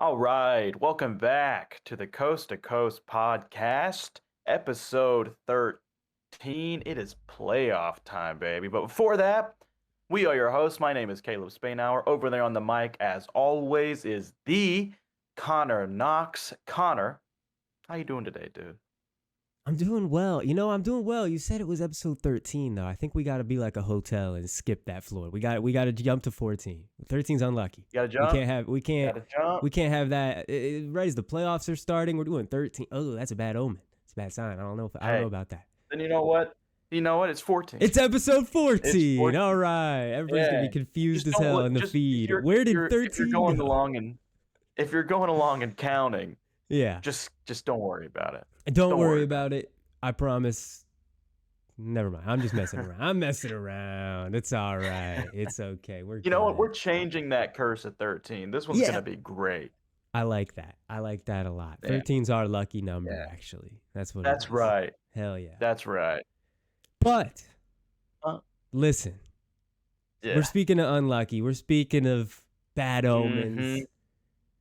All right, welcome back to the Coast to Coast podcast, episode 13. It is playoff time, baby. But before that, we are your hosts. My name is Caleb Spainhour. Over there on the mic, as always, is the Connor Knox. Connor, how you doing today, dude? I'm doing well. I'm doing well. You said it was episode 13, though. I think we got to be like a hotel and skip that floor. We got to jump to 14. 13's unlucky. You gotta We jump? can't have we You can't gotta jump? we can't have that. Right as the playoffs are starting, we're doing 13. Oh, that's a bad omen. It's a bad sign. I don't know Hey, about that. then you know what? It's 14. It's episode It's 14. 14. All right. Everybody's gonna Yeah. be confused Just as don't hell look. in the Just feed. Where did if you're 13 going go? along and if you're going along and counting, Yeah. just don't worry about it. Don't worry about it. I promise. Never mind. I'm just messing around. I'm messing around. It's all right. It's okay. You know what? Good. We're changing that curse at 13. This one's Yeah. gonna be great. I like that. I like that a lot. Yeah. 13's our lucky number, Yeah. actually. That's what That's it is. right. Hell yeah. That's right. But, Uh, listen, Yeah. we're speaking of unlucky. We're speaking of bad omens. Mhm.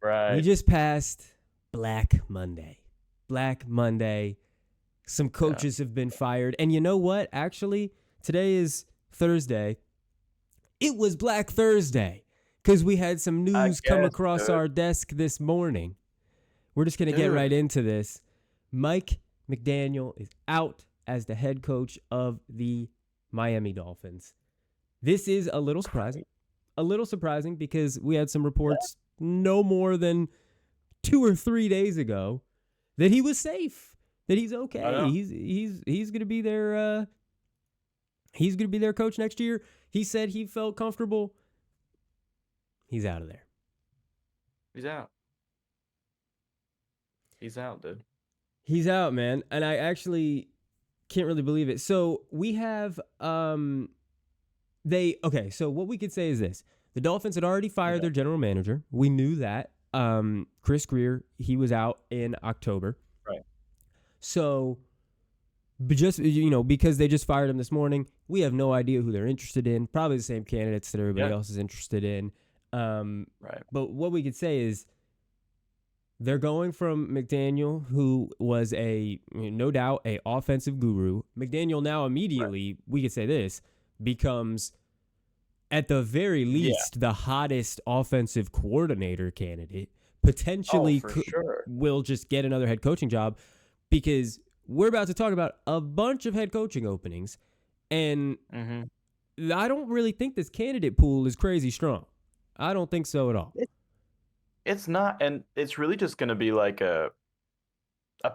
Right. We just passed Black Monday. Black Monday. Some coaches have been fired. And you know what? Actually, today is Thursday. It was Black Thursday because we had some news come guess, across dude. our desk this morning. We're just going to get Dude. right into this. Mike McDaniel is out as the head coach of the Miami Dolphins. This is a little surprising. A little surprising because we had some reports no more than 2 or 3 days ago that he was safe, that he's I okay. know. He's going to be their he's going to be their coach next year. He said he felt comfortable. He's out of there. He's out. He's out, dude. He's out, man. And I actually can't really believe it. So we have so what we could say is this. The Dolphins had already fired their general manager. We knew that. Chris Greer, he was out in October. Right. So just because they just fired him this morning, we have no idea who they're interested in. Probably the same candidates that everybody else is interested in. Right. But what we could say is they're going from McDaniel, who was no doubt a offensive guru. McDaniel now immediately, we could say this, becomes at the very least the hottest offensive coordinator candidate. Potentially will just get another head coaching job because we're about to talk about a bunch of head coaching openings. And I don't really think this candidate pool is crazy strong. I don't think so at all. It's not, and it's really just going to be like a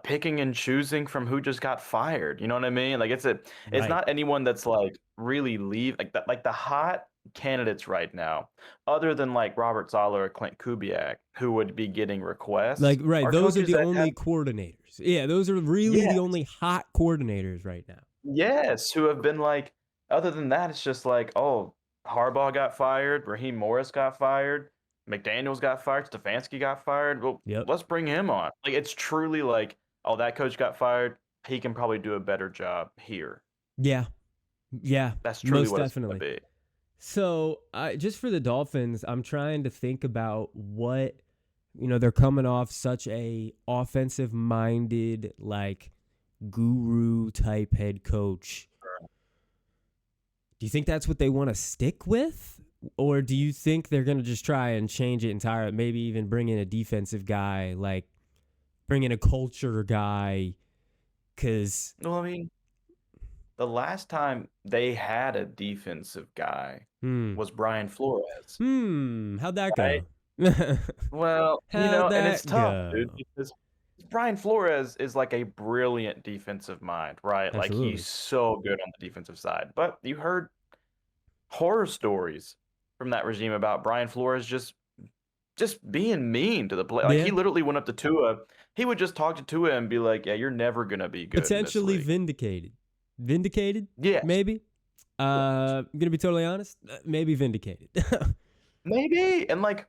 picking and choosing from who just got fired. You know what I mean? Like it's not anyone that's like really like the hot candidates right now, other than like Robert Zoller or Clint Kubiak, who would be getting requests. Those are the only coordinators. Yeah, those are really the only hot coordinators right now. Yes, who have been like. Other than that, it's just like, oh, Harbaugh got fired, Raheem Morris got fired, McDaniels got fired, Stefanski got fired. Well, let's bring him on. Like it's truly like, oh, that coach got fired. He can probably do a better job here. Yeah, that's truly most what definitely. It's gonna be. So, just for the Dolphins, I'm trying to think about what, they're coming off such a offensive-minded, like, guru-type head coach. Do you think that's what they want to stick with? Or do you think they're going to just try and change it entirely, maybe even bring in a defensive guy, like bring in a culture guy? Because... Well, I mean, the last time they had a defensive guy was Brian Flores. How'd that go? Well, and it's tough, dude, because Brian Flores is like a brilliant defensive mind, right? Absolutely. Like he's so good on the defensive side. But you heard horror stories from that regime about Brian Flores just being mean to the play. Like he literally went up to Tua. He would just talk to Tua and be like, "Yeah, you're never gonna be good." Potentially vindicated. Vindicated? Yeah. Maybe. I'm gonna be totally honest. Maybe vindicated. Maybe. And like,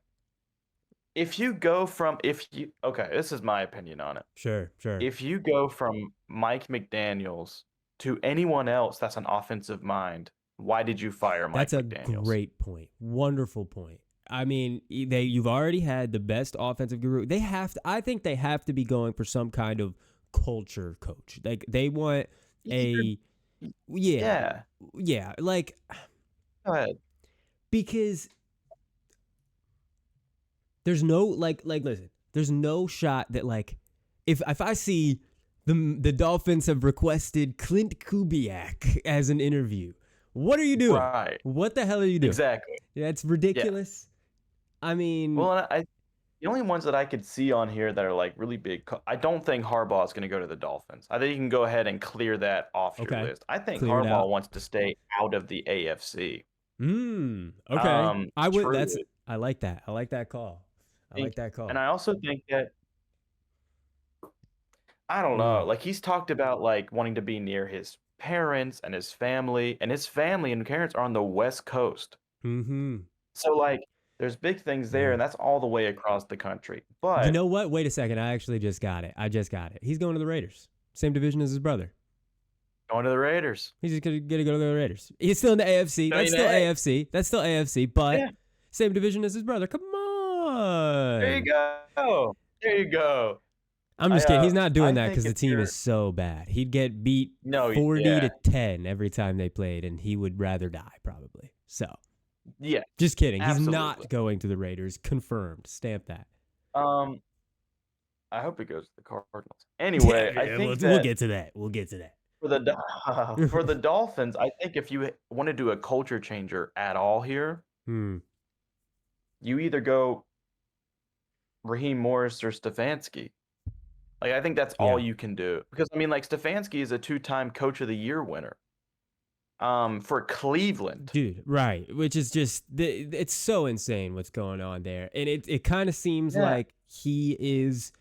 this is my opinion on it. Sure. If you go from Mike McDaniels to anyone else that's an offensive mind, why did you fire Mike McDaniels? That's a great point. Wonderful point. I mean, you've already had the best offensive guru. I think they have to be going for some kind of culture coach. Like they want Either, a yeah, yeah. yeah, like Go ahead. because there's no like listen, there's no shot that like if I see the Dolphins have requested Clint Kubiak as an interview. What are you doing? Right. What the hell are you doing? Exactly. That's Yeah. ridiculous. I mean, Well, and the only ones that I could see on here that are like really big, I don't think Harbaugh is going to go to the Dolphins. I think you can go ahead and clear that off your okay, list. I think clear it Harbaugh out. wants to stay out of the AFC. Okay. I would. That's. Truly. I like that. I like that call. I like that And call. I also think that I don't know, Mm. like he's talked about like wanting to be near his parents and his family and parents are on the West Coast. Hmm. So like there's big things there, Yeah. and that's all the way across the country. You But know what? Wait a second. I actually just got it. I just got it. He's going to the Raiders. Same division as his brother. going to the Raiders. He's just gonna go to the Raiders. He's still in the AFC. I That's mean, still hey, AFC. That's still AFC. But yeah, same division as his brother. Come there you on. go. There you go. I'm I just kidding. He's not doing I that think because the if team you're is so bad. He'd get beat no, 40 yeah, to 10 every time they played, and he would rather die probably. So yeah, just kidding. He's absolutely. not going to the Raiders. Confirmed. Stamp that. Um, I hope it goes to the Cardinals. Anyway, I Yeah, think we'll that get to that. We'll get to that. for the Dolphins, I think if you want to do a culture changer at all here, Hmm. you either go Raheem Morris or Stefanski. Like I think that's all Yeah. you can do because I mean like Stefanski is a two-time Coach of the Year winner. For Cleveland. Dude, right. Which is just, it's so insane what's going on there. And it kind of seems Yeah, like he is,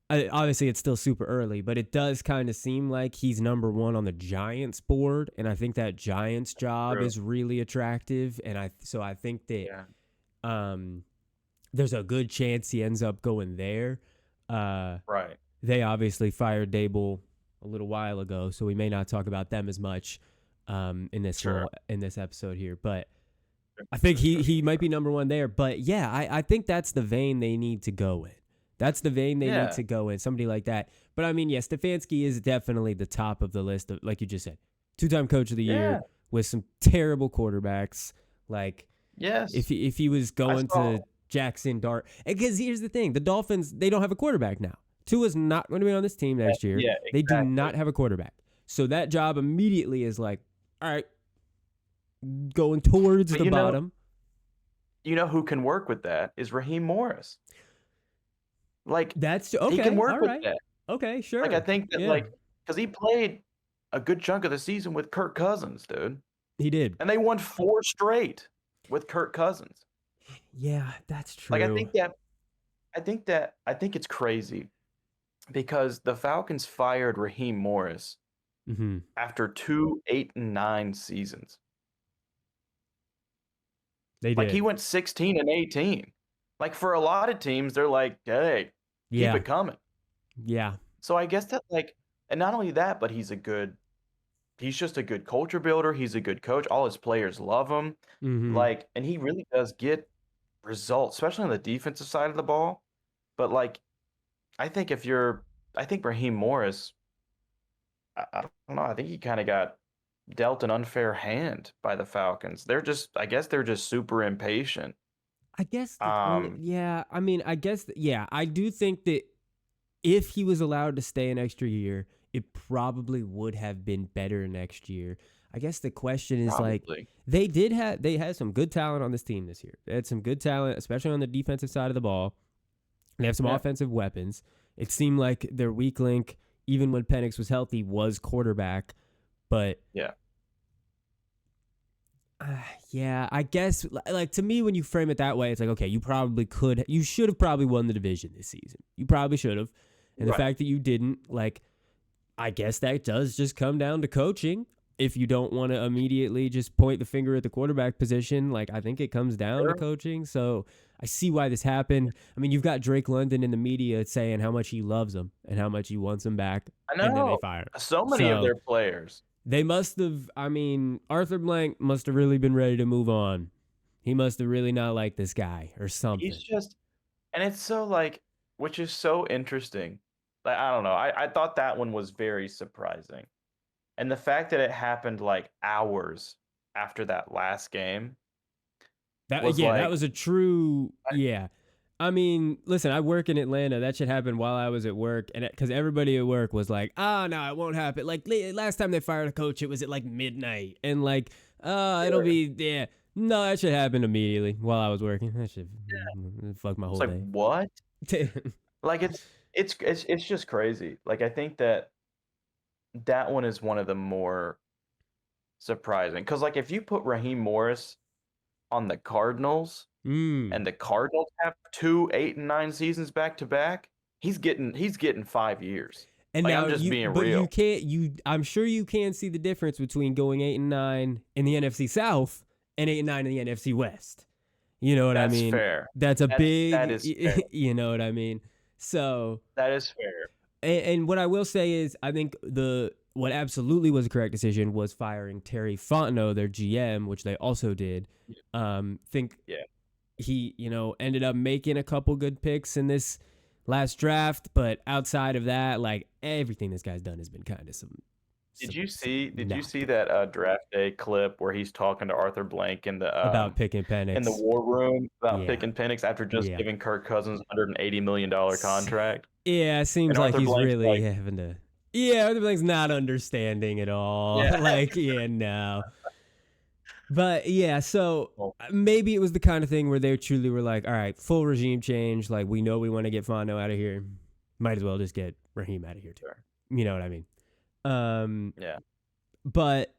obviously it's still super early, but it does kind of seem like he's number one on the Giants board. And I think that Giants job true. is really attractive. And I think that Yeah, um, there's a good chance he ends up going there. right. They obviously fired Dable a little while ago, so we may not talk about them as much in this Sure. in this episode here. But I think he might be number one there. But yeah, I think that's the vein they need to go in. That's the vein they need Yeah, to go in. Somebody like that. But I mean, yeah, Stefanski is definitely the top of the list of, like you just said, 2-time Coach of the yeah, Year with some terrible quarterbacks. Like yes. if he was I going saw. to Jackson Dart, because here's the thing: the Dolphins, they don't have a quarterback now. Tua's not going to be on this team next year. Yeah, They do exactly. not have a quarterback, so that job immediately is like, all right, going towards But the bottom. you know who can work with that is Raheem Morris. Like That's he can okay. work All with right. that. Okay. Like I Sure. think that Yeah, like because he played a good chunk of the season with Kirk Cousins, dude, he did. and they won 4 straight with Kirk Cousins. Yeah, that's Like true. I think it's crazy because the Falcons fired Raheem Morris Hmm. after 2 8 and 9 seasons. They Like he did. went 16 and 18. Like for a lot of teams, they're like, hey, keep Yeah. it coming. Yeah. So I guess that like, and not only that, but he's just a good culture builder. He's a good coach. All his players love him. Hmm. Like, and he really does get results, especially on the defensive side of the ball. But like, I think I think Raheem Morris, I don't know. I think he kind of got dealt an unfair hand by the Falcons. I guess they're just super impatient. I guess the only, Um, yeah, I mean, I guess, yeah, I do think that if he was allowed to stay an extra year, it probably would have been better next year. I guess the question is like, Probably. they had some good talent on this team this year. They had some good talent, especially on the defensive side of the ball. They have some Yeah. offensive weapons. It seemed like their weak link, even when Penix was healthy, was quarterback. But Yeah. yeah, I guess like to me, when you frame it that way, it's like, okay, you should have probably won the division this season. You probably should have. And the Right. fact that you didn't, like, I guess that does just come down to coaching. If you don't want to immediately just point the finger at the quarterback position, like, I think it comes down to Sure. coaching. So I see why this happened. I mean, you've got Drake London in the media saying how much he loves him and how much he wants him back, I and then they know. fire him. So many of So their players. they must have, I mean, Arthur Blank must have really been ready to move on He must have really not liked this guy or He's something. just, and it's so like, which is so interesting. Like, I don't know. I thought that one was very surprising. And the fact that it happened like hours after that last game was That like, was a true I- yeah. I mean, listen, I work in Atlanta. That shit happened while I was at work, and because everybody at work was like, "Ah, no, it won't happen." Like last time they fired a coach, it was at like midnight, and like, it'll sure. be yeah. No, that should happen immediately while I was working. That should fuck my It's whole like, day. what? Like it's just crazy. Like I think that one is one of the more surprising because like if you put Raheem Morris on the Cardinals mm. and the Cardinals have 2 8 and 9 seasons back to back, he's getting 5 years. And Like I'm now just you, being but you real. can't. I'm sure you can see the difference between going 8 and 9 in the NFC South and 8 and 9 in the NFC West. You know what I That's mean? fair. That's a That big, is fair. you know what I mean? So, That is fair. and what I will say is, I think what absolutely was a correct decision was firing Terry Fontenot, their GM, which they also did. Think Yeah. he, ended up making a couple good picks in this last draft, but outside of that, like everything this guy's done has been kind of Did some, you some see did you not see good that draft day clip where he's talking to Arthur Blank about picking in the Penix. war room about Yeah, picking Penix after just yeah. giving Kirk Cousins $180 million contract? Yeah, it And seems like Arthur he's Blank's really like, having to. Yeah, Arthur Blank's not understanding at all. yeah. Like, yeah, no. But yeah, so Well, maybe it was the kind of thing where they truly were like, all right, full regime change. Like, we know we want to get Fondo out of here. Might as well just get Raheem out of here, too. sure. You know what I mean? Um, Yeah. but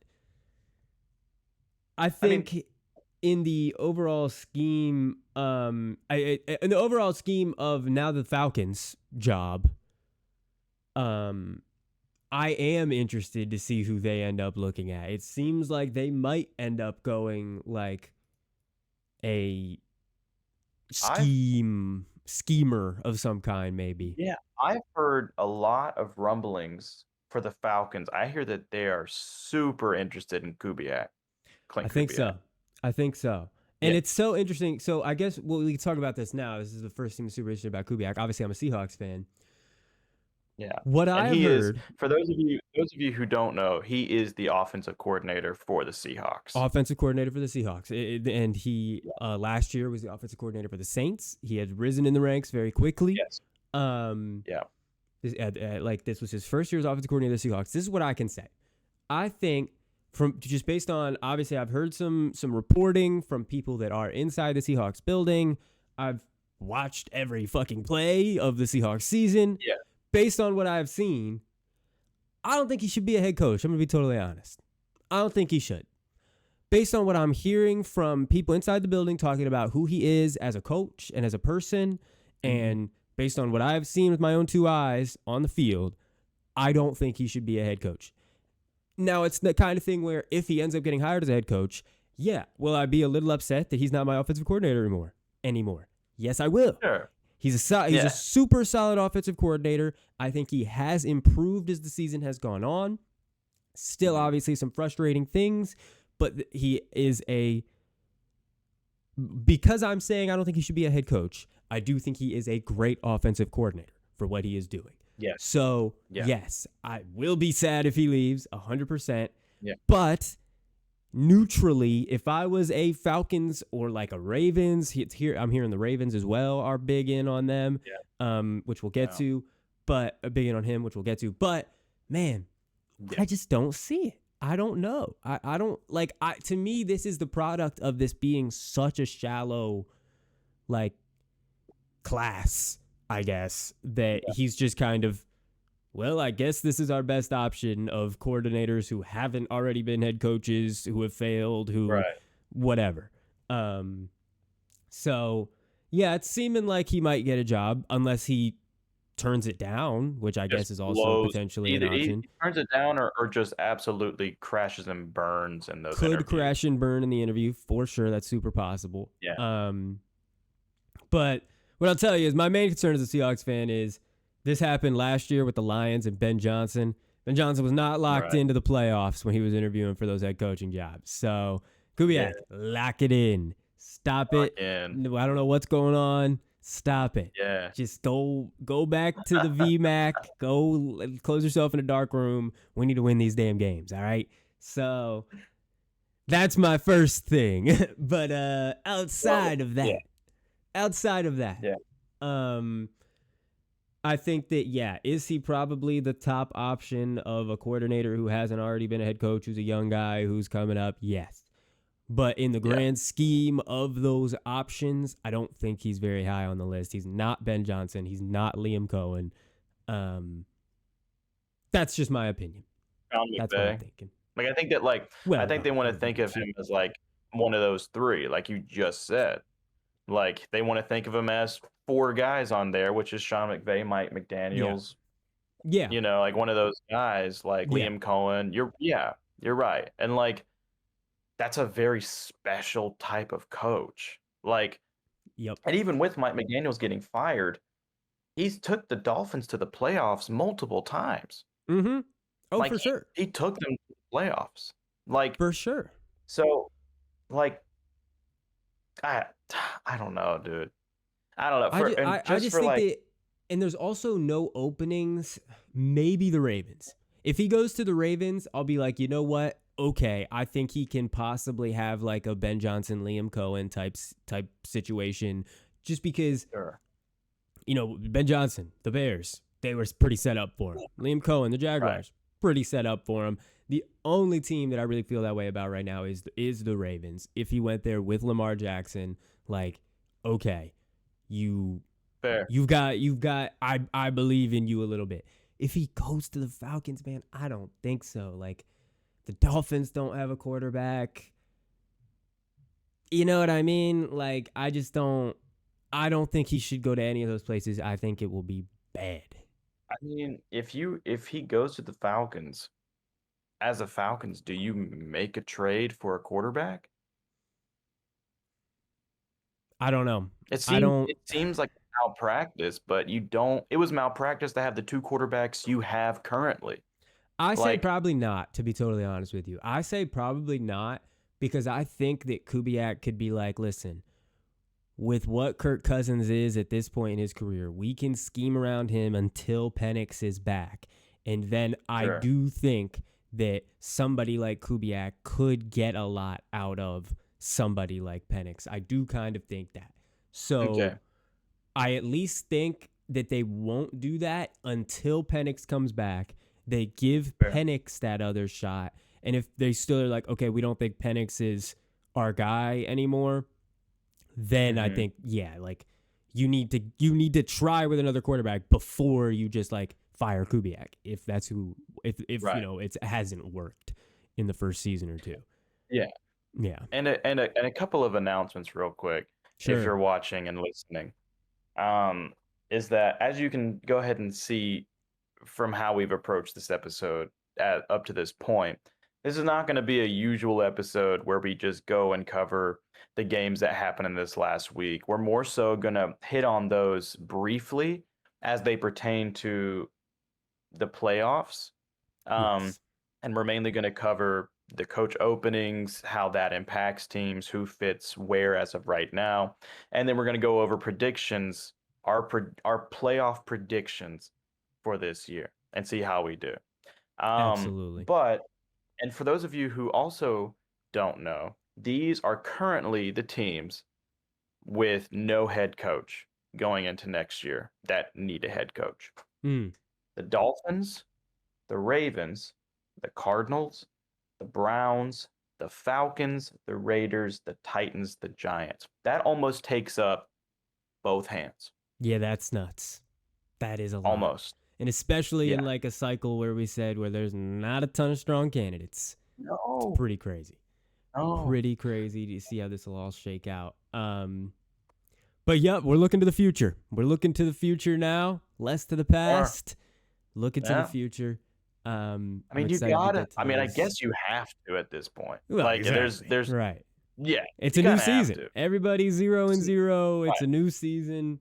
I I mean, think in the overall scheme, in the overall scheme of now the Falcons' job, um, I am interested to see who they end up looking at. It seems like they might end up going like a I've schemer of some kind, maybe. yeah, I've heard a lot of rumblings for the Falcons. I hear that they are super interested in Kubiak, I Clint think Kubiak. so. I think so. Yeah, And it's so interesting. So I guess we can talk about this now. This is the first team super interested about Kubiak. Obviously, I'm a Seahawks fan. yeah. What And I've he is, heard, for those of you who don't know, he is the offensive coordinator for the Seahawks. offensive coordinator for the Seahawks, and he Yeah. last year was the offensive coordinator for the Saints. He had risen in the ranks very quickly. Yes. Um, Yeah. like this was his first year as offensive coordinator of the Seahawks. This is what I can say. I think from just based on obviously I've heard some reporting from people that are inside the Seahawks building. I've watched every fucking play of the Seahawks season. Yeah. Based on what I've seen, I don't think he should be a head coach. I'm gonna be totally honest. I don't think he should. Based on what I'm hearing from people inside the building talking about who he is as a coach and as a person, and based on what I've seen with my own two eyes on the field, I don't think he should be a head coach. Now, it's the kind of thing where if he ends up getting hired as a head coach, yeah, will I be a little upset that he's not my offensive coordinator anymore? Yes, I will. Sure. He's Yeah. a super solid offensive coordinator. I think he has improved as the season has gone on. Still, obviously, some frustrating things, but he is because I'm saying I don't think he should be a head coach, I do think he is a great offensive coordinator for what he is doing. Yes. So, Yeah. yes, I will be sad if he leaves 100%. Yeah. But neutrally, if I was a Falcons or like a Ravens, I'm hearing the Ravens as well are big in on them, which we'll get to, but big in on him, which we'll get to. But man, I just don't see it. I don't know. I don't like. To me, this is the product of this being such a shallow, like, class. I guess that he's just kind of, well, I guess this is our best option of coordinators who haven't already been head coaches, who have failed, whatever. So, yeah, it's seeming like he might get a job unless he turns it down, which I guess is also potentially an option. He turns it down or just absolutely crashes and burns in those Could interviews. crash and burn in the interview for sure. That's super possible. Yeah. But what I'll tell you is my main concern as a Seahawks fan is this happened last year with the Lions and Ben Johnson. Ben Johnson was not locked into the playoffs when he was interviewing for those head coaching jobs. So Kubiak, lock it in. Stop it. Again. I don't know what's going on. Stop it. Yeah. Just go back to the VMAC. Go close yourself in a dark room. We need to win these damn games, all right? So that's my first thing. But outside of that, Yeah. I think that, is he probably the top option of a coordinator who hasn't already been a head coach, who's a young guy who's coming up? Yes. But in the grand scheme of those options, I don't think he's very high on the list. He's not Ben Johnson. He's not Liam Cohen. That's just my opinion. That's what I'm thinking. Like, I think that, I think they want to think of him as like one of those three, like you just said. Like, they want to think of him as four guys on there, which is Sean McVay, Mike McDaniels. Yeah. You know, like one of those guys, like Liam Cohen. You're right. And like, that's a very special type of coach. Like, and even with Mike McDaniels getting fired, he's took the Dolphins to the playoffs multiple times. Mm-hmm. Oh, like, for sure. He took them to the playoffs. Like, for sure. So, like, I don't know, dude. I don't know. I just think that, and there's also no openings. Maybe the Ravens. If he goes to the Ravens, I'll be like, you know what? Okay, I think he can possibly have like a Ben Johnson, Liam Cohen type situation, just because, Ben Johnson, the Bears, they were pretty set up for him. Liam Cohen, the Jaguars, pretty set up for him. The only team that I really feel that way about right now is the Ravens. If he went there with Lamar Jackson, like, okay, you've got I believe in you a little bit. If he goes to the Falcons, man, I don't think so. Like, the Dolphins don't have a quarterback. You know what I mean? Like, I don't think he should go to any of those places. I think it will be bad. I mean, if he goes to the Falcons, as a Falcons, do you make a trade for a quarterback? I don't know. It seems like malpractice, but you don't. It was malpractice to have the two quarterbacks you have currently. I say probably not, to be totally honest with you. I say probably not, because I think that Kubiak could be like, listen, with what Kirk Cousins is at this point in his career, we can scheme around him until Penix is back. And then I do think that somebody like Kubiak could get a lot out of somebody like Penix. I do kind of think that. So I at least think that they won't do that until Penix comes back. They give Penix that other shot. And if they still are like, okay, we don't think Penix is our guy anymore, then I think, like, you need to try with another quarterback before you just like fire Kubiak, if that's who, if it hasn't worked in the first season or two. Yeah. And a couple of announcements real quick, if you're watching and listening, is that, as you can go ahead and see from how we've approached this episode up to this point, this is not going to be a usual episode where we just go and cover the games that happened in this last week. We're more so going to hit on those briefly as they pertain to the playoffs. And we're mainly going to cover the coach openings, how that impacts teams, who fits where as of right now. And then we're going to go over predictions, our playoff predictions for this year, and see how we do. Absolutely. And for those of you who also don't know, these are currently the teams with no head coach going into next year that need a head coach. The Dolphins, the Ravens, the Cardinals, the Browns, the Falcons, the Raiders, the Titans, the Giants. That almost takes up both hands. Yeah, that's nuts. That is a lot. Almost. And especially in like a cycle where we said where there's not a ton of strong candidates. No. It's pretty crazy. No. Pretty crazy to see how this will all shake out. But yeah, we're looking to the future. We're looking to the future now. Less to the past. Looking to the future. I mean, you gotta. I mean, I guess you have to at this point. Well, like, exactly. there's right. Yeah, it's a new season. Everybody's 0-0. It's a new season.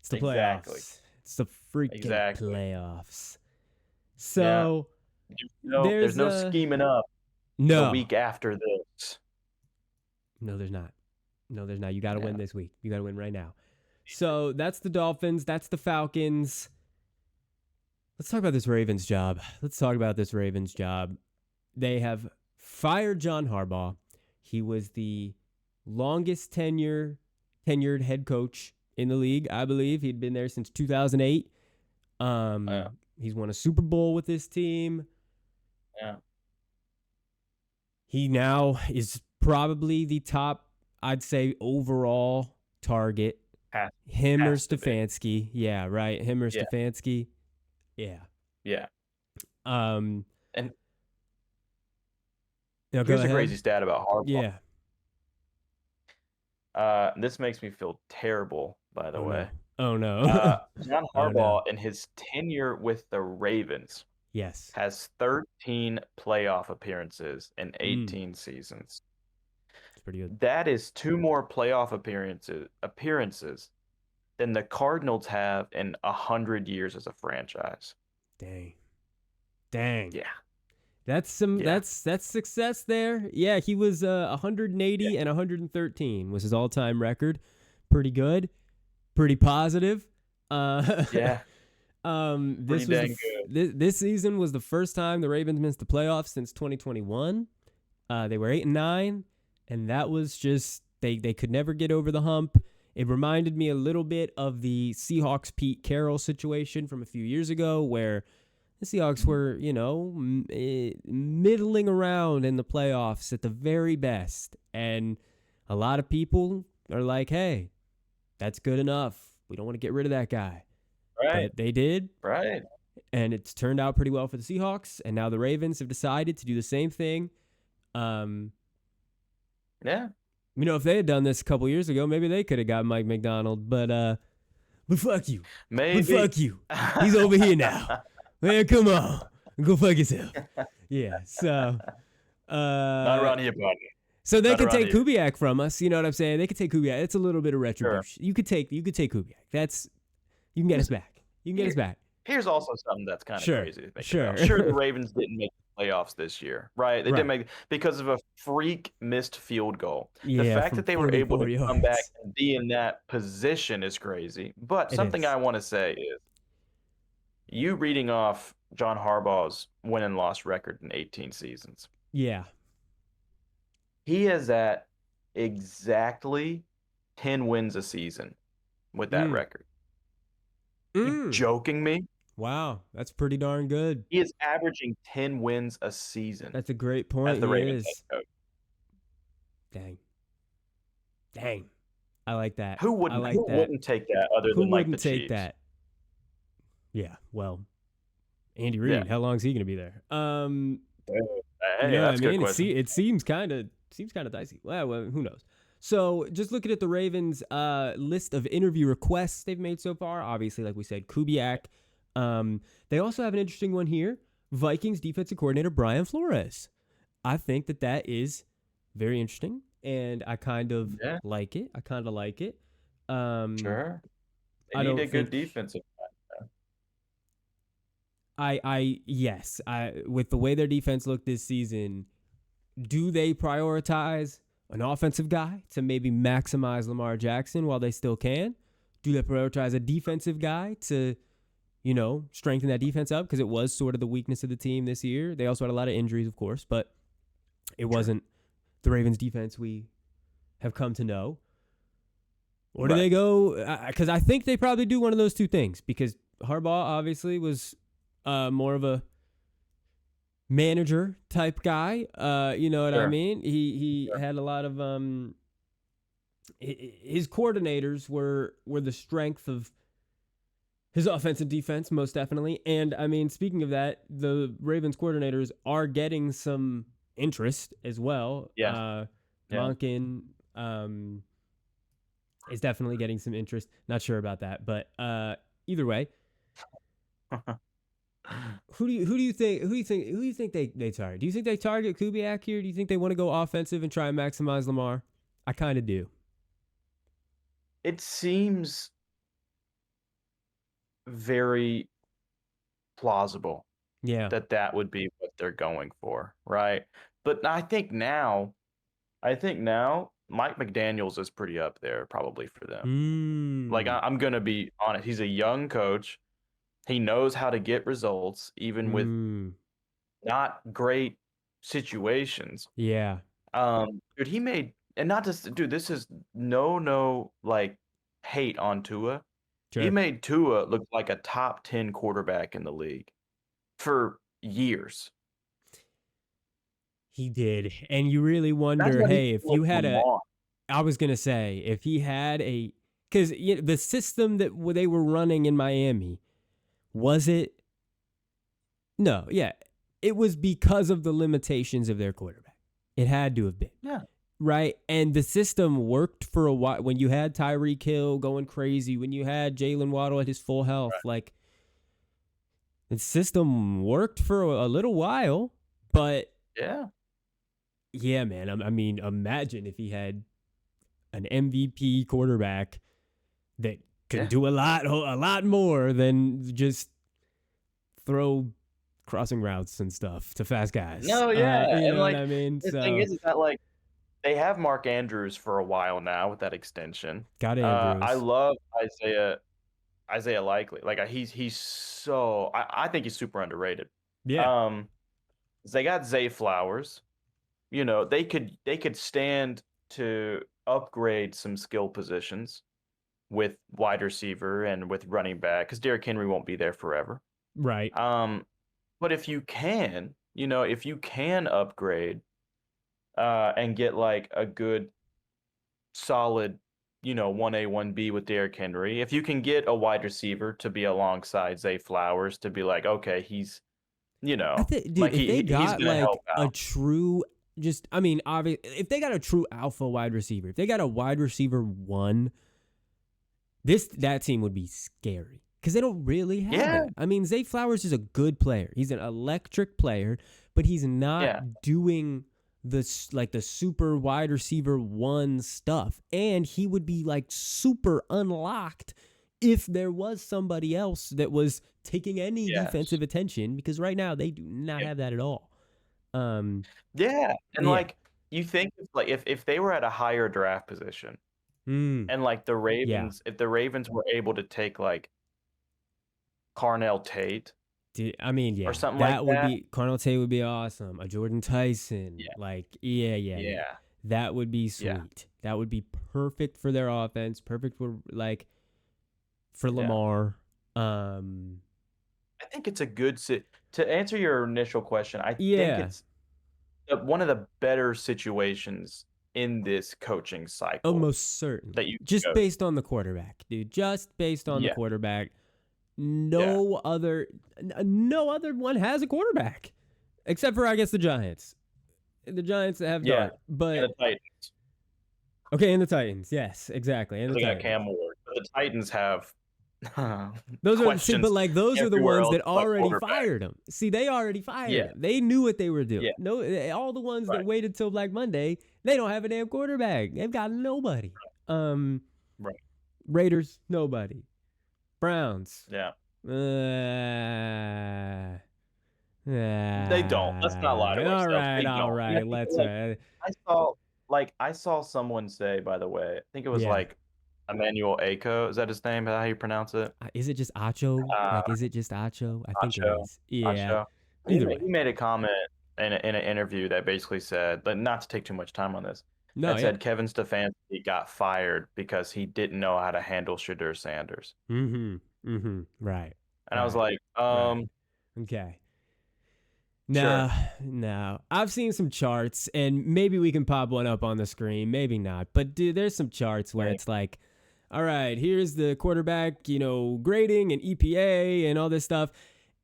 It's the playoffs. It's the freaking playoffs. So there's no scheming up the week after this. No, there's not. No, there's not. You got to win Yeah. this week. You got to win right now. So that's the Dolphins. That's the Falcons. Let's talk about this Ravens job. They have fired John Harbaugh. He was the longest tenured head coach in the league, I believe. He'd been there since 2008. He's won a Super Bowl with this team. Yeah. He now is probably the top, I'd say, overall target. Him or Stefanski. Yeah, right. Him or Stefanski. Yeah. Yeah. And here's a crazy stat about Harbaugh. Yeah. This makes me feel terrible, by the way. Oh, no. John Harbaugh, in his tenure with the Ravens, has 13 playoff appearances in 18 seasons. That's pretty good. That is 2 more playoff appearances than the Cardinals have in 100 years as a franchise. Dang. Yeah. That's success there. Yeah, he was 180 and 113 was his all-time record. Pretty good. Pretty positive. Yeah. This season was the first time the Ravens missed the playoffs since 2021. They were 8-9, and that was just they could never get over the hump. It reminded me a little bit of the Seahawks Pete Carroll situation from a few years ago, where the Seahawks were, middling around in the playoffs at the very best. And a lot of people are like, hey, that's good enough. We don't want to get rid of that guy. Right. But they did. Right. And it's turned out pretty well for the Seahawks. And now the Ravens have decided to do the same thing. Yeah. If they had done this a couple years ago, maybe they could have got Mike McDonald. But fuck you. Maybe. But fuck you. He's over here now. Man, come on. Go fuck yourself. Yeah, so... not around here, buddy. So they can take Kubiak from us. You know what I'm saying? They can take Kubiak. It's a little bit of retribution. Sure. You could take Kubiak. You can get us back. Here's also something that's kind of crazy to think about. Sure, the Ravens didn't make the playoffs this year, right? They didn't make because of a freak missed field goal. The fact that they were able to come back and be in that position is crazy. But something I want to say is, you reading off John Harbaugh's win and loss record in 18 seasons. Yeah. He is at exactly 10 wins a season with that record. You joking me? Wow, that's pretty darn good. He is averaging 10 wins a season. That's a great point. As the Ravens head coach. Dang. I like that. Who wouldn't take that other than like the Chiefs? Who wouldn't take that? Yeah, well, Andy Reid, how long is he going to be there? That's a good question. It seems kind of dicey. Well, who knows? So just looking at the Ravens' list of interview requests they've made so far, obviously, like we said, Kubiak. They also have an interesting one here. Vikings defensive coordinator Brian Flores. I think that is very interesting, and I kind of like it. Sure. They need a good defensive. Yes. With the way their defense looked this season, do they prioritize an offensive guy to maybe maximize Lamar Jackson while they still can? Do they prioritize a defensive guy to, strengthen that defense up? Because it was sort of the weakness of the team this year. They also had a lot of injuries, of course, but it wasn't the Ravens defense we have come to know. Or do they go, because I think they probably do one of those two things, because Harbaugh obviously was more of a manager type guy. You know what I mean? He had a lot of his coordinators were the strength of his offense and defense, most definitely. And I mean, speaking of that, the Ravens coordinators are getting some interest as well. Monken is definitely getting some interest. Not sure about that, but either way. Who do you think they target? Do you think they target Kubiak here? Do you think they want to go offensive and try and maximize Lamar? I kind of do. It seems very plausible. Yeah. That would be what they're going for, right? But I think now Mike McDaniels is pretty up there probably for them. Like Mm. I'm gonna be honest, he's a young coach. He knows how to get results even with Mm. not great situations. Yeah. Dude, he made and not just dude, this is no like hate on Tua. He Sure. made Tua look like a top 10 quarterback in the league for years. He did. And you really That's wonder, what he hey, if look you had a, Lamar. I was going to say, if he had a, because the system that they were running in Miami, was it? No, yeah. It was because of the limitations of their quarterback. It had to have been. Yeah. Right. And the system worked for a while when you had Tyreek Hill going crazy, when you had Jalen Waddle at his full health. Right. Like, the system worked for a little while, but Yeah. yeah, man. I mean, imagine if he had an MVP quarterback that could Yeah. do a lot more than just throw crossing routes and stuff to fast guys. No, yeah. You And know what like I mean? the thing So is that like they have Mark Andrews for a while now with that extension. got I Andrews. love Isaiah Likely. Like he's so I think he's super underrated. Yeah. Um they got Zay Flowers. You know, they could stand to upgrade some skill positions with wide receiver and with running back because Derrick Henry won't be there forever. Right. But if you can upgrade and get like a good solid, 1A, 1B with Derrick Henry, if you can get a wide receiver to be alongside Zay Flowers to be like, okay, he's, I think, dude, like if they he's got gonna help like a out. true, just, I mean, obvious, if they got a true alpha wide receiver, if they got a wide receiver one, that team would be scary because they don't really have Yeah, that. I mean, Zay Flowers is a good player. He's an electric player, but he's not yeah, doing this like the super wide receiver one stuff. And he would be like super unlocked if there was somebody else that was taking any yes, defensive attention because right now they do not yeah, have that at all. Um, yeah. And yeah. like you think like if they were at a higher draft position Mm, and like yeah. if the Ravens were able to take like Carnell Tate I mean, or yeah, something like that would that, be Carnell Tate would be awesome. A Jordan Tyson, yeah, like, yeah. yeah, That would be yeah, sweet. That would be perfect for their offense. Perfect for like for yeah. Lamar. Um, I think it's a good to answer your initial question. I think yeah, it's one of the better situations in this coaching cycle almost that certainly. you Just can go to. based on the quarterback, dude. Just based on the Yeah, quarterback. yeah, No other one has a quarterback except for I guess the Giants. The Giants that have yeah. Dart, And but the Titans, okay, and the Titans, yes, exactly, and because the they got Titans. Cam Ward. But the Titans have Those are see, but questions like those are the everywhere ones else that but already quarterback. fired him. See, they already fired Yeah, him. They knew what they were doing. yeah, No, all the ones that right, waited till Black Monday, they don't have a damn quarterback. They've got nobody. Um, right. Raiders, nobody. Browns, Yeah. uh, They don't. Let's not lie to ourselves. They all don't. And I right. think Let's I saw I saw someone say, by the way, I think it was yeah. like Emmanuel Ako. Is that his name? How you pronounce it? Is it just Acho? Uh Like, is it just Acho? I think it Acho. is. Yeah. Acho. Either way. He made a comment in an interview that basically said, but not to take too much time on this, No, that yeah. said Kevin Stefanski got fired because he didn't know how to handle Shadur Sanders. Right. And I was Right. like, Right. Okay. No, sure. no. I've seen some charts, and maybe we can pop one up on the screen. Maybe not. But dude, there's some charts where Right. it's like, all right, here's the quarterback, grading and EPA and all this stuff.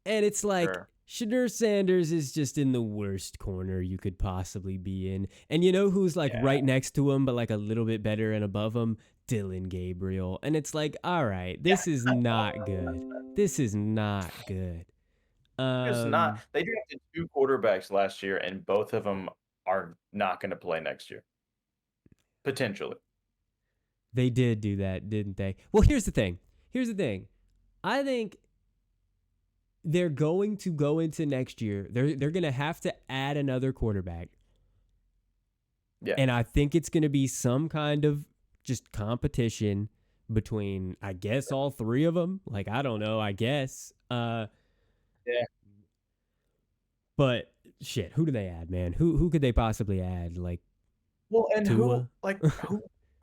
And it's like, Sure. Shadur Sanders is just in the worst corner you could possibly be in. And you know who's like Yeah. right next to him, but like a little bit better and above him? Dylan Gabriel. And it's like, all right, Yeah. this is not good. This is not good. It's not. Um, They drafted two quarterbacks last year, and both of them are not going to play next year, potentially. They did do that, didn't they? Well, here's the thing. I think they're going to go into next year. They're going to have to add another quarterback. Yeah. And I think it's going to be some kind of just competition between, I guess, all three of them. Like, I don't know, I guess. Yeah. But shit, who do they add, man? Who could they possibly add? Like Well, and Tua?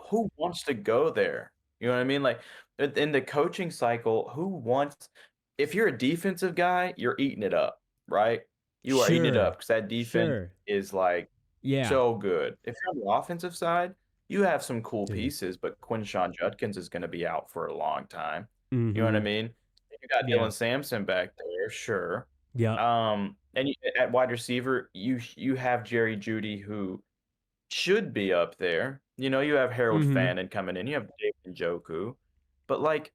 who wants to go there? You know what I mean? Like in the coaching cycle, who wants if you're a defensive guy, you're eating it up, right? You are eating it up Sure. because that defense Sure. is like Yeah. so good. If you're on the offensive side, you have some cool Dude. pieces, but Quinshon Judkins is going to be out for a long time. You know what I Mm-hmm. mean? You got Yeah. Dylan Sampson back there, sure. Yep. And at wide receiver, you have Jerry Jeudy who should be up there. You know, you have Harold Mm-hmm. Fannin coming in, you have David Njoku, but like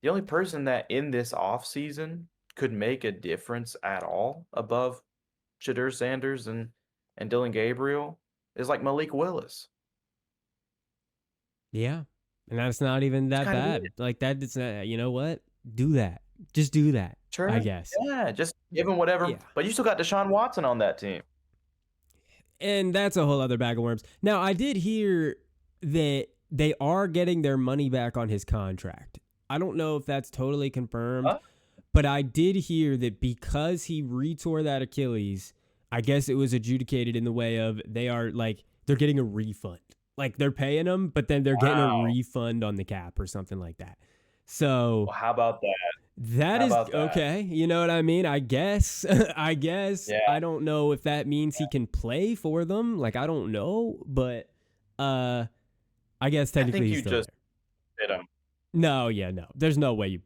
the only person that in this offseason could make a difference at all above Shadur Sanders and Dylan Gabriel is like Malik Willis. Yeah. And that's not even It's that kind of bad. it. Like that it's not, you know what? Do that. Just do that, I Sure. guess. Yeah, just give him whatever. Yeah. But you still got Deshaun Watson on that team. And that's a whole other bag of worms. Now, I did hear that they are getting their money back on his contract. I don't know if that's totally confirmed, Huh? but I did hear that because he retore that Achilles, I guess it was adjudicated in the way of they're getting a refund. Like they're paying him, but then they're getting a Wow. refund on the cap or something like that. So Well, how about that? that How is about that? okay. You know what I mean? I guess. I guess. Yeah. I don't know if that means he can play for them. Like I don't know, but uh I guess I technically think he's you still just there. hit him. No, yeah, no. There's no way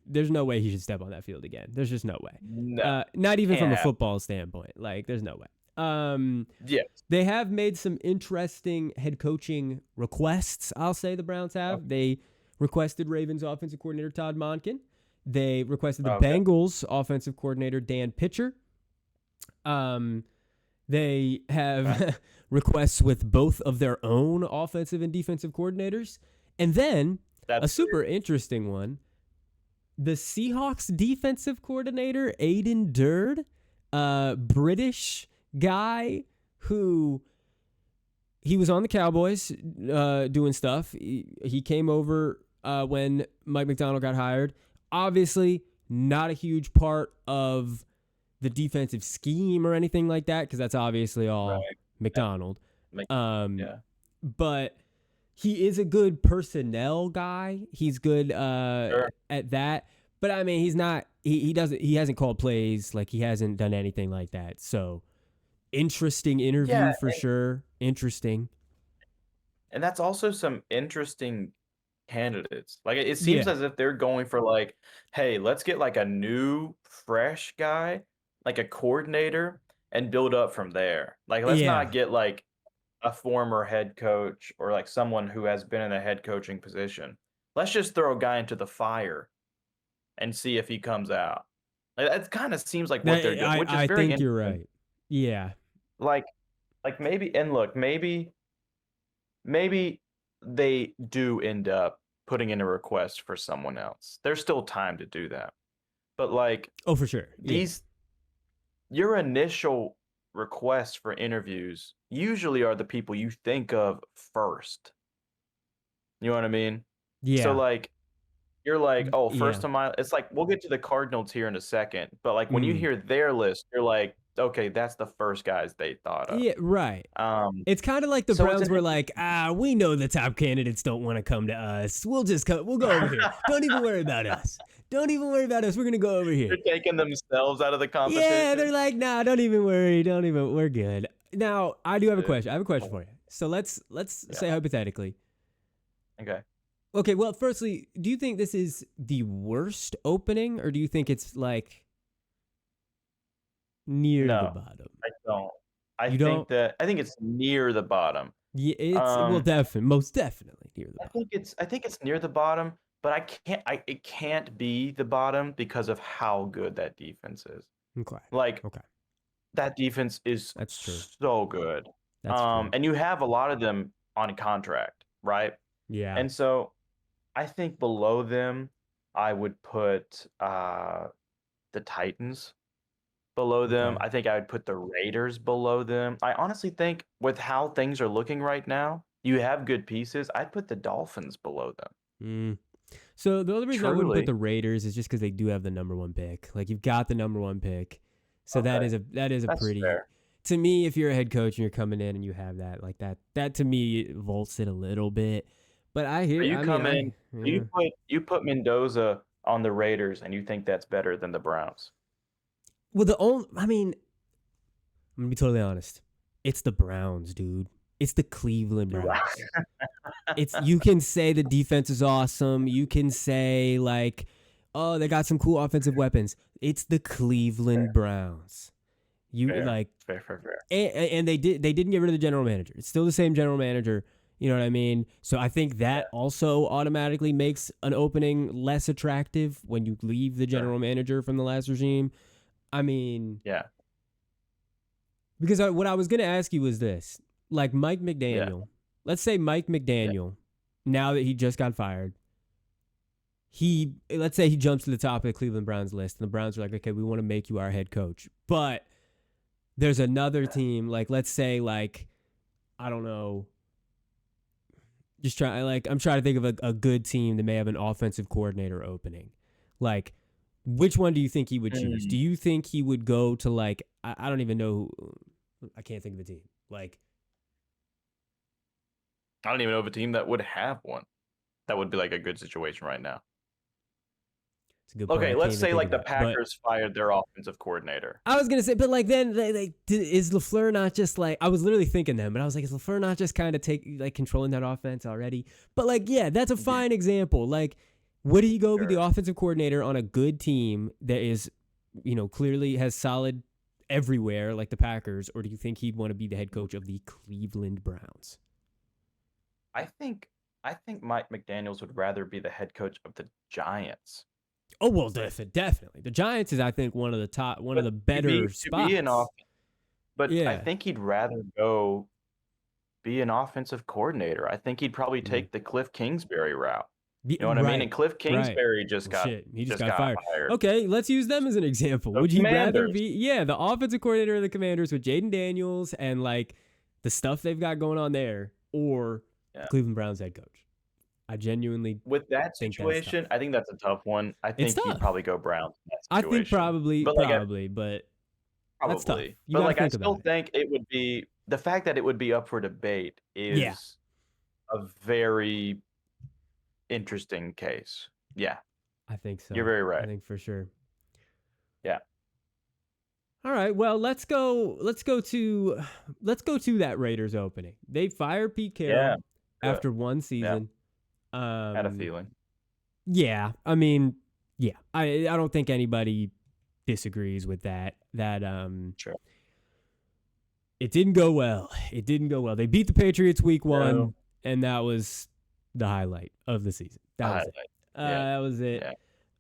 he should step on that field again. There's just no way. No, Not even from can't a happen. football standpoint. Like there's no way. Um Yes. they have made some interesting head coaching requests, I'll say the Browns have. They requested Ravens offensive coordinator Todd Monken. They requested the Okay. Bengals offensive coordinator Dan Pitcher. Um, they Okay. have requests with both of their own offensive and defensive coordinators. And then a That's super interesting one, the Seahawks defensive coordinator, Aiden Durd, British guy who he was on the Cowboys doing stuff. He came over when Mike McDonald got hired. Obviously, not a huge part of the defensive scheme or anything like that because that's obviously all right. McDonald. Make, Um, yeah. but he is a good personnel guy. He's good Sure. at that. But I mean, he's not. He hasn't called plays. Like he hasn't done anything like that. So interesting Yeah, interview for sure. Interesting. and that's also some interesting candidates. Like it seems Yeah. as if they're going for like, hey, let's get like a new, fresh guy, like a coordinator, and build up from there. Like let's Yeah. not get like a former head coach or like someone who has been in a head coaching position. Let's just throw a guy into the fire and see if he comes out. Like, that kind of seems like what they're doing, which is I very think you're interesting. right. Yeah. Like, like maybe, and look, maybe they do end up putting in a request for someone else. There's still time to do that. But like Oh, for sure. Yeah. these, your initial requests for interviews usually are the people you think of first. You know what I mean? So Yeah. like you're like, oh, Yeah. first on my it's like we'll get to the Cardinals here in a second. But like when you Mm. hear their list, you're like, okay, that's the first guys they thought of. Yeah. Right. Um, It's kind of like the so it's Browns an were like, we know the top candidates don't want to come to us. We'll just come. We'll go over here. Don't even worry about us. Don't even worry about us. We're gonna go over here. they're taking themselves out of the Yeah, they're competition. like, nah, don't even worry. Don't even. We're good. Now, I do have a Yeah. question. I have a question for you. So let's Yeah. say hypothetically. Okay. Okay, well, firstly, do you think this is the worst opening, or do you think it's like near the No, bottom? I don't. You don't? I think it's near the bottom. Yeah, it's well, Um, definitely, most definitely near the bottom. I think it's near the bottom, but it can't be the bottom because of how good that defense is. Okay, Like okay, that defense is that's true. so good. That's true. And you have a lot of them on contract, right? Yeah. And so I think below them, I would put the Titans. below them. Okay. I think I would put the Raiders below them. I honestly think with how things are looking right now, you have good pieces. I'd put the Dolphins below them. Mm. So the only reason I wouldn't put Truly. the Raiders is just because they do have the number one pick. Like you've got the number one pick, so that Okay. is a That's pretty. fair. To me, if you're a head coach and you're coming in and you have that, like that to me vaults it a little bit. But I So hear. you I mean, come in, yeah. you put Mendoza on the Raiders and you think that's better than the Browns. Well, I mean, I'm gonna be totally honest. It's the Browns, dude. It's the Cleveland Browns. You can say the defense is awesome. You can say like, oh, they got some cool offensive weapons. It's the Cleveland Browns. You Fair. like, Fair. and they didn't get rid of the general manager. It's still the same general manager. You know what I mean? So I think Yeah. that also automatically makes an opening less attractive when you leave the general manager from the last regime. I mean, Yeah. because what I was going to ask you was this. Like Mike Yeah. McDaniel, let's say Mike McDaniel, now that he just got fired, let's say he jumps to the top of the Cleveland Browns list, and the Browns are like, okay, we want to make you our head coach. But there's another team, like let's say like, I don't know, I'm trying to think of a good team that may have an offensive coordinator opening. Like, which one do you think he would choose? Do you think he would go to like, I don't even know, I can't think of a team. Like, I don't even know of a team that would have one. That would be like a good situation right now. it's a good point. Okay, I can't let's even say think like of the it. But Packers fired their offensive coordinator. I was gonna say, but like then, is LaFleur not just like I was literally thinking them, but I was like, is LaFleur not just kind of controlling that offense already? But like, yeah, that's a fine example. Like, would he go be the offensive coordinator on a good team that is, clearly has solid everywhere like the Packers, or do you think he'd want to be the head coach of the Cleveland Browns? I think Mike McDaniels would rather be the head coach of the Giants. Oh well, definitely. The Giants is, I think, one of the better spots. But I Yeah. think he'd rather go be an offensive coordinator. I think he'd probably take the Cliff Kingsbury route. You know what I mean? And Cliff Right. Kingsbury just Well, got shit, he just got fired. hired. Okay, let's use them as an example. The Would you rather Commanders. be, the offensive coordinator of the Commanders with Jaden Daniels and like the stuff they've got going on there, or the Cleveland Browns head coach? I genuinely With that think that's tough. situation, I think that's a tough one. I think he'd probably go Browns in that I situation. think probably, but that's tough. You but got to like I think still about it. think it would be the fact that it would be up for debate is a very interesting case. Yeah. I think so. You're very right. I think for sure. Yeah. All right. Well, let's go to that Raiders opening. They fired Pete Carroll after one season. Had a feeling. Yeah. I mean, yeah. I don't think anybody disagrees with that. Sure. It didn't go well. They beat the Patriots week 1, and that was the highlight of the season. That was it.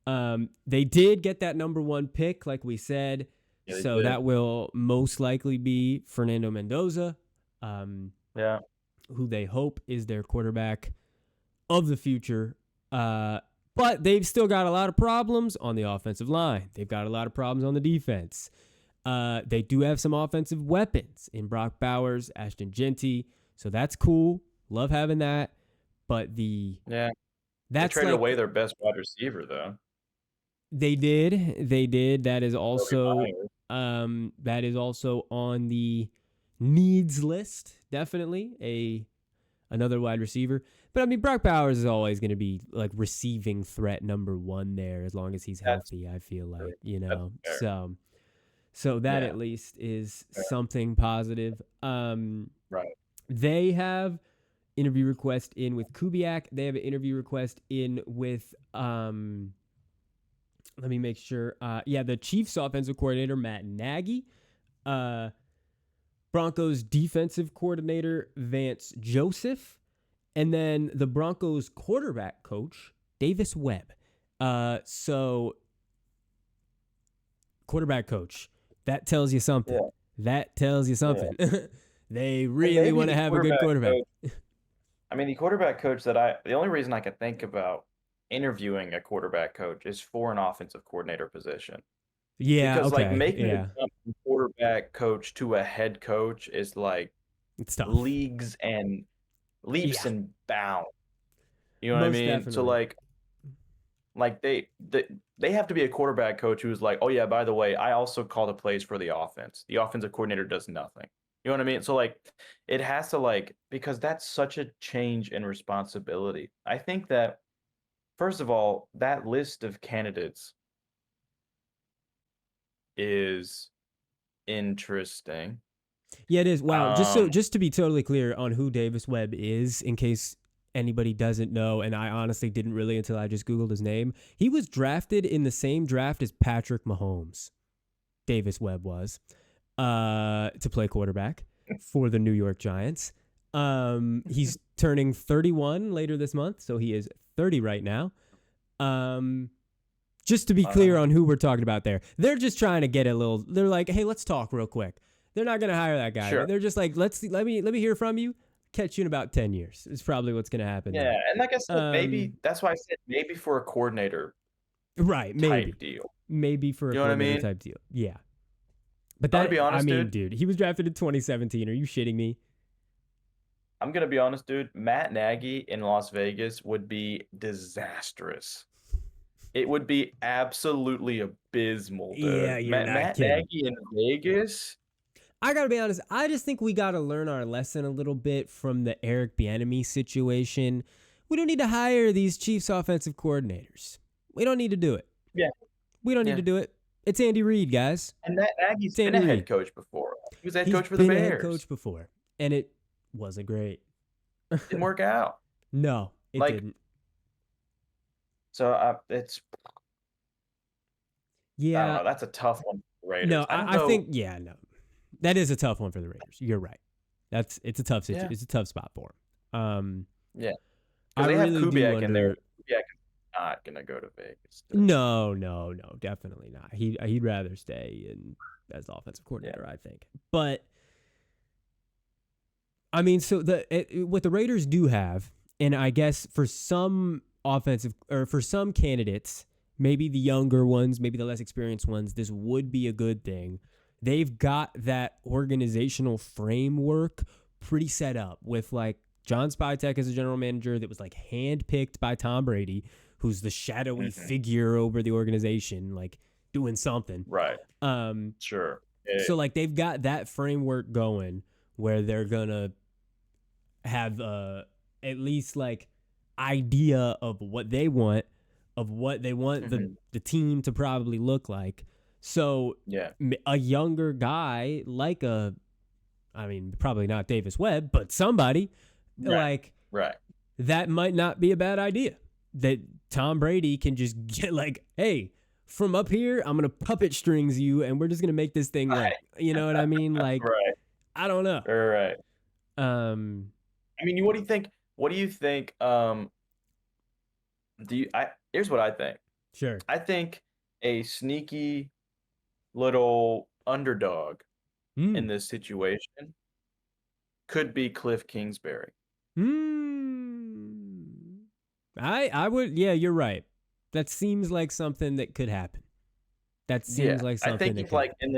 Yeah. They did get that number 1 pick, like we said. Yeah, so that will most likely be Fernando Mendoza, who they hope is their quarterback of the future. But they've still got a lot of problems on the offensive line. They've got a lot of problems on the defense. They do have some offensive weapons in Brock Bowers, Ashton Genty. So that's cool. Love having that. But they traded away their best wide receiver, though. They did. That is also on the needs list. Definitely another wide receiver. But I mean, Brock Bowers is always going to be like receiving threat number 1 there as long as he's healthy. I feel like so that at least is something positive. Right. They have interview request in with Kubiak. They have an interview request in with let me make sure. The Chiefs offensive coordinator, Matt Nagy. Broncos defensive coordinator, Vance Joseph. And then the Broncos quarterback coach, Davis Webb. So, quarterback coach, that tells you something. Yeah. That tells you something. Yeah. They really want to have a good quarterback. I mean, the quarterback coach the only reason I can think about interviewing a quarterback coach is for an offensive coordinator position. Yeah. because like Okay. making the Yeah. jump from quarterback coach to a head coach is like It's tough. leagues and leaps Yeah. and bounds. You know what I Most mean? So definitely. like they have to be a quarterback coach who's like, oh yeah, by the way, I also call the plays for the offense. The offensive coordinator does nothing. You know what I mean? So like it has to like because that's such a change in responsibility. I think that first of all, that list of candidates is interesting. Yeah, it is. Wow. Um, Just to be totally clear on who Davis Webb is, in case anybody doesn't know, and I honestly didn't really until I just Googled his name. He was drafted in the same draft as Patrick Mahomes. Davis Webb was to play quarterback for the New York Giants. He's turning 31 later this month, so he is 30 right now. Just to be clear on who we're talking about there, they're just trying to get a little. They're like, hey, let's talk real quick. They're not gonna hire that guy. sure. They're just like, let me hear from you. Catch you in about 10 years. Is probably what's gonna happen Yeah, there. and like I said, maybe that's why I said maybe for a coordinator Right, type deal. maybe for a You know what I coordinator mean? type deal. Yeah, but I'm gonna be I honest, mean, dude. dude, he was drafted in 2017. Are you shitting me? I'm gonna be honest, dude. Matt Nagy in Las Vegas would be disastrous. It would be absolutely abysmal, Yeah, dude. you're not Matt kidding. Nagy in Vegas. I gotta be honest. I just think we gotta learn our lesson a little bit from the Eric Bieniemy situation. We don't need to hire these Chiefs offensive coordinators. We don't need to do it. Yeah, We don't need yeah. to do it. It's Andy Reid, guys. And Matt Nagy's It's been a Andy head Reid. coach before. He was a head He's coach for the been a head Bears. coach before, and it wasn't great. Didn't work out. No, it Like didn't. so, it's I don't Yeah, know. That's a tough one for the no, Raiders. I don't I know. think no, that is a tough one for the Raiders. You're right. It's a tough Yeah, situation. It's a tough spot for them. yeah. I Because they have really do Kubiak in there. wonder. Kubiak is not gonna go to Vegas, dude. No, definitely not. He'd rather stay in as the offensive Yeah. coordinator, I think. But I mean, so what the Raiders do have, and I guess for some offensive or for some candidates, maybe the younger ones, maybe the less experienced ones, this would be a good thing. They've got that organizational framework pretty set up with like John Spytek as a general manager that was like handpicked by Tom Brady, who's the shadowy Mhm. figure over the organization, like doing something. Right. Um, Sure. Yeah. so like they've got that framework going where they're gonna have at least like idea of what they want, Mhm. the team to probably look like. So Yeah. a younger guy like I mean, probably not Davis Webb, but somebody Right. like Right. that might not be a bad idea. That Tom Brady can just get like, hey, from up here, I'm gonna puppet strings you, and we're just gonna make this thing Right. work. You know what I mean? Like, Right. I don't know. Right. Um, I mean, what do you think? What do you think? Here's what I think. sure. I think a sneaky little underdog in Hmm. this situation could be Cliff Kingsbury. Hmm. I would. Yeah, you're right. That seems like something that could happen. That Yeah, seems like I something think that if could like happen.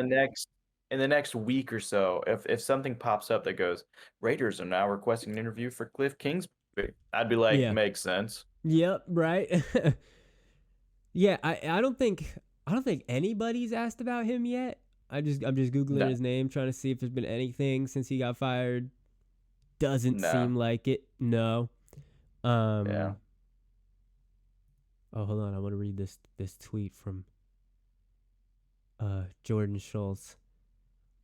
in the next week or so, if something pops up that goes, Raiders are now requesting an interview for Cliff Kingsbury, I'd be like, Yeah. makes sense. Yep. Right. Yeah. I don't think anybody's asked about him yet. I'm just googling No, his name, trying to see if there's been anything since he got fired. Doesn't no, seem like it. No. yeah, Um. Oh, hold on. I want to read this tweet from Jordan Schultz.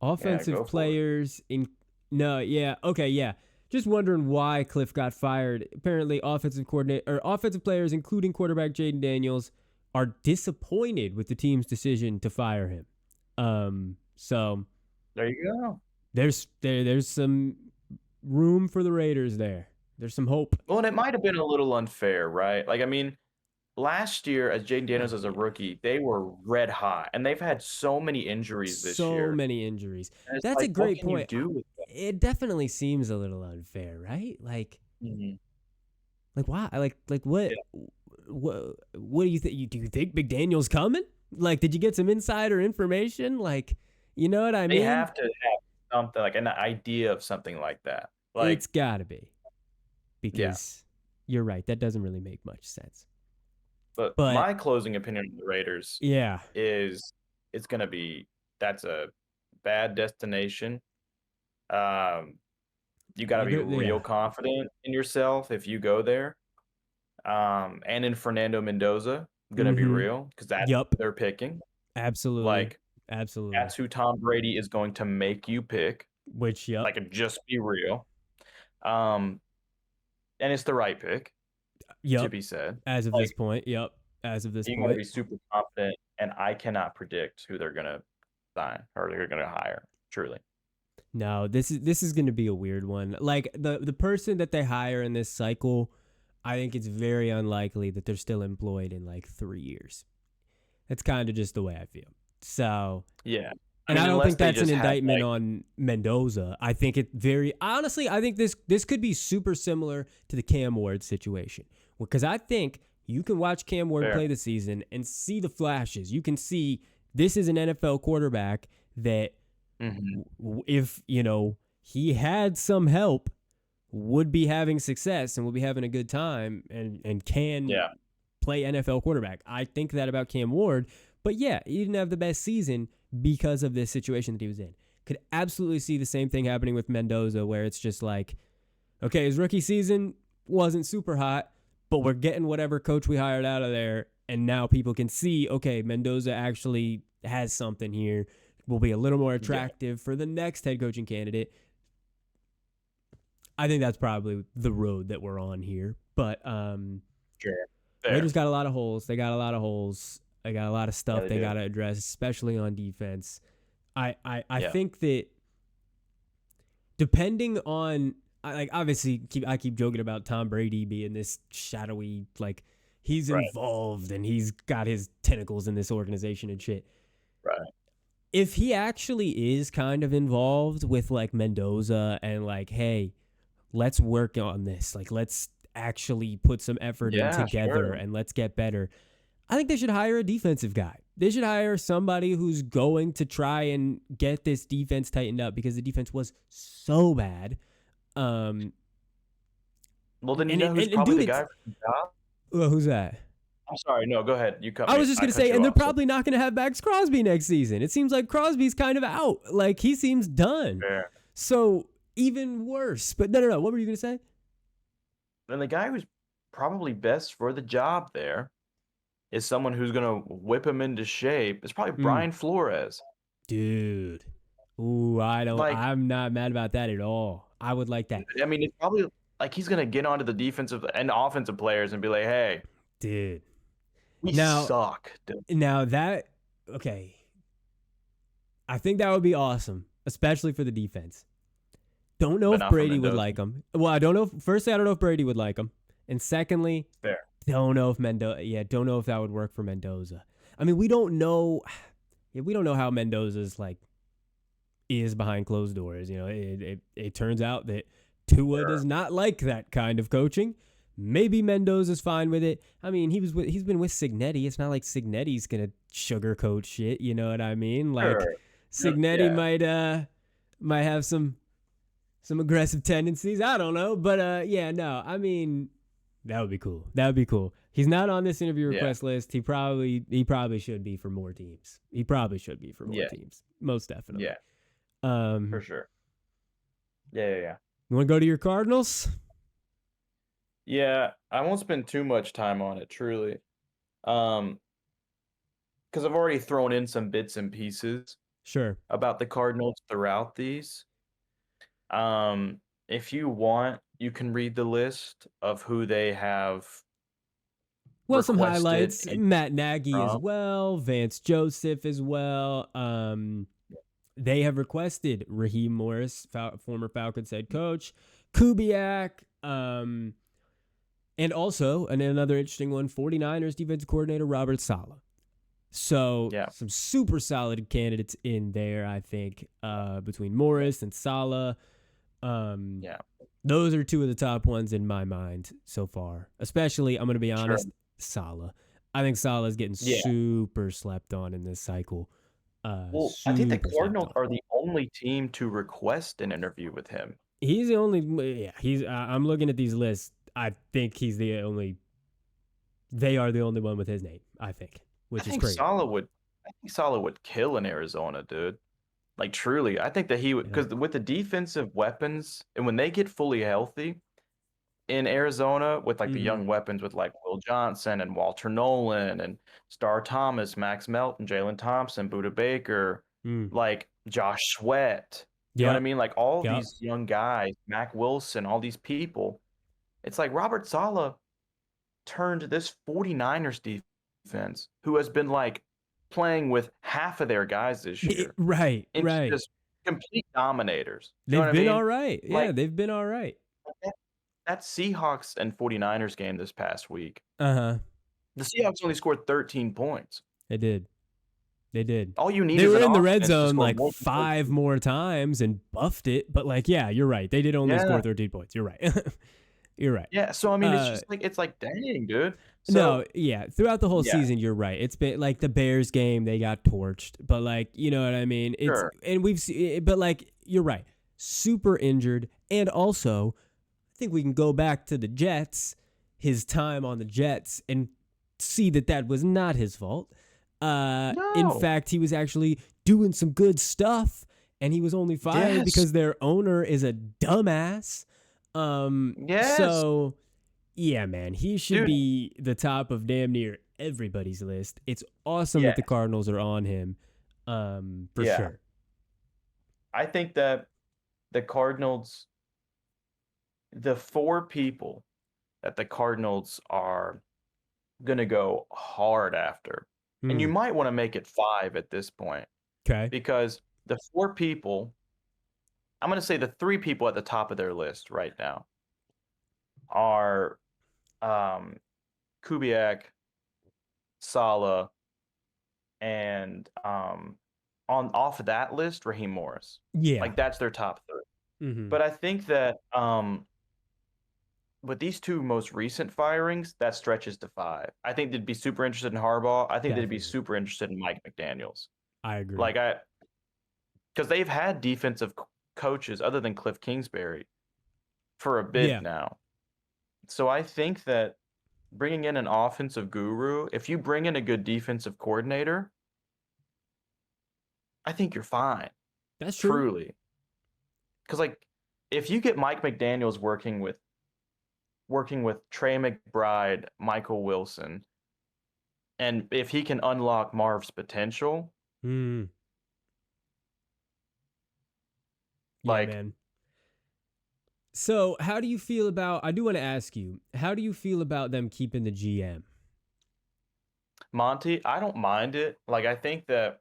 yeah, Offensive go for it. players in no, yeah, okay, yeah. Just wondering why Cliff got fired. Apparently, offensive players, including quarterback Jaden Daniels, are disappointed with the team's decision to fire him. So There you go. there's some room for the Raiders there. There's some hope. Well, and it might have been a little unfair, right? Like, I mean, last year as Jaden Daniels as a Yeah, rookie, they were red hot, and they've had so many injuries this so year. many injuries. And it's That's a like, what great can you point. do with It definitely seems a little unfair, right? that? Like why? Like Yeah. what do you think? Do you think McDaniel's coming? Like, did you get some insider information? Like, you know what I They mean? have to have something like an idea of something like that. Like, It's got to be yeah. because you're right. That doesn't really make much sense. But But my closing opinion of the Raiders yeah, is it's going to be that's a bad destination. Um, you got to be real yeah. confident in yourself if you go there. And in Fernando Mendoza, going to be Mm-hmm. real because that's Yup. who they're picking. Absolutely. Like, Absolutely. that's who Tom Brady is going to make you pick. Which, yup. Like, just be real. Um, and it's the right pick, to Yup. be said. As of this Like, point. Yup. As of this you got to point. be super confident, and I cannot predict who they're going to sign or they're going to hire. Truly. No, this is going to be a weird one. Like the person that they hire in this cycle, I think it's very unlikely that they're still employed in like 3 years. That's kind of just the way I feel. So, Yeah. I and mean, I don't unless think they that's an just had indictment like on Mendoza. I think it very honestly, I think this could be super similar to the Cam Ward situation. Because I think you can watch Cam Ward fair. play the season and see the flashes. You can see this is an NFL quarterback that Mhm. if, he had some help, would be having success and would be having a good time and can Yeah. play NFL quarterback. I think that about Cam Ward, but yeah, he didn't have the best season because of this situation that he was in. Could absolutely see the same thing happening with Mendoza, where it's just like, okay, his rookie season wasn't super hot, but we're getting whatever coach we hired out of there, and now people can see, okay, Mendoza actually has something here. Will be a little more Yeah. attractive for the next head coaching candidate. I think that's probably the road that we're on here. But Sure. Fair. Raiders got a lot of holes. They got a lot of holes. They got a lot of Yeah, stuff they they do. got to address, especially on defense. I Yeah. think that depending on like obviously I keep joking about Tom Brady being this shadowy, like he's Right. involved and he's got his tentacles in this organization and shit. Right. If he actually is kind of involved with like Mendoza and like, hey, let's work on this. Like, let's actually put some effort in Yeah, together sure. and let's get better. I think they should hire a defensive guy. They should hire somebody who's going to try and get this defense tightened up because the defense was so bad. Well, then you And know who's and probably dude, the it's guy for the job? who's that? I'm sorry. No, go ahead. You cut I me. was just I gonna cut say, you and they're off. So probably not gonna have Max Crosby next season. It seems like Crosby's kind of out. Like he seems done. fair. So even worse. But no. What were you gonna say? Then the guy who's probably best for the job there is someone who's gonna whip him into shape. It's probably Mm. Brian Flores. Dude. Ooh, Like, I'm not mad about that at all. I would like that. I mean, it's probably like he's gonna get onto the defensive and offensive players and be like, "Hey, Dude. we Now suck." Dude. now that okay. I think that would be awesome, especially for the defense. Don't know But if not for Brady would Mendoza. like him. Well, I don't know. Firstly, I don't know if Brady would like him. And secondly, Fair. don't know if don't know if that would work for Mendoza. I mean, we don't know. Yeah, we don't know how Mendoza's like is behind closed doors. It turns out that Tua Sure. does not like that kind of coaching. Maybe Mendoza's fine with it. I mean, he's been with Signetti. It's not like Signetti's gonna sugarcoat shit. You know what I mean? Like Sure. No, Signetti yeah. might have some aggressive tendencies. I don't know, but yeah, no. I mean, that would be cool. That would be cool. He's not on this interview Yeah. request list. He probably should be for more teams. He probably should be for more Yeah. teams. Most definitely. Yeah. For sure. Yeah. You want to go to your Cardinals? Yeah, I won't spend too much time on it, truly. Because I've already thrown in some bits and pieces Sure. about the Cardinals throughout these. If you want, you can read the list of who they have Well, some requested highlights. Matt Nagy as from. well. Vance Joseph as well. They have requested Raheem Morris, former Falcons head coach, Kubiak, and also, and another interesting one, 49ers defensive coordinator Robert Saleh. So Yeah. some super solid candidates in there, I think, between Morris and Saleh. Yeah. Those are two of the top ones in my mind so far. Especially, I'm going to be Sure. honest, Saleh. I think Salah's getting Yeah. super slept on in this cycle. Well, I think the Super slept Cardinals on. are the only team to request an interview with him. He's the only. Yeah, he's. I'm looking at these lists. I think he's the only. They are the only one with his name. I think, I which is think crazy. Saleh would I think Saleh would kill in Arizona, dude. Like truly. I think that he would Yeah. because with the defensive weapons and when they get fully healthy in Arizona with like the Mm-hmm. young weapons with like Will Johnson and Walter Nolan and Star Thomas, Max Melton, Jalen Thompson, Buda Baker, Mm. like Josh Sweat. You know what I Yep. mean? Like all Yep. these young guys, Mac Wilson, all these people. It's like Robert Saleh turned this 49ers defense, who has been like playing with half of their guys this year, Right. into Right. just complete dominators. You know what They've I been mean? all right. Like Yeah, they've been all right. that, that Seahawks and 49ers game this past week, Uh huh. the Seahawks only scored 13 points. They did. They did. All you need They is were an in the red offense to zone score like more than 5 13. more times and buffed it. But like, yeah, you're right. They did only score Yeah. 13 points. You're right. You're right. Yeah. So I mean, Uh, it's like dang, dude. no, So yeah. Throughout the whole yeah, season, you're right. It's been like the Bears game; they got torched. But like, you know what I mean? It's sure. and we've seen, but like, you're right. Super injured, and also, I think we can go back to the Jets, his time on the Jets, and see that that was not his fault. In No. fact, he was actually doing some good stuff, and he was only fired Yes. because their owner is a dumbass. Yes. So yeah, man, he should Dude. be the top of damn near everybody's list. It's awesome Yeah. that the Cardinals are on him, for Yeah. sure. I think that the Cardinals, the four people that the Cardinals are going to go hard after, and you Hmm. might want to make it five at this point Okay. because the four people, I'm going to say the three people at the top of their list right now are um, Kubiak, Sala, and on off of that list, Raheem Morris. Yeah. Like that's their top three. Mm-hmm. But I think that with these two most recent firings, that stretches to five. I think they'd be super interested in Harbaugh. I think they'd be Definitely. super interested in Mike McDaniels. I agree. Like because they've had defensive coaches other than Cliff Kingsbury for a bit Yeah. now. So I think that bringing in an offensive guru, if you bring in a good defensive coordinator, I think you're fine. That's true. Truly. Because like if you get Mike McDaniels working with Trey McBride, Michael Wilson, and if he can unlock Marv's potential, Mm. Yeah, like man. So, how do you feel about? I do want to ask you, how do you feel about them keeping the GM? Monty, I don't mind it. Like I think that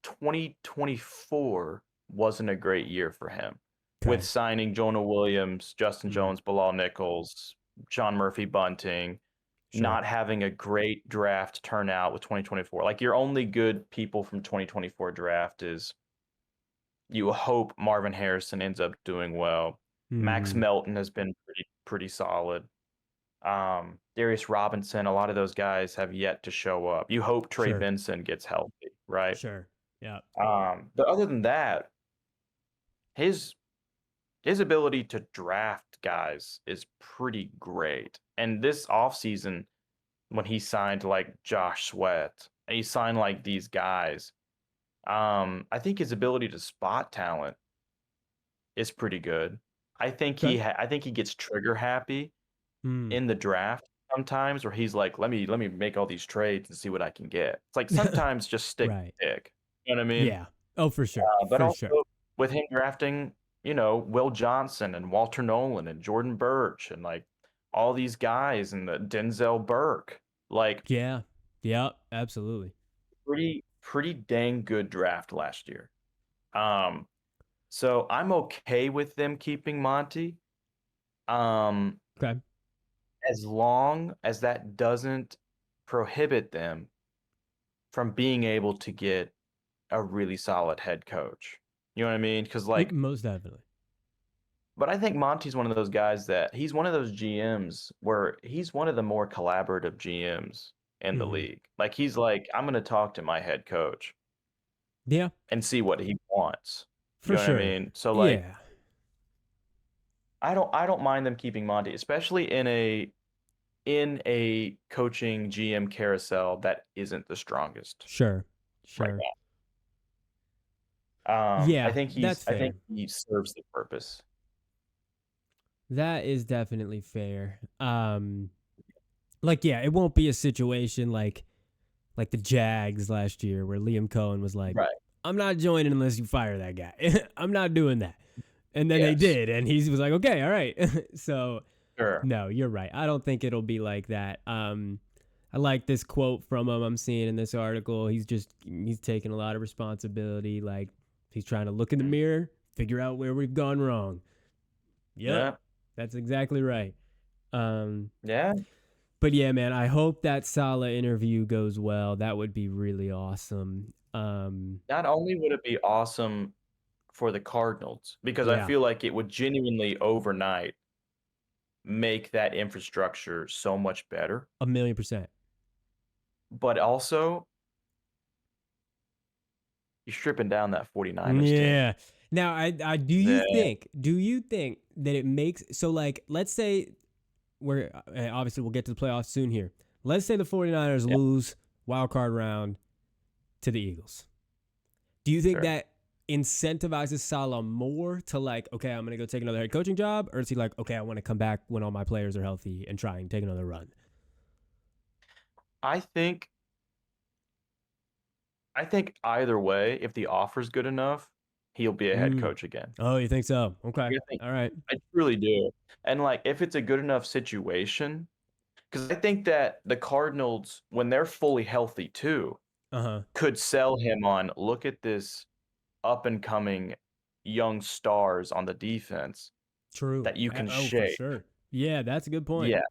2024 wasn't a great year for him with Okay. signing Jonah Williams, Justin Mm. Jones, Bilal Nichols, John Murphy Bunting, Sure. not having a great draft turnout with 2024. Like your only good people from 2024 draft is you hope Marvin Harrison ends up doing well. Max Mm-hmm. Melton has been pretty solid. Darius Robinson, a lot of those guys have yet to show up. You hope Trey Sure. Benson gets healthy, right? Sure. Yeah. But other than that, his his ability to draft guys is pretty great. And this offseason, when he signed like Josh Sweat, and he signed like these guys, I think his ability to spot talent is pretty good. Okay. I think he gets trigger happy Mm. in the draft sometimes where he's like, let me make all these trades and see what I can get. It's like sometimes just stick Right. pick. You know what I mean? Yeah. Oh, for sure. But For sure. also with him drafting, Will Johnson and Walter Nolan and Jordan Birch and like all these guys and the Denzel Burke, like Yeah. Yeah. Absolutely. pretty dang good draft last year. Um, so I'm okay with them keeping Monty. Um, Okay. as long as that doesn't prohibit them from being able to get a really solid head coach. You know what I mean? Because like Most definitely. But I think Monty's one of those guys that he's one of those GMs where he's one of the more collaborative GMs in the Mm-hmm. league. Like he's like, I'm going to talk to my head coach Yeah, and see what he wants. You for know what I sure. mean? So like Yeah, I don't mind them keeping Monty, especially in a coaching GM carousel that isn't the strongest sure, right sure. now. I Yeah, think that's I think fair. he serves the purpose. That is definitely fair. Like yeah, it won't be a situation like the Jags last year where Liam Cohen was like, Right. "I'm not joining unless you fire that guy. I'm not doing that." And then they Yes. did, and he was like, "Okay, all right." So Sure. no, you're right. I don't think it'll be like that. I like this quote from him I'm seeing in this article. He's taking a lot of responsibility. Like he's trying to look in the Mhm. mirror, figure out where we've gone wrong. Yep, Yeah. that's exactly right. Um, Yeah. but yeah, man, I hope that Salah interview goes well. That would be really awesome. Not only would it be awesome for the Cardinals, because I Yeah, feel like it would genuinely overnight make that infrastructure so much better, 1,000,000%. but also you're stripping down that 49ers team. Yeah. Now, I The do you think that it makes so like let's say we're obviously we'll get to the playoffs soon here. Let's say the 49ers yeah, lose wild card round to the Eagles. Do you think sure. that incentivizes Salah more to like, okay, I'm gonna go take another head coaching job, or is he like, okay, I want to come back when all my players are healthy and try and take another run? I think I think either way, if the offer's good enough, he'll be a head Mm. coach again. Oh, you think so? Okay. I think All right. I truly do. And like if it's a good enough situation, because I think that the Cardinals, when they're fully healthy too, Uh-huh. could sell him on look at this up and coming young stars on the defense True. that you can Oh, for shape. sure. Yeah, that's a good point. Yeah.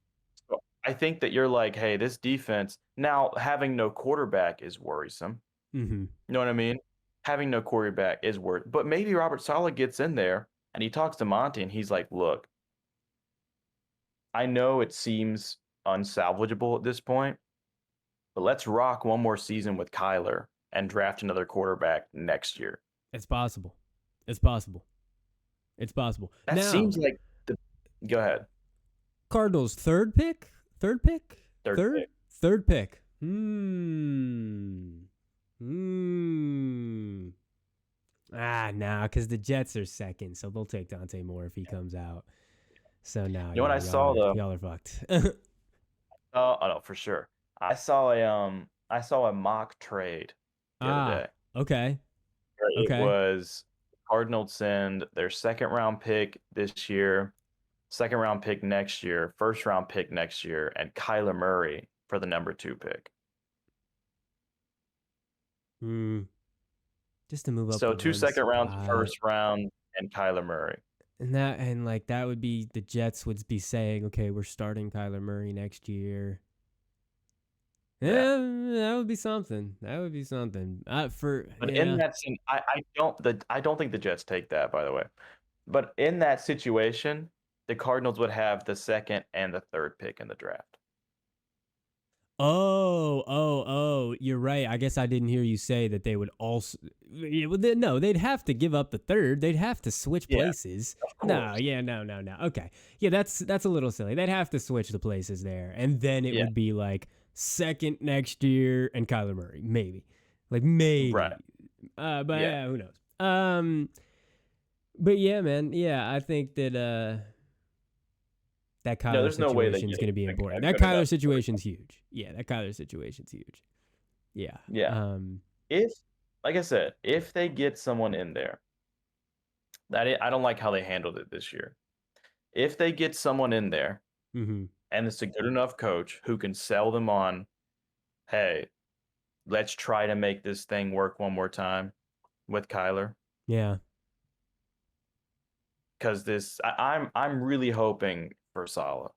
So I think that you're like, hey, this defense now having no quarterback is worrisome. Mm-hmm. You know what I mean? Having no quarterback is worth, but maybe Robert Saleh gets in there and he talks to Monty and he's like, look, I know it seems unsalvageable at this point, but let's rock one more season with Kyler and draft another quarterback next year. It's possible. It's possible. It's possible. That Now, seems like the go ahead. Cardinals third pick? Third pick? Third Third? pick. Third pick. Hmm. Hmm. Nah, because the Jets are second, so they'll take Dante Moore if he comes out. So now, You know what yeah, I saw though? y'all are fucked. Oh no, for sure. I saw a mock trade the other day. Okay. Where it Okay. was Cardinals send their second round pick this year, second round pick next year, first round pick next year, and Kyler Murray for the number 2 pick. Hmm. Just to move up So the two one second rounds, spot. first round, and Kyler Murray. And like that would be the Jets would be saying, okay, we're starting Kyler Murray next year. Yeah. Yeah, that would be something. That would be something. For But in yeah. that scene, I don't think the Jets take that, by the way. But in that situation, the Cardinals would have the second and the third pick in the draft. Oh. You're right. I guess I didn't hear you say that they would also. Yeah, well, no, they'd have to give up the third. They'd have to switch Yeah, places. of No, course. yeah, no. Okay, yeah, that's a little silly. They'd have to switch the places there, and then it Yeah, would be like second next year and Kyler Murray, maybe, like right. maybe. But Yeah. yeah, who knows? But yeah, man, yeah, I think that that No, Kyler there's no way they situation is get going to be a important. That good enough Kyler situation's huge. Yeah, that Kyler situation's huge. Yeah. Yeah. If, like I said, if they get someone in there, I don't like how they handled it this year. If they get someone in there Mm-hmm. and it's a good enough coach who can sell them on, hey, let's try to make this thing work one more time with Kyler, Yeah. because I'm really hoping for Saleh.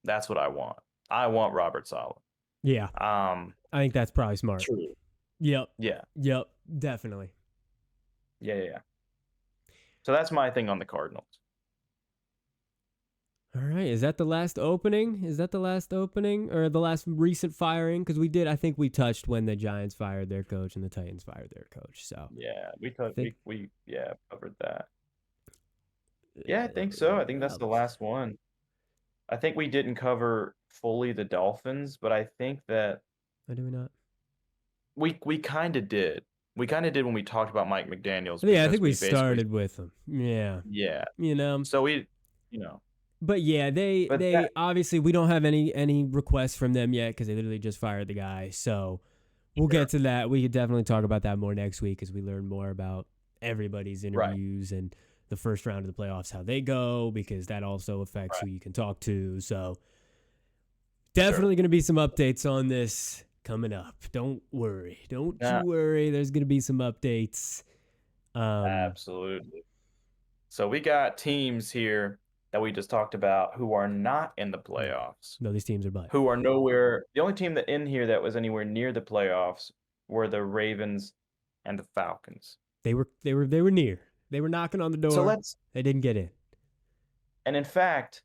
That's what I want. I want Robert Saleh. Yeah. Um, I think that's probably smart. True. Yep. Yeah. Yep. Definitely. Yeah. So that's my thing on the Cardinals. All right. Is that the last opening? Is that the last opening or the last recent firing? Because I think we touched when the Giants fired their coach and the Titans fired their coach. So Yeah, I think we yeah covered that. Yeah, I think so. I think that's the last one. I think we didn't cover fully the Dolphins, but I think that or do we not? we kind of did. We kind of did when we talked about Mike McDaniels Yeah, I because think we we basically started with them. Yeah. yeah. You know, So we, you know, but yeah, but they that obviously we don't have any requests from them yet because they literally just fired the guy. So we'll sure, get to that. We could definitely talk about that more next week as we learn more about everybody's right, interviews and the first round of the playoffs, how they go, because that also affects right, who you can talk to. So sure. definitely going to be some updates on this coming up. Don't worry. Don't you Yeah, worry. There's going to be some updates. Um, absolutely. So we got teams here that we just talked about who are not in the yeah. playoffs, No, these teams are butt. who are nowhere. The only team that in here that was anywhere near the playoffs were the Ravens and the Falcons. They were near. They were knocking on the So door. let's, They didn't get in. and in fact,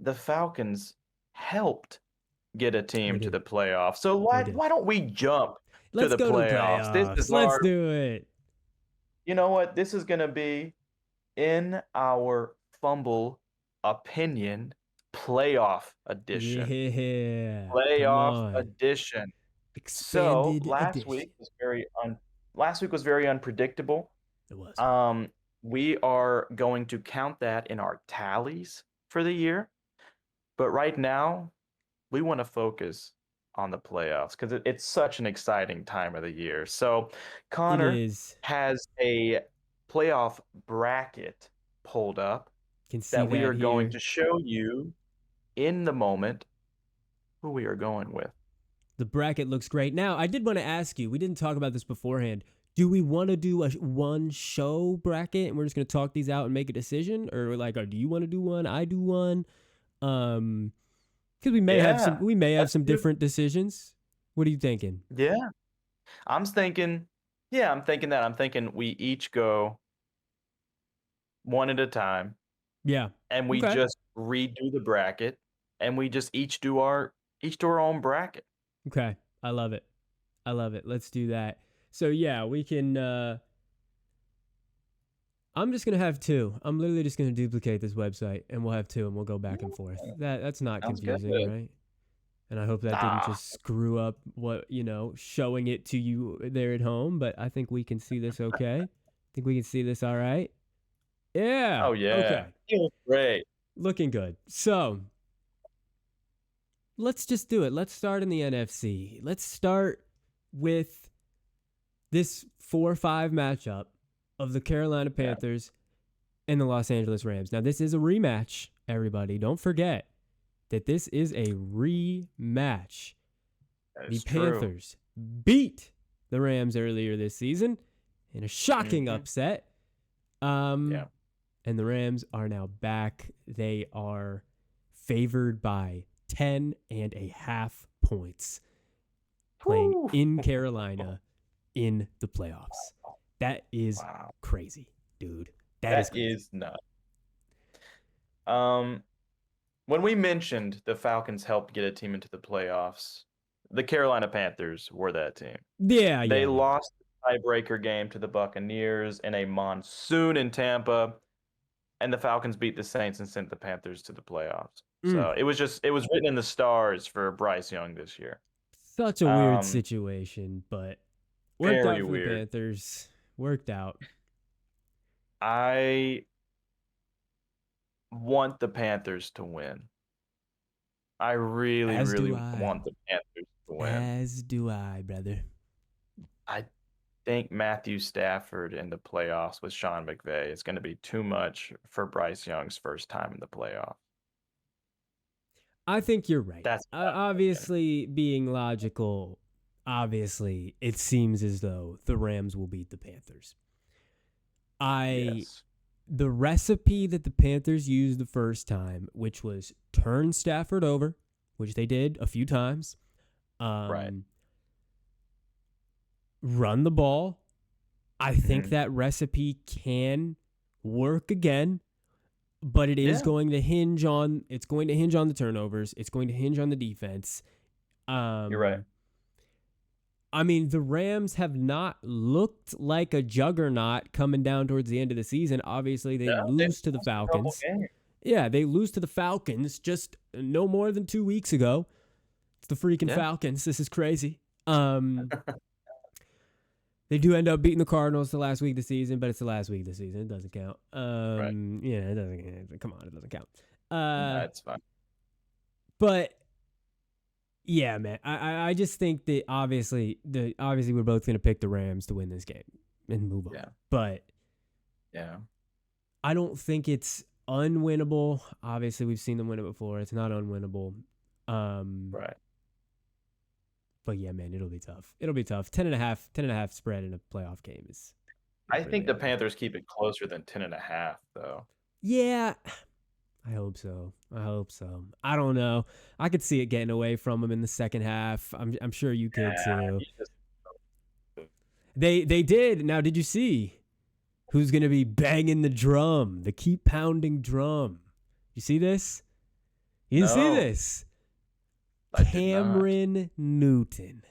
the Falcons helped get a They team to did. the playoffs. So They did. why don't we jump to Let's the go to the playoffs? This playoffs. is Let's our, do it. you know what? This is gonna be in our fumble opinion playoff edition. Yeah. Come Playoff on. edition. So Expanded edition. last week was very unpredictable. It was. Um, we are going to count that in our tallies for the year. But right now, we want to focus on the playoffs because it's such an exciting time of the year. So It Connor is. has a playoff bracket pulled up Can see that we that are going here. to show you in the moment who we are going with. The bracket looks great. Now, I did want to ask you, we didn't talk about this beforehand. Do we want to do a one show bracket and we're just going to talk these out and make a decision? Or do you want to do one? I do one. Because Yeah, we may have let's some do. different decisions. What are you thinking? Yeah, I'm thinking. Yeah, I'm thinking that. I'm thinking we each go one at a time, Yeah. and we Okay. just redo the bracket, and we just each do our own bracket. Okay. I love it. I love it. Let's do that. So yeah, we can I'm just gonna have two. I'm literally just gonna duplicate this website and we'll have two and we'll go back and forth. Yeah, That's not sounds good. confusing, right? And I hope that didn't Ah, just screw up what, showing it to you there at home, but I think we can see this okay. I think we can see this all right. Yeah. oh yeah, Okay. feels great. Looking good. So let's just do it. Let's start in the NFC. Let's start with this 4-5 matchup of the Carolina Yeah, Panthers and the Los Angeles Rams. Now, this is a rematch, everybody. Don't forget that this is a rematch. that The is true. Panthers beat the Rams earlier this season in a shocking Hmm. upset. Yeah. And the Rams are now back. They are favored by 10.5 points playing Whew. in Carolina in the playoffs. That is Wow, crazy, dude. That is that crazy. is nuts. Um, when we mentioned the Falcons helped get a team into the playoffs, the Carolina Panthers were that team. Yeah, They yeah, yeah. lost the tiebreaker game to the Buccaneers in a monsoon in Tampa, and the Falcons beat the Saints and sent the Panthers to the playoffs. Mm, So it was written in the stars for Bryce Young this year. such a weird Um, situation, but worked very out for the weird. Panthers. Worked out. I want the Panthers to win. I really, As do really I. want the Panthers to win. As do I, brother. I think Matthew Stafford in the playoffs with Sean McVay is going to be too much for Bryce Young's first time in the playoffs. I think you're right. That's what I'm thinking. Obviously, being logical, obviously, it seems as though the Rams will beat the Panthers. I Yes. The recipe that the Panthers used the first time, which was turn Stafford over, which they did a few times, Right. um, run the ball. I think Hmm. that recipe can work again, but it is Yeah. going to hinge on the turnovers. It's going to hinge on the defense. You're right. I mean, the Rams have not looked like a juggernaut coming down towards the end of the season. Obviously, they No, they've lose to the lost a couple Falcons. games. Yeah, they lose to the Falcons just no more than 2 weeks ago. It's the freaking Yeah. Falcons. This is crazy. They do end up beating the Cardinals the last week of the season, but it's the last week of the season. It doesn't count. Right. Yeah, it doesn't. Come on, it doesn't count. That's fine. But yeah, man, I just think that obviously we're both gonna pick the Rams to win this game and move on. Yeah. But Yeah. I don't think it's unwinnable. Obviously, we've seen them win it before. It's not unwinnable. Right. But yeah, man, it'll be tough. 10.5 spread in a playoff game is I really think the ugly. Panthers keep it closer than 10.5, though. Yeah, I hope so. I don't know. I could see it getting away from them in the second half. I'm sure you could too. They did. Now, did you see who's going to be banging the drum, the keep pounding drum? You see this? You didn't see No. this? I did not. Cameron Newton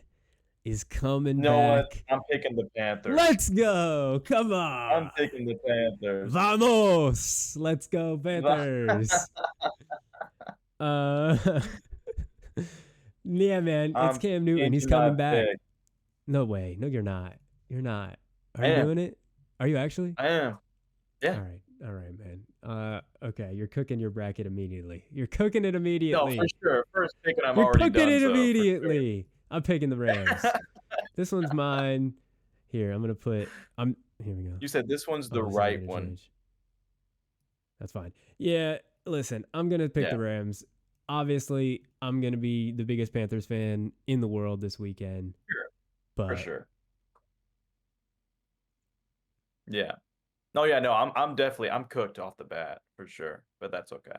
is coming No, back. I'm picking the Panthers. Let's go. Come on. I'm picking the Panthers. Vamos. Let's go, Panthers. Yeah, man. It's Cam Newton. He's coming back. Pick. No way. No, you're not. You're not. Are I you am. doing it? Are you actually? I am. Yeah. All right, man. Okay, you're cooking your bracket immediately. You're cooking it No, immediately. for sure. First picking, I'm You're already cooking done. it so for immediately. I'm picking the Rams. sure. This one's mine. Here, I'm gonna put. Here we go. You said this one's the Oh, this is right gonna one. change. That's fine. Yeah, listen, I'm gonna pick the Rams. Obviously, I'm gonna be the biggest Panthers fan in the world this weekend. Sure. But For sure. Yeah. No, yeah, no, I'm definitely cooked off the bat for sure, but that's okay.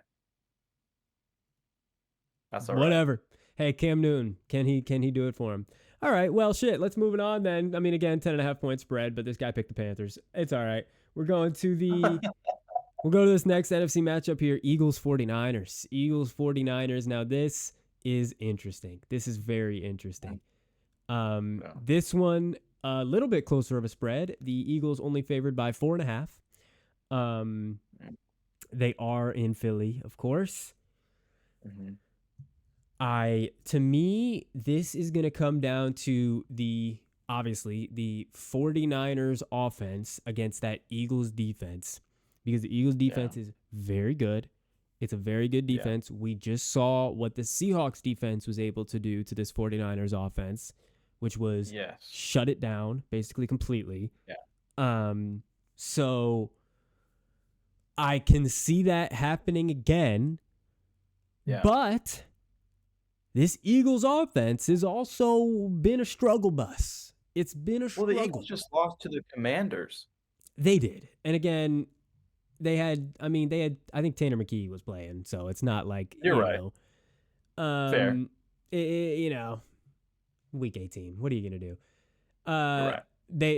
That's all right. whatever. Hey, Cam Newton, can he do it for him? All right, well, shit. Let's move it on then. I mean, again, 10.5 point spread, but this guy picked the Panthers. It's all right. We're going to the. We'll go to this next NFC matchup here. Eagles 49ers. Now, this is interesting. This is very interesting. This one, a little bit closer of a spread. The Eagles only favored by 4.5. They are in Philly, of course. Mm-hmm. To me, this is going to come down to obviously the 49ers offense against that Eagles defense, because the Eagles defense is very good. It's a very good defense. Yeah. We just saw what the Seahawks defense was able to do to this 49ers offense, which was shut it down basically completely. Yeah. So I can see that happening again. Yeah. But this Eagles offense has also been a struggle bus. It's been a struggle. Well, the Eagles just lost to the Commanders. They did. And again, I think Tanner McKee was playing, so it's not like, You're right. Fair. Week 18. What are you going to do? You're right.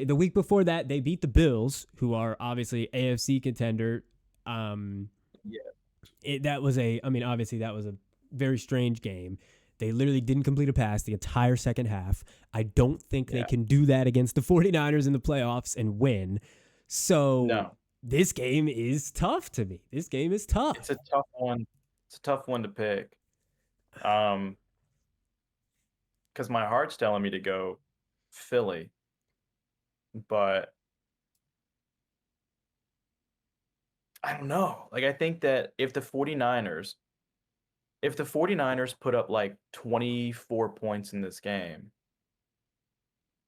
The week before that, they beat the Bills, who are obviously AFC contender. That was a very strange game. They literally didn't complete a pass the entire second half. I don't think they can do that against the 49ers in the playoffs and win. So this game is tough to me. This game is tough. It's a tough one. It's a tough one to pick. Because my heart's telling me to go Philly. But I don't know. Like, I think that if the 49ers put up like 24 points in this game,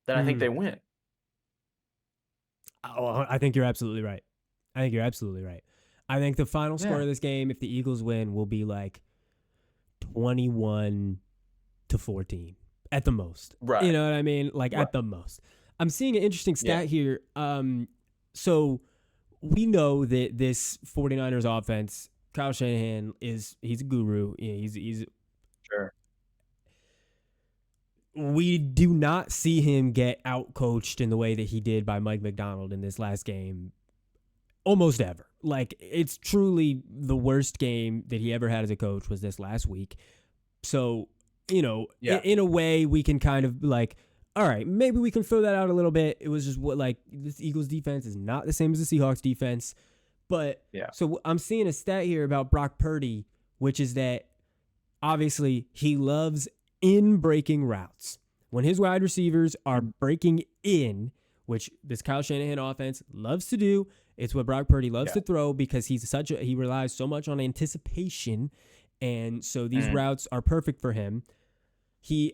then I think they win. Oh, I think you're absolutely right. I think the final score of this game, if the Eagles win, will be like 21-14 at the most. Right. You know what I mean? Like at the most. I'm seeing an interesting stat here. So we know that this 49ers offense, Kyle Shanahan he's a guru. Yeah, he's sure. We do not see him get out-coached in the way that he did by Mike McDonald in this last game almost ever. Like, it's truly the worst game that he ever had as a coach was this last week. So, Yeah. in a way, we can kind of like, all right, maybe we can fill that out a little bit. It was just what, like, this Eagles defense is not the same as the Seahawks defense. But Yeah. so I'm seeing a stat here about Brock Purdy, which is that obviously he loves in breaking routes. When his wide receivers are breaking in, which this Kyle Shanahan offense loves to do, it's what Brock Purdy loves Yeah. to throw because he relies so much on anticipation, and so these routes are perfect for him. He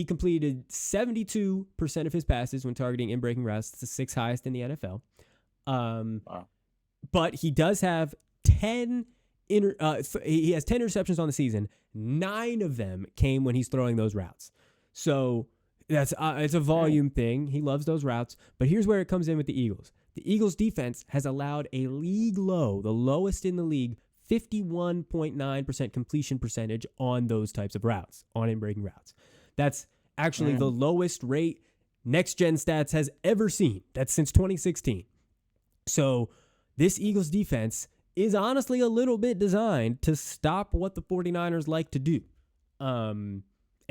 completed 72% of his passes when targeting in breaking routes. It's the sixth highest in the NFL. Wow. But he does have 10 he has 10 interceptions on the season. 9 of them came when he's throwing those routes. So that's it's a volume thing. He loves those routes. But here's where it comes in with the Eagles. The Eagles defense has allowed a league low, the lowest in the league, 51.9% completion percentage on those types of routes, on in-breaking routes. That's actually the lowest rate Next Gen Stats has ever seen. That's since 2016. So this Eagles defense is honestly a little bit designed to stop what the 49ers like to do. And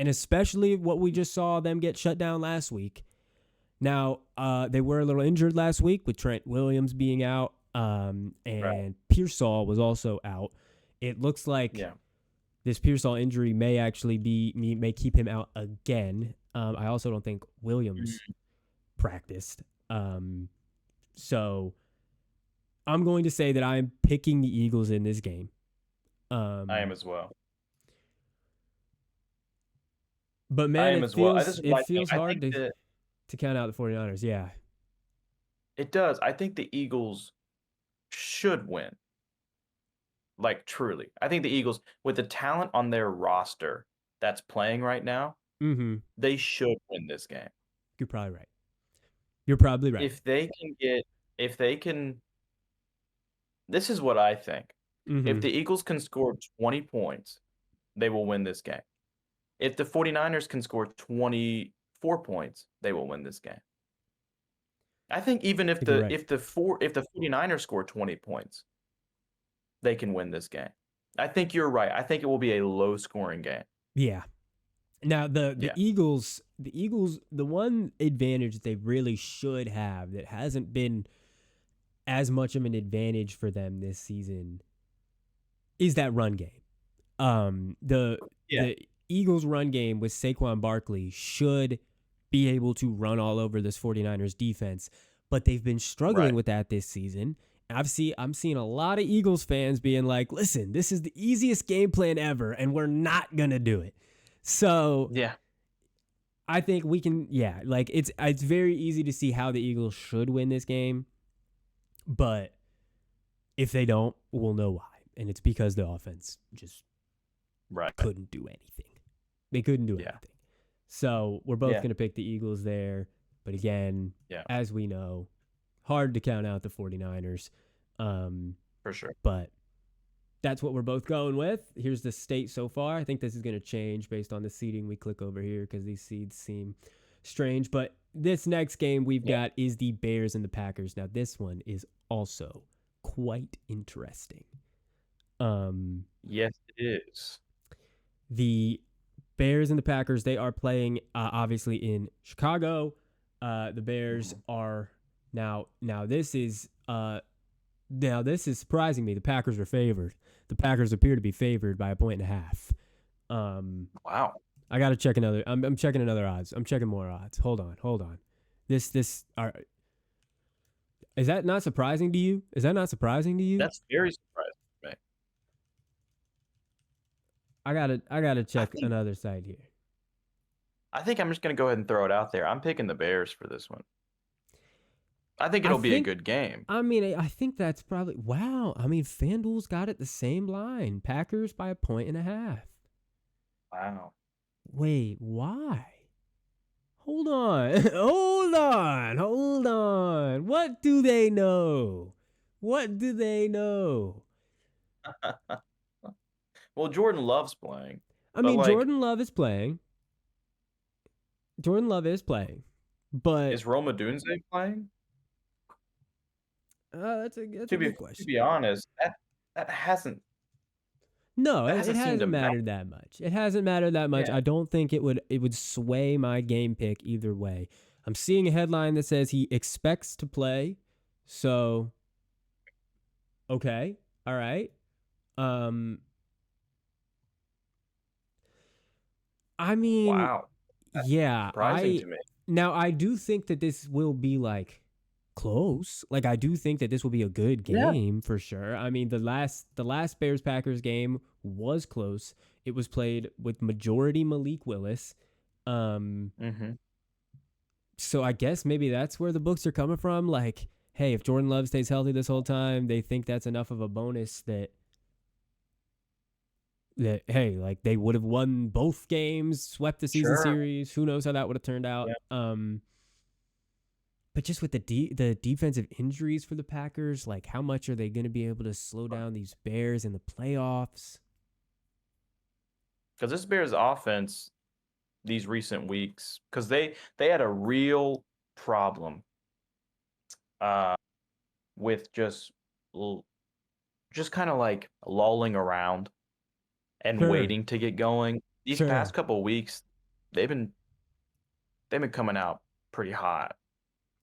especially what we just saw them get shut down last week. Now, they were a little injured last week with Trent Williams being out, and Pearsall was also out. It looks like this Pearsall injury may actually may keep him out again. I also don't think Williams practiced. So I'm going to say that I'm picking the Eagles in this game. I am as well. But man, it feels hard to count out the 49ers. Yeah. It does. I think the Eagles should win. Like, truly. I think the Eagles, with the talent on their roster that's playing right now, they should win this game. You're probably right. You're probably right. If they can, this is what I think. If the Eagles can score 20 points, they will win this game. If the 49ers can score 24 points, they will win this game. I think even if the 49ers score 20 points, they can win this game. I think you're right. I think it will be a low scoring game. Yeah. Now the Eagles, the one advantage they really should have that hasn't been as much of an advantage for them this season is that run game. The Eagles run game with Saquon Barkley should be able to run all over this 49ers defense, but they've been struggling with that this season. I'm seeing a lot of Eagles fans being like, listen, this is the easiest game plan ever, and we're not going to do it. So I think we can, like it's very easy to see how the Eagles should win this game, but if they don't, we'll know why. And it's because the offense just couldn't do anything. They couldn't do anything. So we're both going to pick the Eagles there. But again, as we know, hard to count out the 49ers. For sure. But that's what we're both going with. Here's the state so far. I think this is going to change based on the seeding we click over here because these seeds seem strange. But this next game we've got is the Bears and the Packers. Now, this one is also quite interesting. Yes, it is. The Bears and the Packers, they are playing obviously in Chicago. The Bears are now this is surprising me. The Packers are favored. The Packers appear to be favored by 1.5. Wow. I got to check another. I'm checking another odds. I'm checking more odds. Hold on. Is that not surprising to you? That's very surprising to me. I gotta check another side here. I think I'm just gonna go ahead and throw it out there. I'm picking the Bears for this one. I think it'll be a good game. I mean, I think that's probably wow. I mean, FanDuel's got it the same line. Packers by 1.5. Wow. Wait, why? Hold on. Hold on. What do they know? Well, Jordan Love's playing. I mean, Jordan Love is playing. But is Rome Odunze playing? That's a To good to question. be honest, that hasn't No, that it hasn't seemed to hasn't matter. mattered that much. It hasn't mattered that much. Yeah. I don't think it would sway my game pick either way. I'm seeing a headline that says he expects to play. So, okay. All right. Um I mean, Wow. That's yeah, surprising to me. I do think that this will be like close. Like I do think that this will be a good Yeah. game for sure. I mean, the last Bears Packers game was close. It was played with majority Malik Willis. Um Mhm. so I guess maybe that's where the books are coming from. Like, hey, if Jordan Love stays healthy this whole time, they think that's enough of a bonus that hey, like they would have won both games, swept the season Sure. series. Who knows how that would have turned out? Yeah. But just with the defensive injuries for the Packers, like how much are they going to be able to slow down these Bears in the playoffs? Because this Bears offense these recent weeks, because they had a real problem uh with just kind of like lolling around and Sure, waiting to get going. These past sure. couple weeks, they've been they've been coming out pretty hot.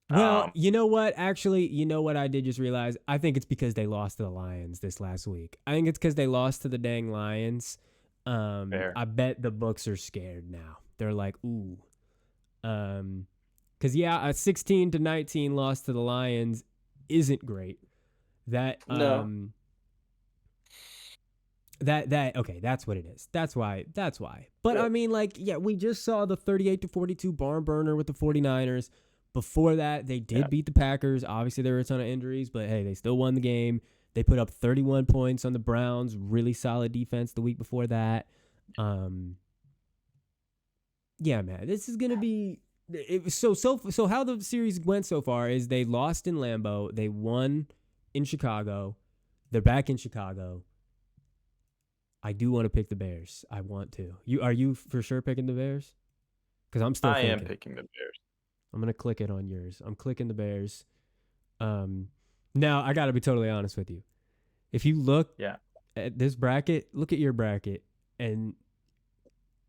Well, you know what? Actually, you know what I did just realize? I think it's because they lost to the Lions this last week. I think it's because they lost to the dang Lions. Fair. I bet the books are scared now. They're like, ooh. Because yeah, a 16-19 loss to the Lions isn't great. That No. that okay, that's what it is. That's why. But Yeah. I mean, like, yeah, we just saw the 38-42 barn burner with the 49ers. Before that, they Yeah. did beat the Packers. Obviously, there were a ton of injuries, but hey, they still won the game. They put up 31 points on the Browns. Really solid defense the week before that. Yeah, man, this is gonna be. So how the series went so far is they lost in Lambeau, they won in Chicago, they're back in Chicago. I do want to pick the Bears. I want to. Are you for sure picking the Bears? Because I'm still I am thinking. picking the Bears. I'm gonna click it on yours. I'm clicking the Bears. Um, Now I gotta be totally honest with you. If you look Yeah. at this bracket, look at your bracket, and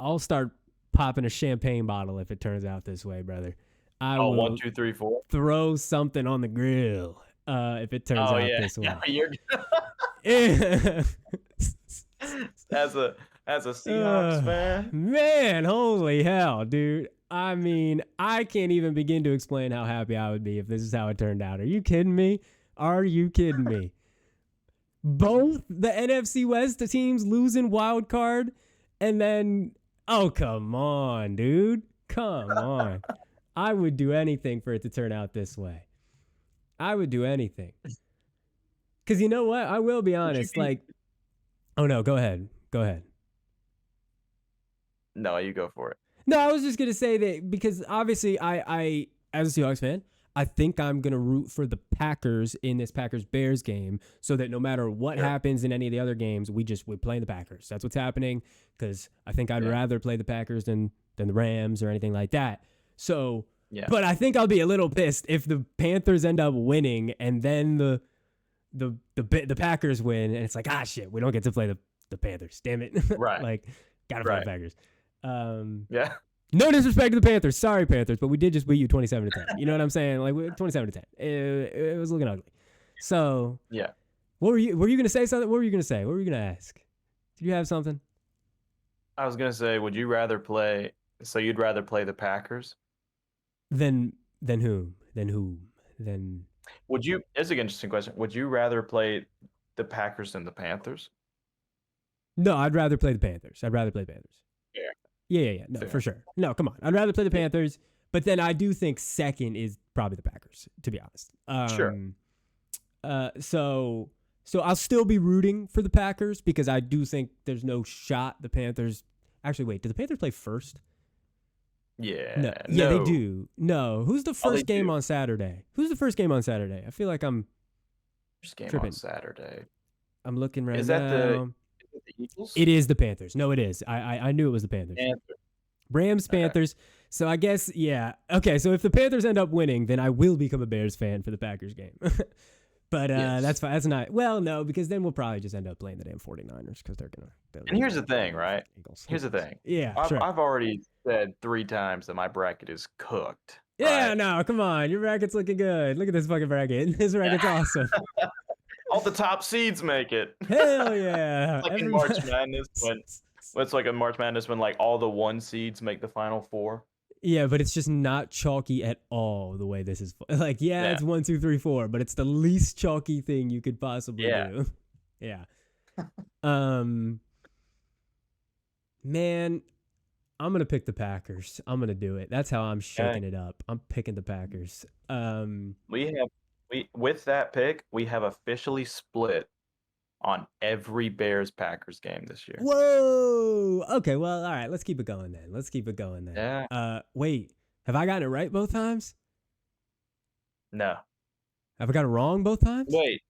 I'll start popping a champagne bottle if it turns out this way, brother. I Oh, one, will two, three, four. throw something on the grill if it turns Oh out yeah. this Yeah, way. you're as a Seahawks fan. Man, holy hell, dude. I mean, I can't even begin to explain how happy I would be if this is how it turned out. Are you kidding me? Are you kidding me? Both the NFC West teams losing wild card, and then, oh, come on, dude. Come on. I would do anything for it to turn out this way. I would do anything. Because you know what? I will be Would you honest. be Like, oh no, go ahead. Go ahead. No, you go for it. No, I was just gonna say that because obviously I as a Seahawks fan, I think I'm gonna root for the Packers in this Packers Bears game, so that no matter what Sure. happens in any of the other games, we play the Packers. That's what's happening because I think I'd Yeah. rather play the Packers than the Rams or anything like that. So, Yeah. but I think I'll be a little pissed if the Panthers end up winning and then the Packers win and it's like, ah, shit, we don't get to play the Panthers. Damn it. Right. Like, gotta play the Right. Packers. Yeah. No disrespect to the Panthers. Sorry, Panthers, but we did just beat you 27-10. You know what I'm saying? Like 27-10. It was looking ugly. So, Yeah. were you gonna say something? What were you gonna say? What were you gonna ask? Did you have something? I was gonna say, would you rather play? So you'd rather play the Packers? Then whom? Would you? It's an interesting question. Would you rather play the Packers than the Panthers? No, I'd rather play the Panthers. I'd rather play the Panthers. Yeah. Yeah. No, Fair. for sure. No, come on. I'd rather play the Panthers, but then I do think second is probably the Packers, to be honest. Sure. So I'll still be rooting for the Packers because I do think there's no shot the Panthers. Actually, wait, do the Panthers play first? Yeah. No. Yeah, they No. do. No. Who's the Oh, first they game do. on Saturday? Who's the first game on Saturday? I feel like I'm First game tripping. on Saturday. looking right Is that now. the Eagles? It is the Panthers. No, it is. I knew it was the Panthers. Panthers. Rams, Okay. Panthers. So I guess, yeah. Okay, so if the Panthers end up winning, then I will become a Bears fan for the Packers game. But Yes. that's fine. That's not. Well, no, because then we'll probably just end up playing the damn 49ers because they're gonna. And here's the thing, right? Eagles. Here's the thing. Yeah, sure. I've already said 3 times that my bracket is cooked. Yeah, right? no, come on. Your bracket's looking good. Look at this fucking bracket. This bracket's awesome. All the top seeds make it. Hell yeah. Like in March Madness when it's like in March Madness when like all the 1 seeds make the final 4. Yeah, but it's just not chalky at all the way this is. Like, yeah, it's 1, 2, 3, 4, but it's the least chalky thing you could possibly do. Yeah. Man, I'm going to pick the Packers. I'm going to do it. That's how I'm shaking it up. I'm picking the Packers. With that pick, we have officially split on every Bears-Packers game this year. Whoa! Okay, well, all right. Let's keep it going then. Yeah. Wait. Have I gotten it right both times? No. Have I got it wrong both times? Wait.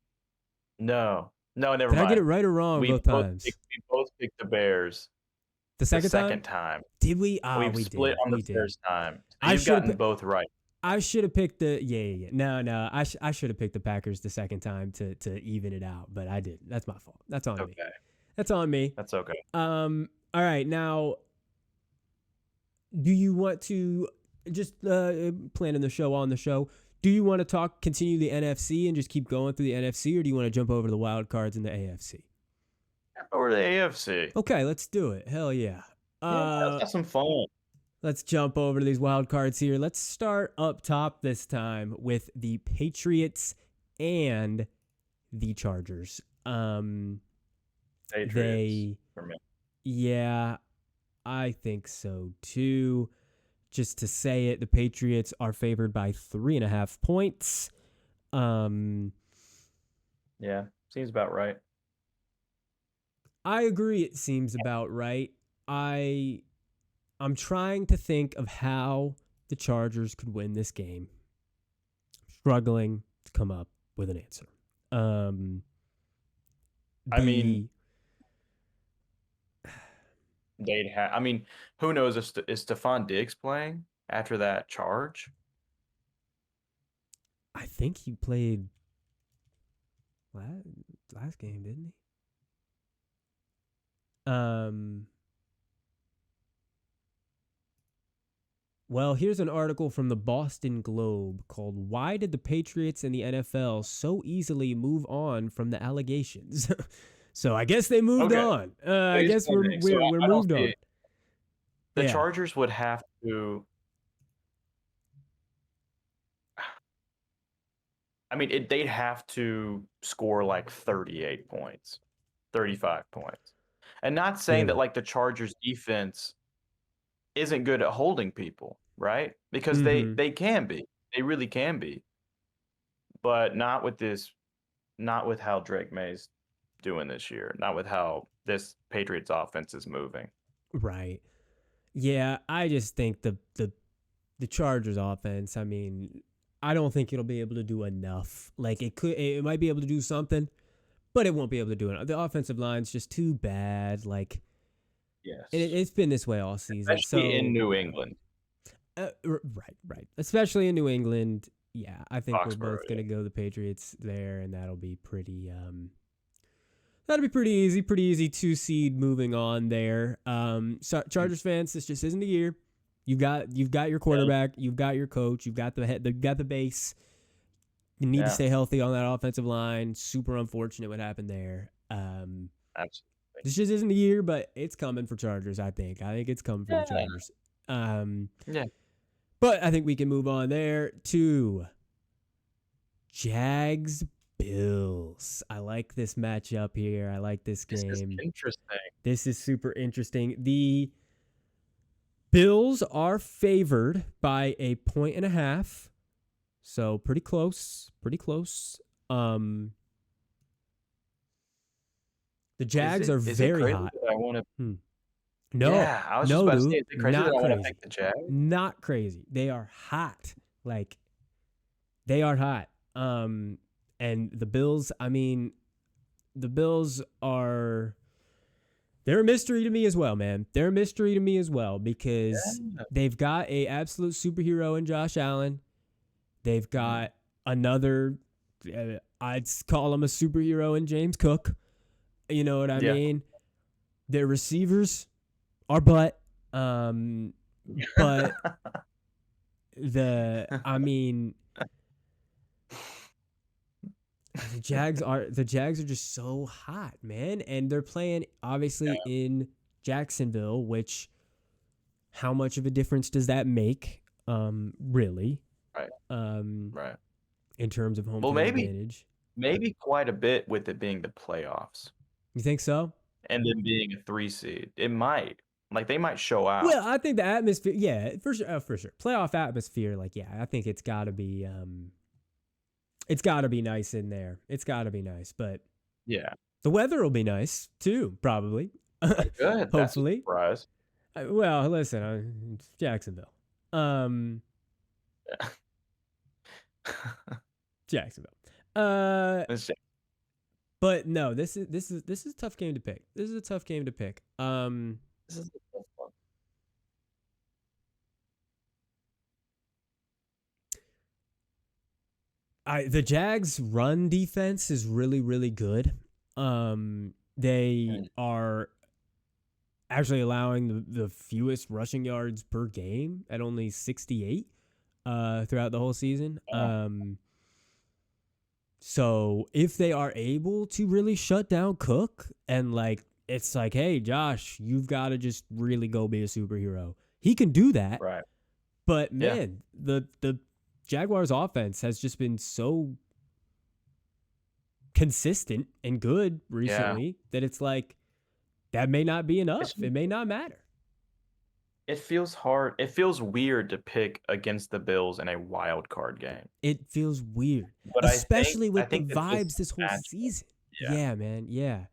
No, never mind. Did I get it right or wrong both times? We both picked the Bears. The second time. Did we? We split on the first time. So You've gotten both right. I should have picked the No. I should have picked the Packers the second time to even it out, but I didn't. That's my fault. That's on me. That's on me. That's okay. All right, now, do you want to just planning the show on the show? Do you want to continue the NFC and just keep going through the NFC, or do you want to jump over to the wild cards in the AFC? Over the AFC. Okay, let's do it. Hell yeah. Let's have some fun. Let's jump over to these wild cards here. Let's start up top this time with the Patriots and the Chargers. Patriots for me. Yeah, I think so too. Just to say it, the Patriots are favored by 3.5 points. Yeah, seems about right. I agree. It seems about right. I'm trying to think of how the Chargers could win this game. I'm struggling to come up with an answer. Who knows if is Stephon Diggs playing after that charge? I think he played last game, didn't he? Well, here's an article from the Boston Globe called "Why Did the Patriots and the NFL So Easily Move On from the Allegations?" So I guess they moved on. I guess we're moved on. The Chargers would have to. They'd have to score like 38 points, 35 points. And not saying that like the Chargers defense isn't good at holding people, right? Because they can be. They really can be. But not with how Drake May's doing this year, not with how this Patriots offense is moving. Right. Yeah, I just think the Chargers offense, I don't think it'll be able to do enough. Like it might be able to do something, but it won't be able to do it. The offensive line's just too bad. Like, yes, it's been this way all season. Especially in New England. Right. Especially in New England. Yeah, I think Foxborough, we're both gonna go the Patriots there, and that'll be pretty. That'll be pretty easy 2 seed moving on there. So Chargers fans, this just isn't the year. You've got your quarterback, you've got your coach, you've got the head, you've got the base. You need to stay healthy on that offensive line. Super unfortunate what happened there. Absolutely. This just isn't the year, but it's coming for Chargers, I think. I think it's coming for the Chargers. But I think we can move on there to Jags Bills. I like this matchup here. I like this game. This is interesting. This is super interesting. The Bills are favored by 1.5 points. So pretty close. The Jags are very hot. No, yeah, I was just about to say, is it crazy that I want to pick the Jags? Not crazy. They are hot. Like, they are hot. And the Bills, the Bills are... They're a mystery to me as well, man. They're a mystery to me as well because they've got a absolute superhero in Josh Allen. They've got another I'd call him a superhero in James Cook. You know what I Yeah. mean? Their receivers are butt. But I mean, the Jags are just so hot, man, and they're playing obviously in Jacksonville, which how much of a difference does that make? Really, Right. um, Right. in terms of home Well, field advantage. maybe quite a bit with it being the playoffs You think so? and then being a 3 seed. It might. Like they might show out. Well, I think the atmosphere, yeah, for sure, for sure. Playoff atmosphere, like, yeah, I think it's got to be nice in there. It's got to be nice, but Yeah. the weather will be nice too, probably. Oh, good. That's a Hopefully. surprise. Well, listen, it's Jacksonville. Jacksonville. Let's see. But no, this is a tough game to pick. This is a tough game to pick. This is a tough one. The Jags' run defense is really, really good. They are actually allowing the fewest rushing yards per game at only 68 throughout the whole season. So if they are able to really shut down Cook and like it's like, hey, Josh, you've got to just really go be a superhero. He can do that. Right. But man, the Jaguars offense has just been so consistent and good recently that it's like that may not be enough. It may not matter. It feels hard. It feels weird to pick against the Bills in a wild card game. It feels weird, But especially I with the think vibes this whole season. Yeah, man. Yeah.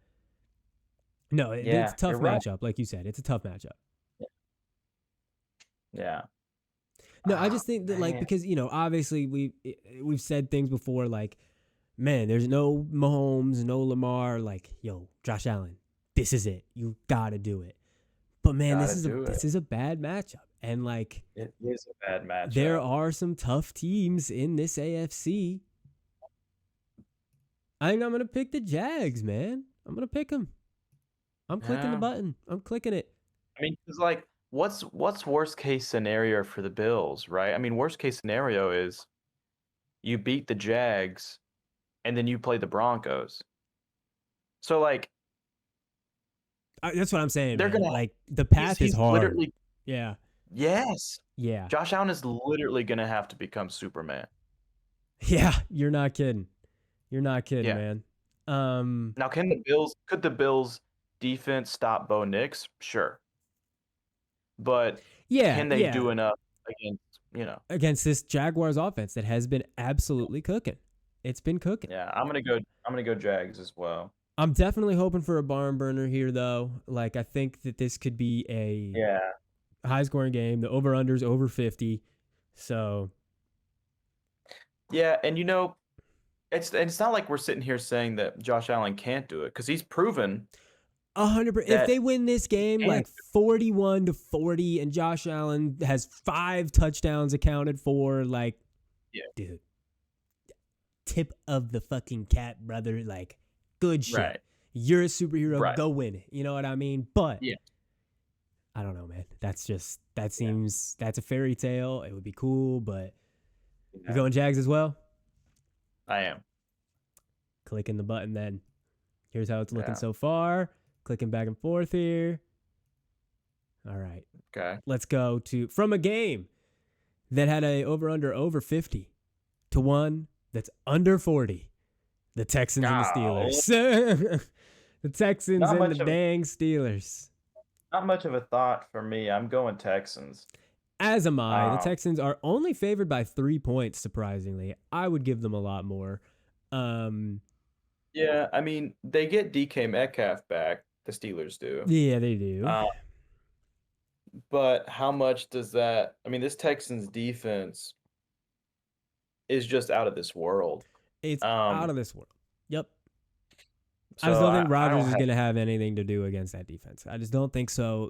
No, it's a tough matchup. Like you said, it's a tough matchup. Yeah. No, I just think that like because obviously we've said things before like, man, there's no Mahomes, no Lamar. Like, yo, Josh Allen, this is it. You got to do it. But man, this is a bad matchup, and like it is a bad matchup. There are some tough teams in this AFC. I think I'm gonna pick the Jags, man. I'm gonna pick them. I'm clicking the button. I'm clicking it. I mean, it's like, what's worst case scenario for the Bills, right? I mean, worst case scenario is you beat the Jags, and then you play the Broncos. So like. That's what I'm saying. They're man. gonna like the path is hard. Literally, yeah. Yes. Yeah. Josh Allen is literally gonna have to become Superman. Yeah, you're not kidding. You're not kidding, man. Now, could the Bills defense stop Bo Nix? Sure. But can they do enough against this Jaguars offense that has been absolutely cooking? It's been cooking. Yeah, I'm gonna go Jags as well. I'm definitely hoping for a barn burner here, though. Like, I think that this could be a high-scoring game. The over-under's over 50. So. Yeah, and it's not like we're sitting here saying that Josh Allen can't do it because he's proven 100%. If they win this game, like 41-40, and Josh Allen has 5 touchdowns accounted for, like, dude, tip of the fucking cap, brother. Like, good shit. Right. You're a superhero. Right. Go win it. You know what I mean? But I don't know, man. That's a fairy tale. It would be cool, but you going Jags as well? I am. Clicking the button then. Here's how it's looking so far. Clicking back and forth here. All right. Okay. Let's go from a game that had a over 50 to one that's under 40. The Texans and the Steelers. The Texans and the dang Steelers. Not much of a thought for me. I'm going Texans. As am I. The Texans are only favored by 3 points, surprisingly. I would give them a lot more. Yeah, I mean, they get DK Metcalf back. The Steelers do. Yeah, they do. But how much does that... I mean, this Texans defense is just out of this world. It's out of this world. Yep. So I just don't think Rodgers is going to have anything to do against that defense. I just don't think so.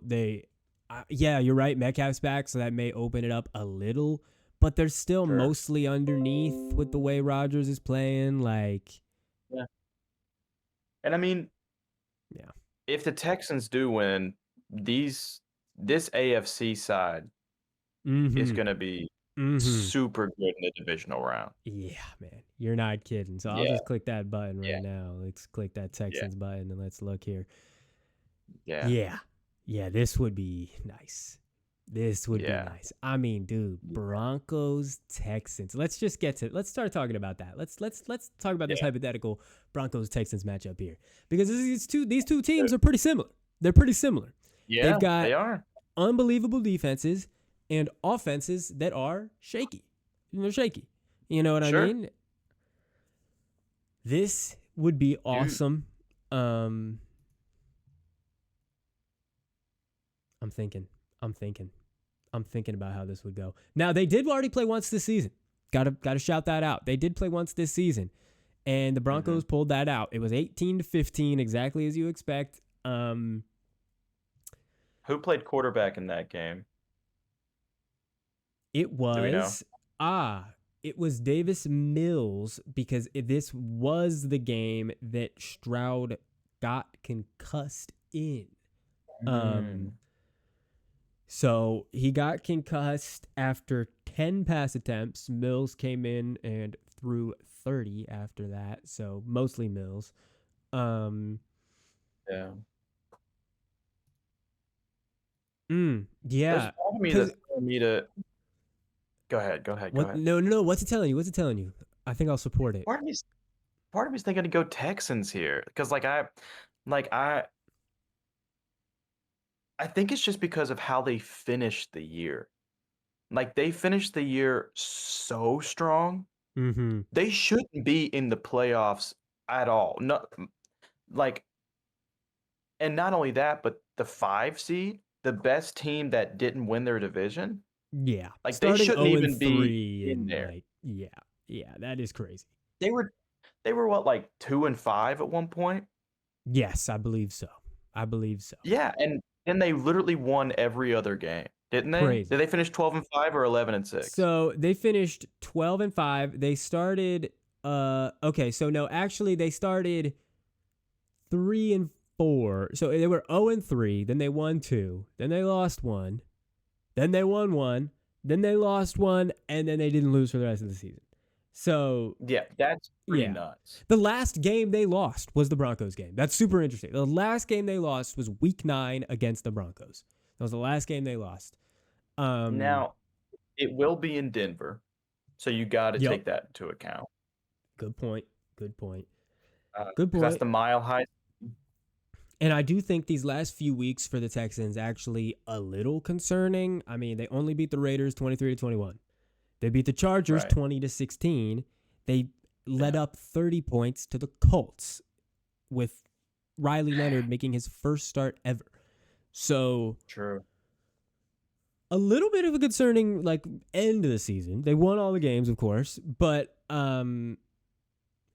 You're right. Metcalf's back, so that may open it up a little. but they're still Sure. mostly underneath with the way Rodgers is playing. Like, Yeah. And I mean, yeah. if the Texans do win, this AFC side is Mm-hmm. going to be Mm-hmm. super good in the divisional round. Yeah, man. You're not kidding. So I'll Yeah. just click that button Yeah. right now. Let's click that Yeah. Texans button and let's look here. Yeah. Yeah. Yeah, this would be nice. This would be Yeah. nice. I mean, dude, Yeah. Broncos, Texans. Let's start talking about that. Let's talk about this Yeah. hypothetical Broncos Texans matchup here. Because these two teams Good. are pretty similar. They're pretty similar. Yeah, They've got they are. unbelievable defenses and offenses that are shaky. They're shaky. You know what I Sure. mean? This would be Dude. awesome. I'm thinking. I'm thinking. I'm thinking about how this would go. Now they did already play once this season. Gotta shout that out. They did play once this season, and the Mhm. Broncos pulled that out. It was 18-15, exactly as you expect. Who played quarterback in that game? It Do we know? was it was Davis Mills because this was the game that Stroud got concussed in. Um, Mm. So he got concussed after 10 pass attempts. Mills came in and threw 30 after that. So mostly Mills. Um, Yeah. There's yeah. part of me that's Cause telling me to go ahead. Go ahead. Go what? ahead. No. What's it telling you? What's it telling you? I think I'll support it. Part of me's part of me's thinking to go Texans here because like I think it's just because of how they finished the year. Like they finished the year so strong. Mm-hmm. They shouldn't be in the playoffs at all. No, like, and not only that, but the 5 seed, the best team that didn't win their division, Yeah. like they Starting shouldn't 0 and even be 3 in and there. like, yeah. Yeah, that is crazy. They were they were what, like 2 and 5 at one point? Yes, I believe so. I believe so. Yeah, and then they literally won every other game, didn't they? Did Crazy. they finish 12 and 5 or 11 and 6? So they finished 12 and 5. They started okay, so no, actually they started 3 and 4. So they were 0 and 3, then they won 2, then they lost 1, then they won 1, then they lost 1, and then they didn't lose for the rest of the season. So, Yeah, that's pretty yeah. nuts. The last game they lost was the Broncos game. That's super interesting. The last game they lost was week 9 against the Broncos. That was the last game they lost. Now, it will be in Denver, so you gotta Yep. take that into account. Good point. Good point. Good 'Cause that's point. the Mile High. And I do think these last few weeks for the Texans actually a little concerning. I mean, they only beat the Raiders 23-21. They beat the Chargers Right. 20-16. They led Yeah. up 30 points to the Colts with Riley Leonard making his first start ever. So, True. a little bit of a concerning like end of the season. They won all the games, of course, but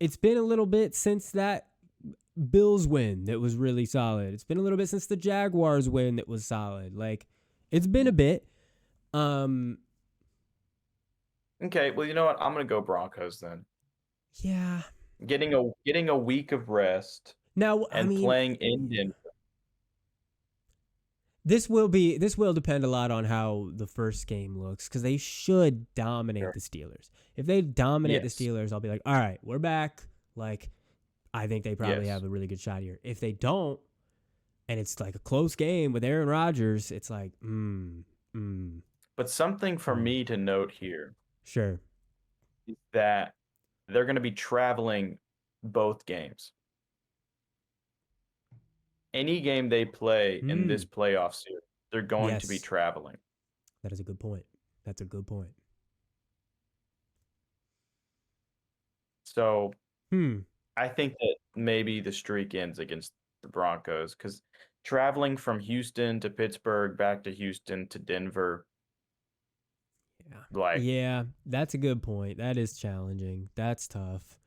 it's been a little bit since that Bills win that was really solid. It's been a little bit since the Jaguars win that was solid. Like it's been a bit. Okay, well, you know what? I'm gonna go Broncos then. Yeah. Getting a week of rest Now, I and mean, playing in Denver. this will depend a lot on how the first game looks because they should dominate Sure. the Steelers. If they dominate the Yes. Steelers, I'll be like, all right, we're back. Like, I think they probably Yes. have a really good shot here. If they don't, and it's like a close game with Aaron Rodgers, it's like, But something for me to note here sure. is that they're gonna be traveling both games. Any game they play in this playoff series, they're going to be Yes, traveling. that is a good point. That's a good point. So Hmm. I think that maybe the streak ends against the Broncos because traveling from Houston to Pittsburgh, back to Houston to Denver, Yeah. like, Yeah, that's a good point. That is challenging. That's tough.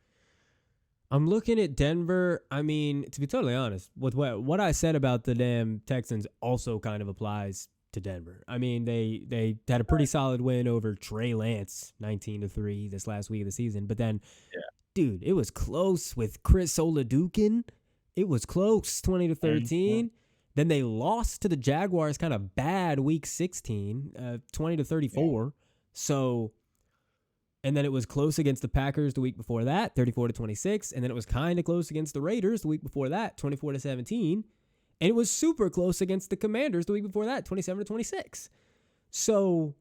I'm looking at Denver. I mean, to be totally honest, with what I said about the damn Texans also kind of applies to Denver. I mean, they had a pretty solid win over Trey Lance, 19-3 this last week of the season. But then, Yeah. dude, it was close with Chris Oladukin. It was close, 20-13. Then they lost to the Jaguars kind of bad week 16, 20-34. Yeah. So, and then it was close against the Packers the week before that, 34-26. And then it was kind of close against the Raiders the week before that, 24-17. And it was super close against the Commanders the week before that, 27-26. So,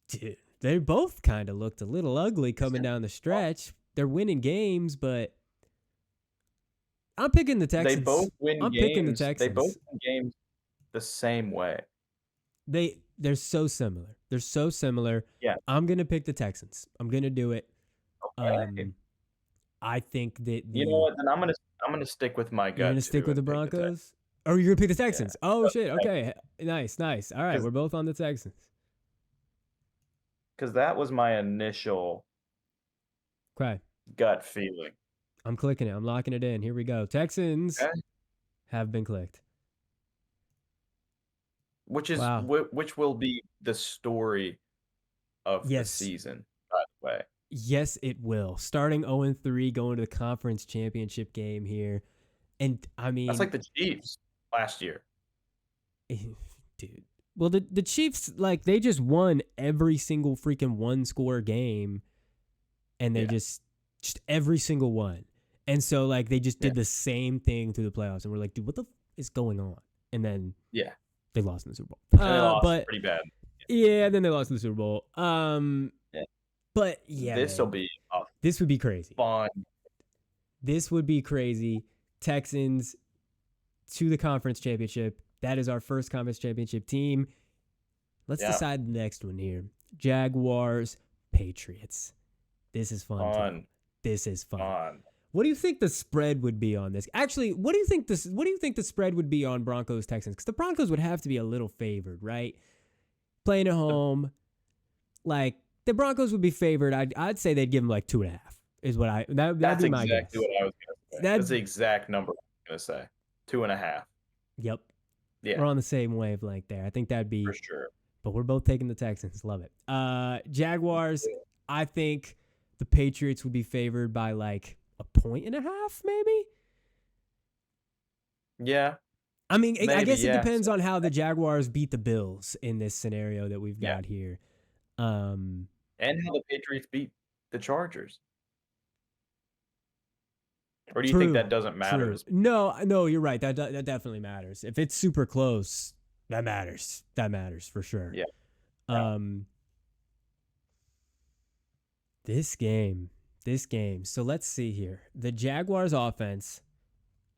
dude, they both kind of looked a little ugly coming down the stretch. They're winning games, but I'm picking the Texans. They both win I'm games. picking the Texans. They both win games the same way. They're so similar. They're so similar. Yeah. I'm gonna pick the Texans. I'm gonna do it. Okay. I think that You know what? Then I'm gonna stick with my gut. You're gonna stick with the Broncos? Or you're gonna pick the Texans? Yeah. Oh shit! Okay, nice. All right, we're both on the Texans. Because that was my initial gut feeling. I'm clicking it. I'm locking it in. Here we go. Texans have been clicked. Which will be the story of the season, by the way. Yes, it will. Starting 0-3, going to the conference championship game here. And I mean, that's like the Chiefs last year. Dude. Well, the Chiefs, like, they just won every single freaking one-score game. And they just every single one. And so, like, they just did the same thing through the playoffs. And we're like, dude, what the is going on? And then they lost in the Super Bowl. They lost pretty bad. Yeah, then they lost in the Super Bowl. But yeah, this would be crazy. Fun. This would be crazy. Texans to the conference championship. That is our first conference championship team. Let's decide the next one here. Jaguars, Patriots. This is fun. This is fun. What do you think the spread would be on this? Actually, what do you think the spread would be on Broncos Texans? Because the Broncos would have to be a little favored, right? Playing at home, like the Broncos would be favored. I'd say they'd give them like 2.5. Is what that'd be my guess. That's exactly what I was gonna say. That's the exact number I was gonna say. 2.5. Yep. Yeah. We're on the same wavelength there. I think that'd be for sure. But we're both taking the Texans. Love it. Jaguars. I think the Patriots would be favored by like 1.5, maybe. Yeah. I mean, I guess it depends on how the Jaguars beat the Bills in this scenario that we've got here. And how the Patriots beat the Chargers. Or do you think that doesn't matter? No, you're right. That definitely matters. If it's super close, that matters. That matters for sure. Yeah. This game. So let's see here. The Jaguars offense,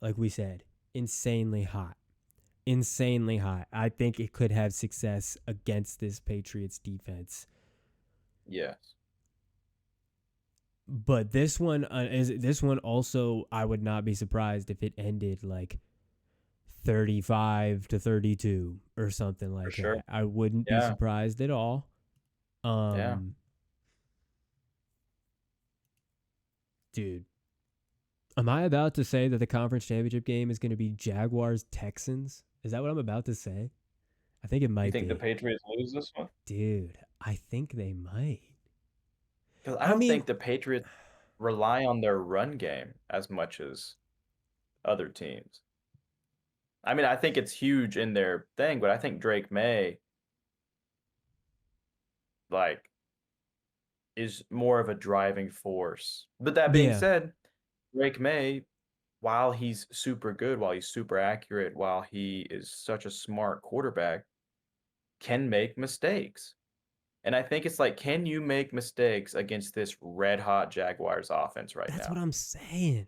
like we said, insanely hot. I think it could have success against this Patriots defense. Yes. But this one also, I would not be surprised if it ended like 35-32 or something like that. I wouldn't be surprised at all. Dude, am I about to say that the conference championship game is going to be Jaguars-Texans? Is that what I'm about to say? I think it might be. You think the Patriots lose this one? Dude, I think they might. Because I don't think the Patriots rely on their run game as much as other teams. I mean, I think it's huge in their thing, but I think Drake May, like, is more of a driving force. But that being said, Drake May, while he's super good, while he's super accurate, while he is such a smart quarterback, can make mistakes. And I think it's like, can you make mistakes against this red-hot Jaguars offense right now? That's what I'm saying.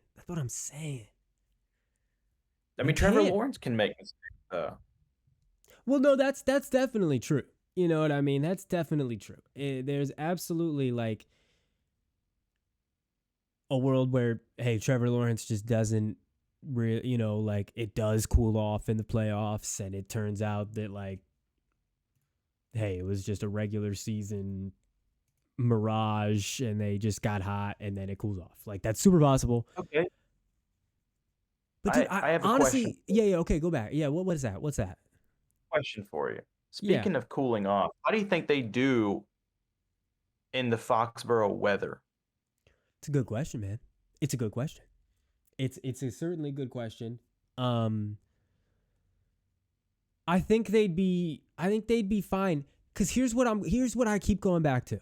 I mean, Trevor Lawrence can make mistakes, though. Well, no, that's definitely true. You know what I mean? That's definitely true. There's absolutely like a world where, hey, Trevor Lawrence just doesn't really, like it does cool off in the playoffs, and it turns out that like, hey, it was just a regular season mirage and they just got hot and then it cools off. Like, that's super possible. Okay. But dude, I have a honestly, question. Yeah, okay, go back. Yeah, what is that? What's that? question for you. Yeah, Speaking of cooling off, how do you think they do in the Foxborough weather? it's a good question, man. It's a good question. It's a certainly good question. Um, I think they'd be fine. Cause here's what I keep going back to.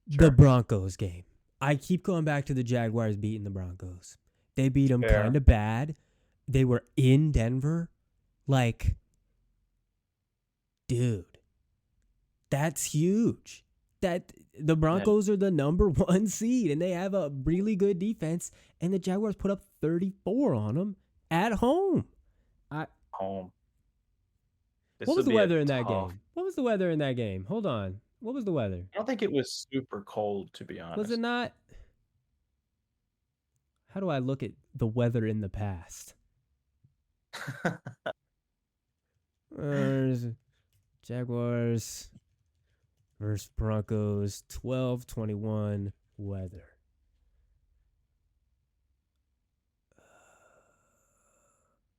The Sure. Broncos game. I keep going back to the Jaguars beating the Broncos. They beat them kind Fair. of bad. They were in Denver. Like, dude, that's huge. That the At Broncos are the number 1 seed and they have a really good defense and the Jaguars put up 34 on them at home. I home. This What was would the be a weather in that tough. game? What was the weather in that game? Hold on. What was the weather? I don't think it was super cold, to be Was it honest. not? How do I look at the weather in the past? Jaguars versus Broncos 12/21 weather.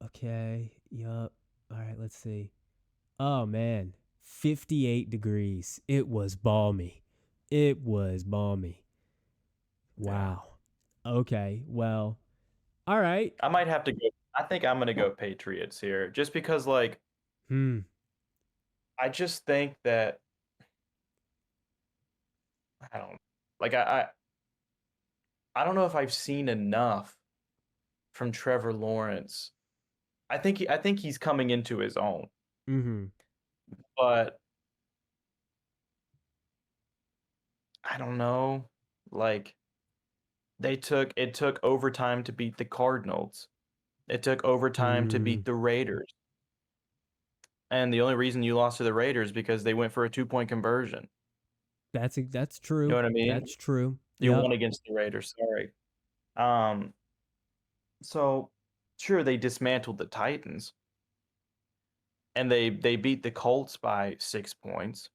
Okay. Yup. All right, let's see. Oh man. 58 degrees. It was balmy. It was balmy. Yeah. Wow. Okay. Well, all right. I might have to go. I think I'm gonna go Patriots here, just because, like, Hmm. I just think that I don't like I don't know if I've seen enough from Trevor Lawrence. I think he's coming into his own, Mm-hmm. but I don't know. Like, it took overtime to beat the Cardinals. It took overtime to Mm. beat the Raiders. And the only reason you lost to the Raiders because they went for a 2-point conversion. That's You know true. what I mean? That's true. You Yep. won against the Raiders, sorry. Um, so sure they dismantled the Titans and they beat the Colts by 6 points.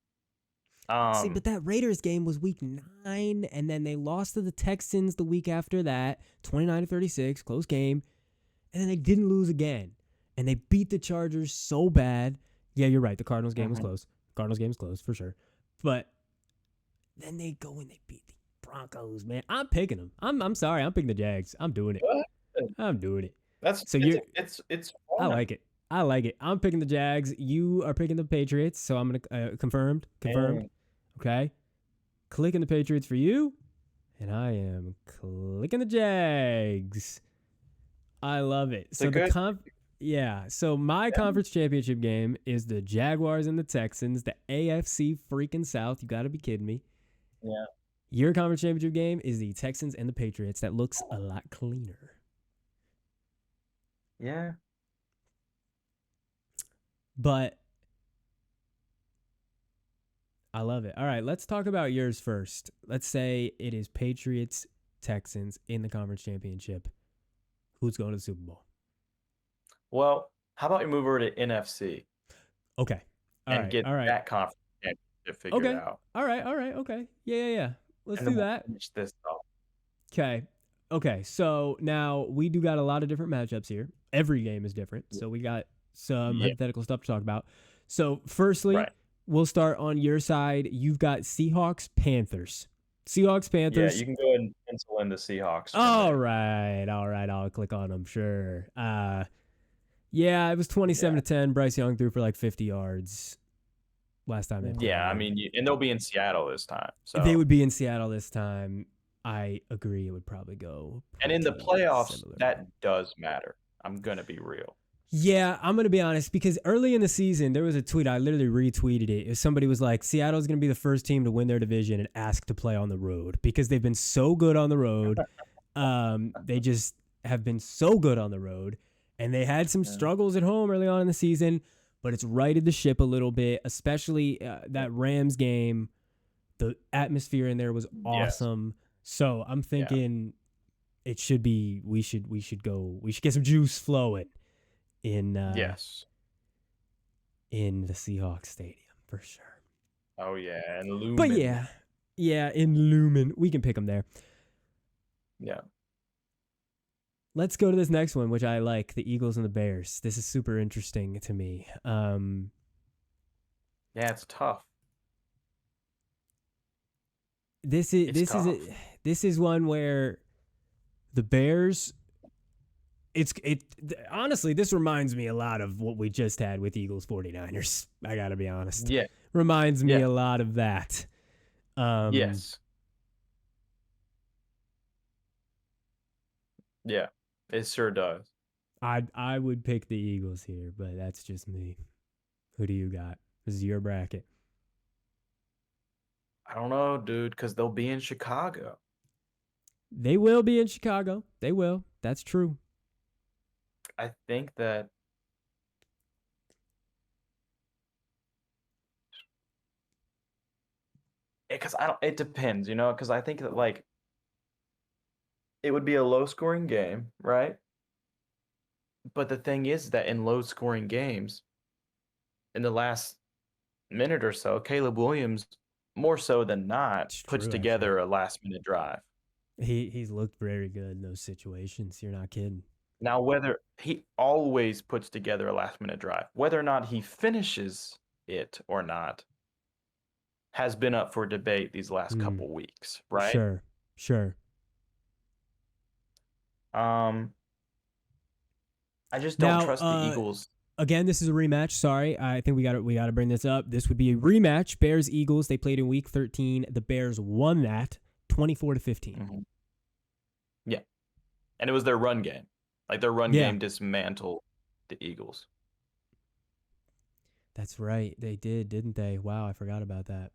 See, but that Raiders game was week 9, and then they lost to the Texans the week after that, 29-36, close game, and then they didn't lose again. And they beat the Chargers so bad. Yeah, you're right. The Cardinals game was Mhm. close. Cardinals game was close for sure. But then they go and they beat the Broncos, man. I'm picking them. I'm sorry. I'm picking the Jags. I'm doing it. What? I'm doing it. That's So you're it's I fun. like it. I like it. I'm picking the Jags. You are picking the Patriots. So I'm gonna confirmed. Confirmed. And Okay. Clicking the Patriots for you, and I am clicking the Jags. I love it. it's a So good yeah. So my yeah. conference championship game is the Jaguars and the Texans, the AFC freaking South. You got to be kidding me. Yeah. Your conference championship game is the Texans and the Patriots. That looks a lot cleaner. Yeah. But I love it. All right, let's talk about yours first. Let's say it is Patriots, Texans in the conference championship. Who's going to the Super Bowl? Well, how about we move over to NFC Okay. All and right. get All right. that conference championship figured Okay. out. All right. All right. Okay. Yeah. Yeah. Yeah. Let's And do then we'll that. finish this off. Okay. Okay. So now we do got a lot of different matchups here. Every game is different. Yeah. So we got some Yeah. hypothetical stuff to talk about. So, firstly, Right. we'll start on your side. You've got Seahawks, Panthers. Seahawks, Yeah, Panthers. you can go ahead and pencil in the Seahawks for All me. right. All right. I'll click on them. Sure. Yeah, it was 27 Yeah. to 10. Bryce Young threw for like 50 yards last time they played. Yeah, I mean, and they'll be in Seattle this time. They So, would be in Seattle this time. I agree. It would probably go and in the pretty playoffs, similar. that does matter. I'm gonna be real. Yeah, I'm going to be honest because early in the season, there was a tweet. I literally retweeted it. Somebody was like, Seattle's going to be the first team to win their division and ask to play on the road because they've been so good on the road. They just have been so good on the road. And they had some Yeah. struggles at home early on in the season, but it's righted the ship a little bit, especially that Rams game. The atmosphere in there was Yes. awesome. So I'm Yeah. thinking it should be, we should get some juice flowing in Yes. in the Seahawks stadium for sure. Oh yeah, and Lumen. But yeah, in Lumen, we can pick them there. Yeah. Let's go to this next one, which I like, the Eagles and the Bears. This is super interesting to me. Yeah, it's tough. This is this is one where the Bears. Honestly, this reminds me a lot of what we just had with Eagles 49ers. I gotta be honest. Yeah. Reminds me Yeah. a lot of that. Yes. Yeah, it sure does. I would pick the Eagles here, but that's just me. Who do you got? This is your bracket. I don't know, dude, because they'll be in Chicago. They will be in Chicago. They will. That's true. I think that because I don't. It depends, because I think that like it would be a low-scoring game, right? But the thing is that in low-scoring games, in the last minute or so, Caleb Williams, more so than not, It's puts true, together a last-minute drive. He's looked very good in those situations. You're not kidding. Now, whether he always puts together a last-minute drive, whether or not he finishes it or not, has been up for debate these last couple weeks, right? Sure. I just don't trust the Now, Eagles. again, this is a rematch. Sorry, I think we got to bring this up. This would be a rematch. Bears Eagles. They played in Week 13. The Bears won that 24-15. Mm-hmm. Yeah, and it was their run game. Like their run game dismantled the Eagles. That's right. They did, didn't they? Wow, I forgot about that.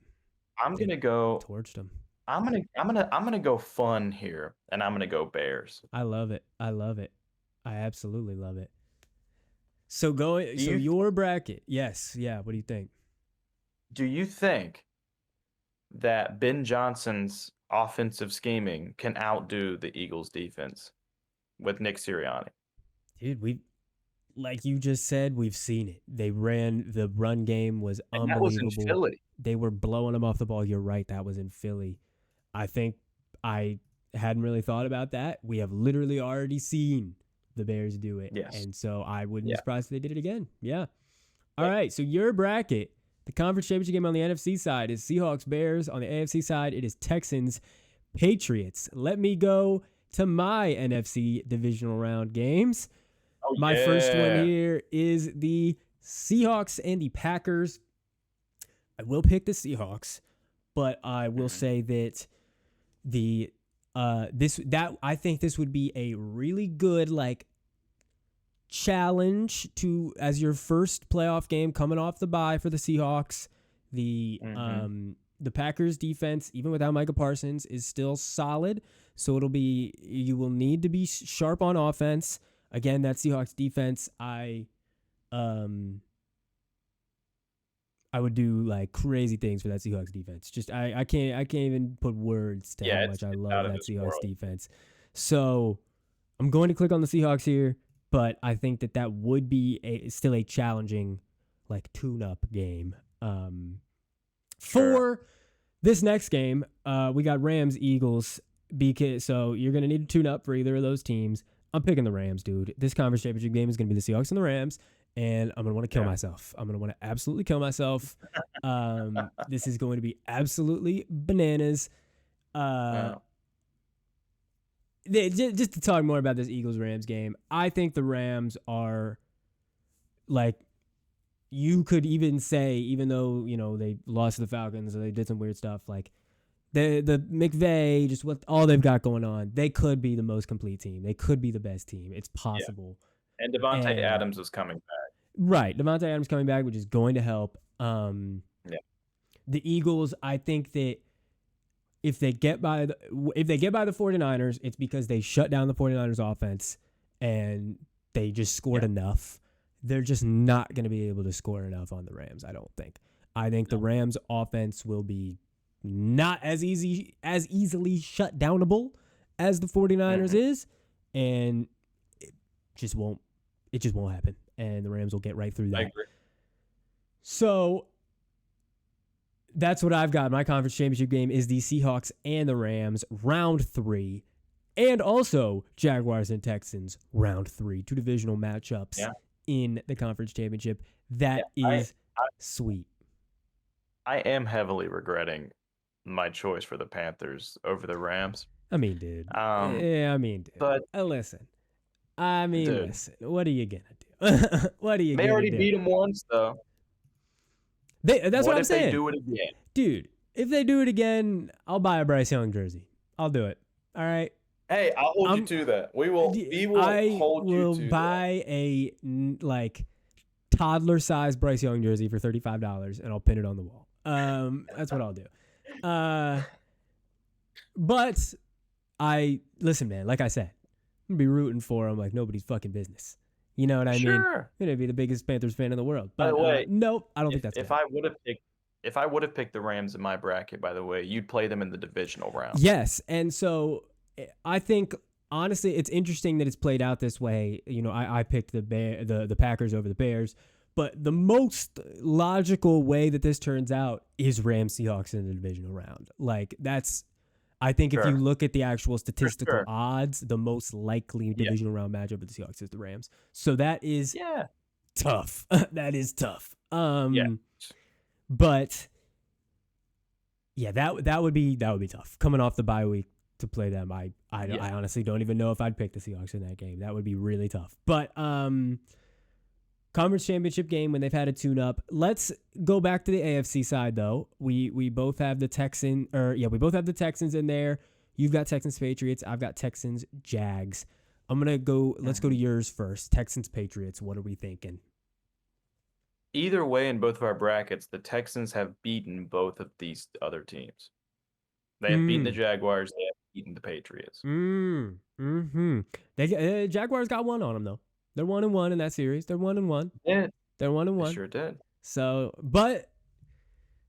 I'm gonna go. Torched them. I'm gonna go fun here, and I'm gonna go Bears. I love it. I absolutely love it. So your bracket, yes, yeah. What do you think? Do you think that Ben Johnson's offensive scheming can outdo the Eagles' defense with Nick Sirianni? Dude, like you just said, we've seen it. The run game was And unbelievable. that was in Philly. They were blowing them off the ball. You're right. That was in Philly. I think I hadn't really thought about that. We have literally already seen the Bears do it. Yes. And so I wouldn't be surprised if they did it again. Yeah. All right. So your bracket, the conference championship game on the NFC side is Seahawks Bears. On the AFC side, it is Texans Patriots. Let me go to my NFC divisional round games. My first one here is the Seahawks and the Packers. I will pick the Seahawks, but I will say that I think this would be a really good challenge as your first playoff game coming off the bye for the Seahawks. The Packers defense, even without Micah Parsons, is still solid. So you will need to be sharp on offense. Again, that Seahawks defense, I would do crazy things for that Seahawks defense. Just I can't even put words to how much I love that Seahawks defense. So I'm going to click on the Seahawks here, but I think that would be still a challenging tune-up game. For this next game, we got Rams Eagles. So you're gonna need to tune up for either of those teams. I'm picking the Rams, dude. This conference championship game is going to be the Seahawks and the Rams, and I'm going to want to kill myself. I'm going to want to absolutely kill myself. This is going to be absolutely bananas. Just to talk more about this Eagles-Rams game, I think the Rams are, you could even say, even though, they lost to the Falcons or they did some weird stuff, the McVay, just what all they've got going on, they could be the most complete team. They could be the best team. It's possible. Yeah. And Devontae Adams is coming back. Right. Devontae Adams coming back, which is going to help. The Eagles, I think that if they get by the 49ers, it's because they shut down the 49ers offense and they just scored enough. They're just not going to be able to score enough on the Rams, I don't think. I think the Rams offense will be not as easily shut downable as the 49ers is, and it just won't happen, and the Rams will get right through that. I agree. So that's what I've got. My conference championship game is the Seahawks and the Rams, round 3. And also Jaguars and Texans round 3, 2 divisional matchups Yeah. in the conference championship. Yeah. That is sweet. I am heavily regretting my choice for the Panthers over the Rams. I mean, dude. But Listen. dude, Listen. What are you gonna do? What are you they gonna already do? beat them once, though. That's what I'm if they saying. do it again? Dude, if they do it again, I'll buy a Bryce Young jersey. I'll do it. All right. Hey, I'll hold you to that. We will hold you to buy a like toddler-sized Bryce Young jersey for $35 and I'll pin it on the wall. That's what I'll do. But listen, man, like I said, I'm gonna be rooting for him like nobody's fucking business. You know what I mean? Sure. I'm gonna be the biggest Panthers fan in the world. By But the way, nope, I don't think that's if gonna I would have picked the Rams in my bracket, by the way, you'd play them in the divisional round. Yes, and so I think honestly, it's interesting that it's played out this way. You know, I picked the Packers over the Bears, but the most logical way that this turns out is Rams Seahawks in the divisional round. Like that's, I think if you look at the actual statistical odds, the most likely divisional round matchup with the Seahawks is the Rams. So that is tough. That is tough. But yeah, that would be tough. Coming off the bye week to play them, I honestly don't even know if I'd pick the Seahawks in that game. That would be really tough. But conference championship game when they've had a tune up. Let's go back to the AFC side though. We both have the Texans in there. You've got Texans Patriots. I've got Texans Jags. I'm gonna go. Let's go to yours first. Texans Patriots. What are we thinking? Either way, in both of our brackets, the Texans have beaten both of these other teams. They have beaten the Jaguars. They have beaten the Patriots. The Jaguars got one on them though. They're 1-1 in that series. They're 1-1. Yeah, they're 1-1. They sure did. So, but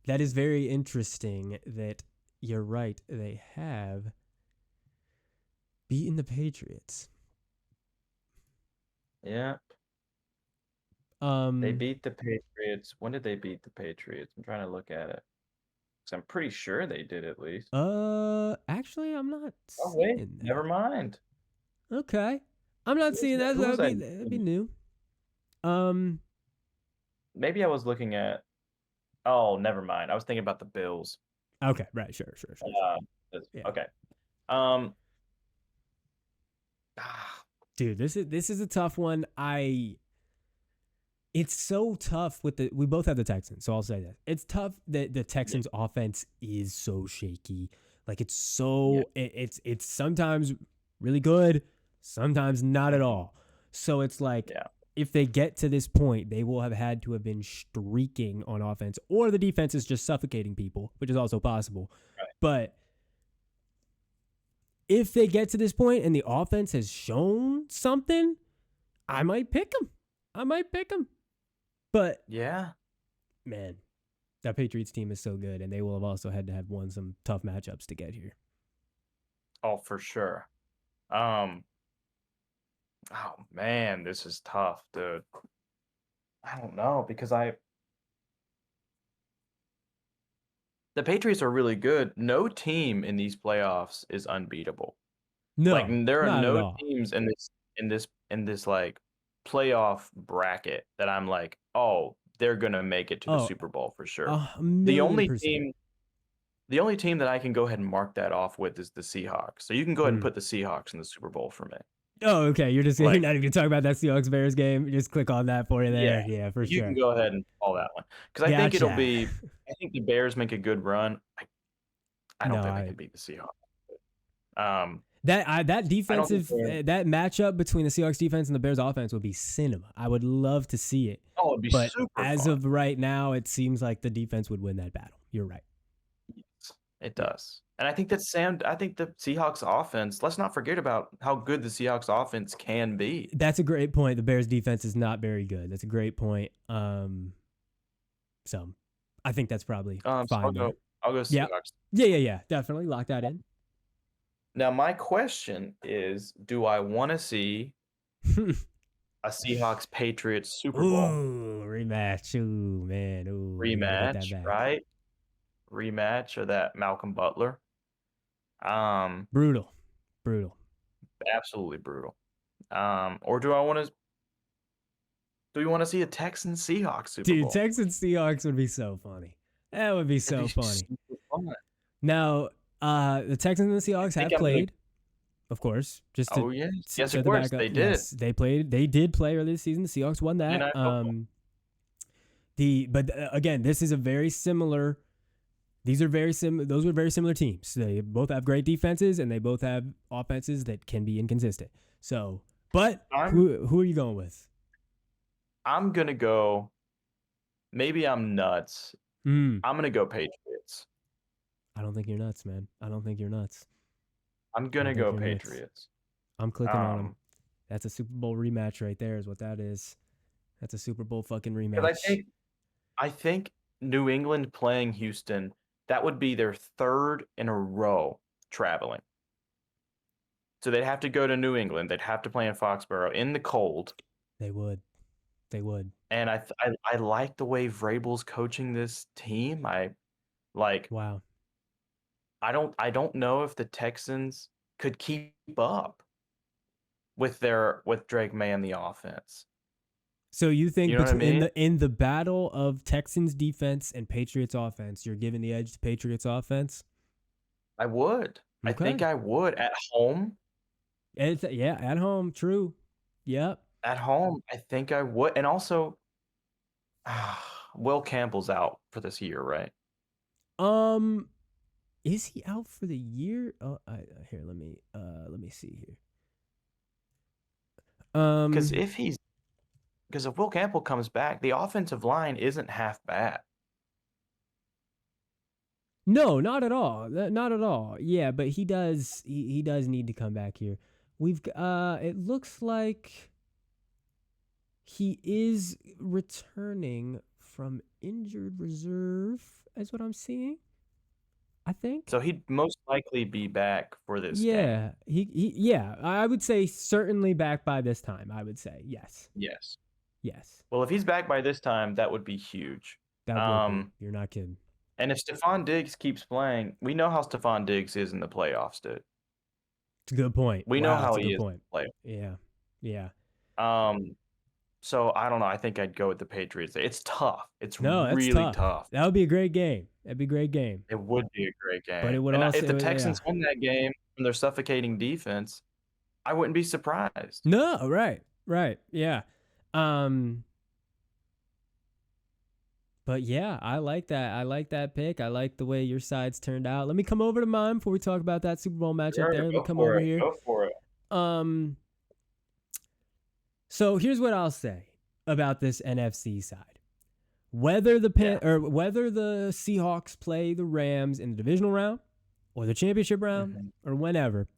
that is very interesting that you're right. They have beaten the Patriots. Yeah. They beat the Patriots. When did they beat the Patriots? I'm trying to look at it. Because I'm pretty sure they did at least. Actually, I'm not seeing that. Never mind. Okay. I'm not seeing that. That'd be new. Maybe I was looking at. Oh, never mind. I was thinking about the Bills. Okay, right. Sure. Okay. Dude, this is a tough one. It's so tough we both have the Texans, so I'll say that. It's tough that the Texans offense is so shaky. Like it's so it's sometimes really good, sometimes not at all. So it's like if they get to this point, they will have had to have been streaking on offense, or the defense is just suffocating people, which is also possible. Right. But if they get to this point and the offense has shown something, I might pick them. But yeah, man, that Patriots team is so good, and they will have also had to have won some tough matchups to get here. Oh, for sure. Oh man, this is tough, dude. I don't know because the Patriots are really good. No team in these playoffs is unbeatable. No, like there are no all. teams in this like playoff bracket that I'm like, oh, they're gonna make it to the Super Bowl for sure. The only team that I can go ahead and mark that off with is the Seahawks. So you can go ahead and put the Seahawks in the Super Bowl for me. Oh, okay. You're not even talking about that Seahawks Bears game. You just click on that for you there. Yeah, for sure. You can go ahead and call that one because I think it'll be. I think the Bears make a good run. I don't think they can beat the Seahawks. That defensive that matchup between the Seahawks defense and the Bears offense would be cinema. I would love to see it. Oh, it'd be super as fun. of right now, it seems like the defense would win that battle. You're right. Yes, it does. And I think the Seahawks offense, let's not forget about how good the Seahawks offense can be. That's a great point. The Bears defense is not very good. That's a great point. So I think that's probably fine. So I'll go Seahawks. Yeah. Definitely lock that in. Now, my question is, do I want to see a Seahawks Patriots Super Bowl? Ooh, rematch. Ooh, man. Ooh, rematch, right? Rematch of that Malcolm Butler. Brutal. absolutely brutal. Or do I want to? Do we want to see a Texans Seahawks Super Dude, Bowl? Texans Seahawks would be so funny. That would be It'd be so funny. super fun. Now, the Texans and the I Seahawks think have I'm gonna. played, of course, just to Oh yes, yes, of set the course back up. they did. Yes, they played. They did play earlier this season. The Seahawks won Monday that. Night Football. Again, this is a very similar. These are very sim. Those were very similar teams. They both have great defenses and they both have offenses that can be inconsistent. So, but who are you going with? I'm gonna go. Maybe I'm nuts. I'm gonna go Patriots. I don't think you're nuts, man. I don't think you're nuts. I'm gonna go Patriots. I'm clicking on them. That's a Super Bowl rematch right there, is what that is. That's a Super Bowl fucking rematch. I think New England playing Houston, that would be their third in a row traveling. So they'd have to go to New England. They'd have to play in Foxborough in the cold. They would. And I like the way Vrabel's coaching this team. Wow. I don't know if the Texans could keep up with Drake May and the offense. So you think you know what I mean? in the battle of Texans defense and Patriots offense, you're giving the edge to Patriots offense? I would. Okay. I think I would at home. At home, true. Yep. At home, I think I would. And also, Will Campbell's out for this year, right? Is he out for the year? Oh, here, let me see here. Because if Will Campbell comes back, the offensive line isn't half bad. No, not at all. Not at all. Yeah, but he does need to come back here. It looks like he is returning from injured reserve, is what I'm seeing. I think. So he'd most likely be back for this game. Yeah, I would say certainly back by this time. I would say yes. Yes. Well, if he's back by this time, that would be huge. That would be. You're not kidding. And if Stephon Diggs keeps playing, we know how Stephon Diggs is in the playoffs, dude. It's a good point. We know how he is in the playoffs. Yeah. So I don't know. I think I'd go with the Patriots. It's tough. It's really tough. That would be a great game. That'd be a great game. It would be a great game. But it would also, if the Texans win that game from their suffocating defense, I wouldn't be surprised. No, right. Yeah. But yeah, I like that. I like that pick. I like the way your sides turned out. Let me come over to mine before we talk about that Super Bowl matchup there. Let me come over here. Go for it. So here's what I'll say about this NFC side. Whether the Seahawks play the Rams in the divisional round or the championship round or whenever,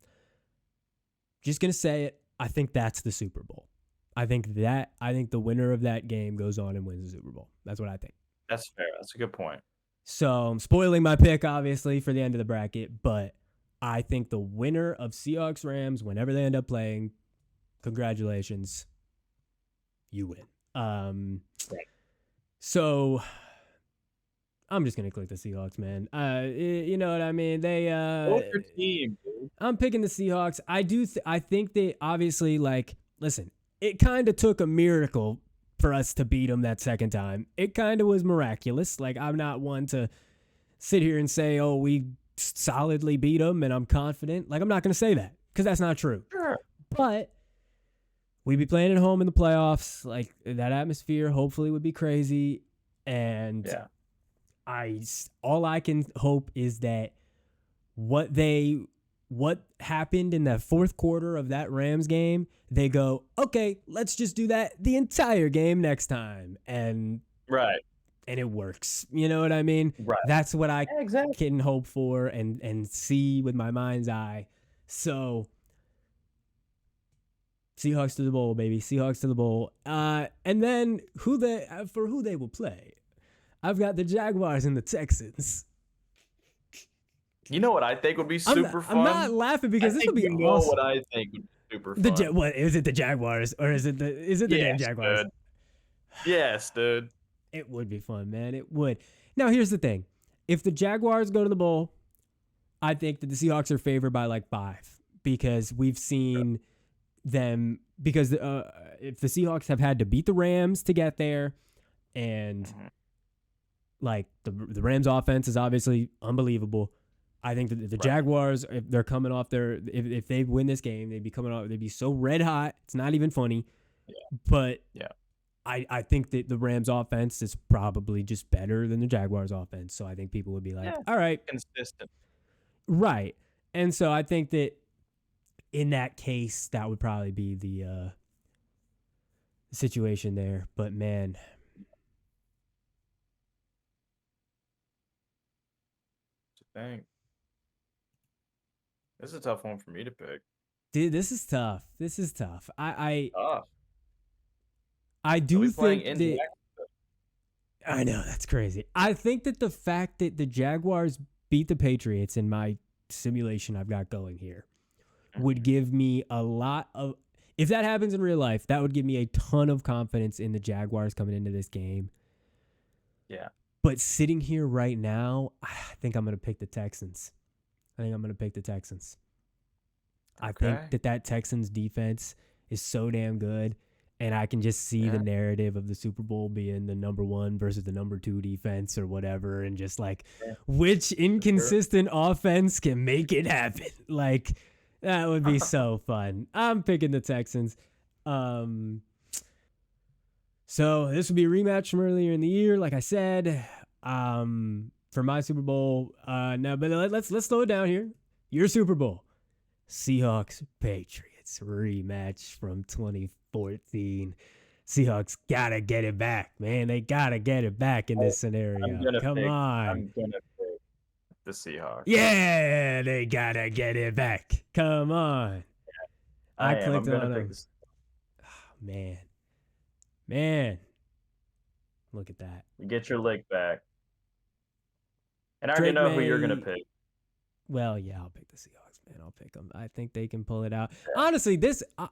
just gonna say it, I think that's the Super Bowl. I think the winner of that game goes on and wins the Super Bowl. That's what I think. That's fair. That's a good point. So I'm spoiling my pick, obviously, for the end of the bracket, but I think the winner of Seahawks Rams, whenever they end up playing, congratulations, you win. Right. So I'm just gonna click the Seahawks, man. You know what I mean? What's your team, dude? I'm picking the Seahawks. I think they obviously listen. It kind of took a miracle for us to beat them that second time. It kind of was miraculous. I'm not one to sit here and say, "Oh, we solidly beat them," and I'm confident. I'm not gonna say that because that's not true. Sure. But we'd be playing at home in the playoffs. That atmosphere hopefully would be crazy. And all I can hope is that what happened in that fourth quarter of that Rams game, they go, okay, let's just do that the entire game next time. And it works. You know what I mean? Right. That's what I can hope for and see with my mind's eye. So Seahawks to the bowl, baby. Seahawks to the bowl. And then who they will play. I've got the Jaguars and the Texans. You know what I think would be super fun? I'm not laughing because this would be awesome. You know what I think would be super fun. What is it? The Jaguars or is it the damn Jaguars? Dude. Yes, dude. It would be fun, man. It would. Now here's the thing: if the Jaguars go to the bowl, I think that the Seahawks are favored by 5 because we've seen them because if the Seahawks have had to beat the Rams to get there, and like the Rams offense is obviously unbelievable. I think that the Jaguars, if they're coming off if they win this game, they'd be so red hot. It's not even funny. Yeah. But yeah. I think that the Rams offense is probably just better than the Jaguars offense. So I think people would be like, all right. Consistent. Right. And so I think that in that case, that would probably be the situation there. But man. Dang. This is a tough one for me to pick. Dude, this is tough. I Are do we think playing that I know that's crazy. I think that the fact that the Jaguars beat the Patriots in my simulation I've got going here would give me a lot of, if that happens in real life, that would give me a ton of confidence in the Jaguars coming into this game. Yeah. But sitting here right now, I think I'm going to pick the Texans. I think that Texans defense is so damn good, and I can just see the narrative of the Super Bowl being the number 1 versus the number 2 defense or whatever, and just like which inconsistent offense can make it happen. Like that would be so fun. I'm picking the Texans. So this would be a rematch from earlier in the year, like I said, for my Super Bowl. Now, but let's slow it down here. Your Super Bowl, Seahawks Patriots rematch from 2014. Seahawks gotta get it back, man. They gotta get it back in this scenario. Come on. I'm gonna pick the Seahawks. Yeah, they gotta get it back. Come on. I clicked on them. Oh, man. Look at that. You get your leg back. And I already know who you're gonna pick. Well, yeah, I'll pick the Seahawks, man. I'll pick them. I think they can pull it out. Yeah. Honestly, as a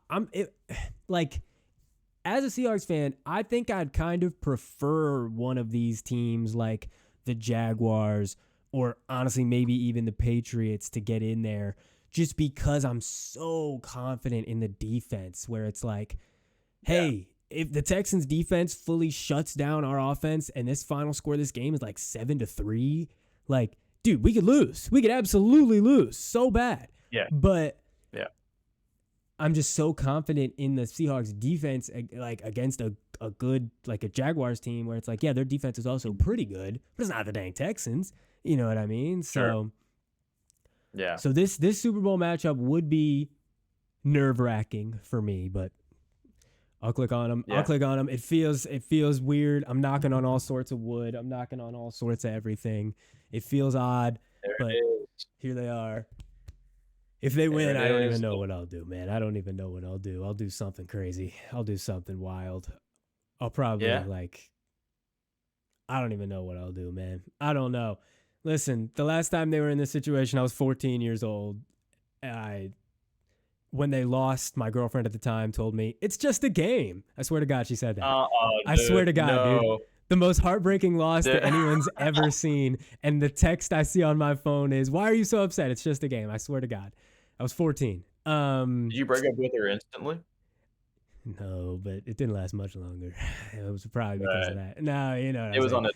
Seahawks fan, I think I'd kind of prefer one of these teams like the Jaguars or honestly maybe even the Patriots to get in there just because I'm so confident in the defense where it's like, hey, if the Texans defense fully shuts down our offense and this final score of this game is like 7-3, like, dude, we could lose. We could absolutely lose so bad. Yeah. But I'm just so confident in the Seahawks defense, like against a good, like a Jaguars team where it's like, yeah, their defense is also pretty good, but it's not the dang Texans. You know what I mean? Sure. So this Super Bowl matchup would be nerve-wracking for me, but I'll click on them. It feels weird. I'm knocking on all sorts of wood. I'm knocking on all sorts of everything. It feels odd, but here they are. If they win, I don't even know what I'll do, man. I don't even know what I'll do. I'll do something crazy. I'll do something wild. I'll probably I don't even know what I'll do, man. I don't know. Listen, the last time they were in this situation, I was 14 years old. When they lost, my girlfriend at the time told me, it's just a game. I swear to God, she said that. I swear to God, dude. The most heartbreaking loss that anyone's ever seen. And the text I see on my phone is, why are you so upset? It's just a game. I swear to God. I was 14. Did you break up with her instantly? No, but it didn't last much longer. It was probably because of that. No, you know. It was on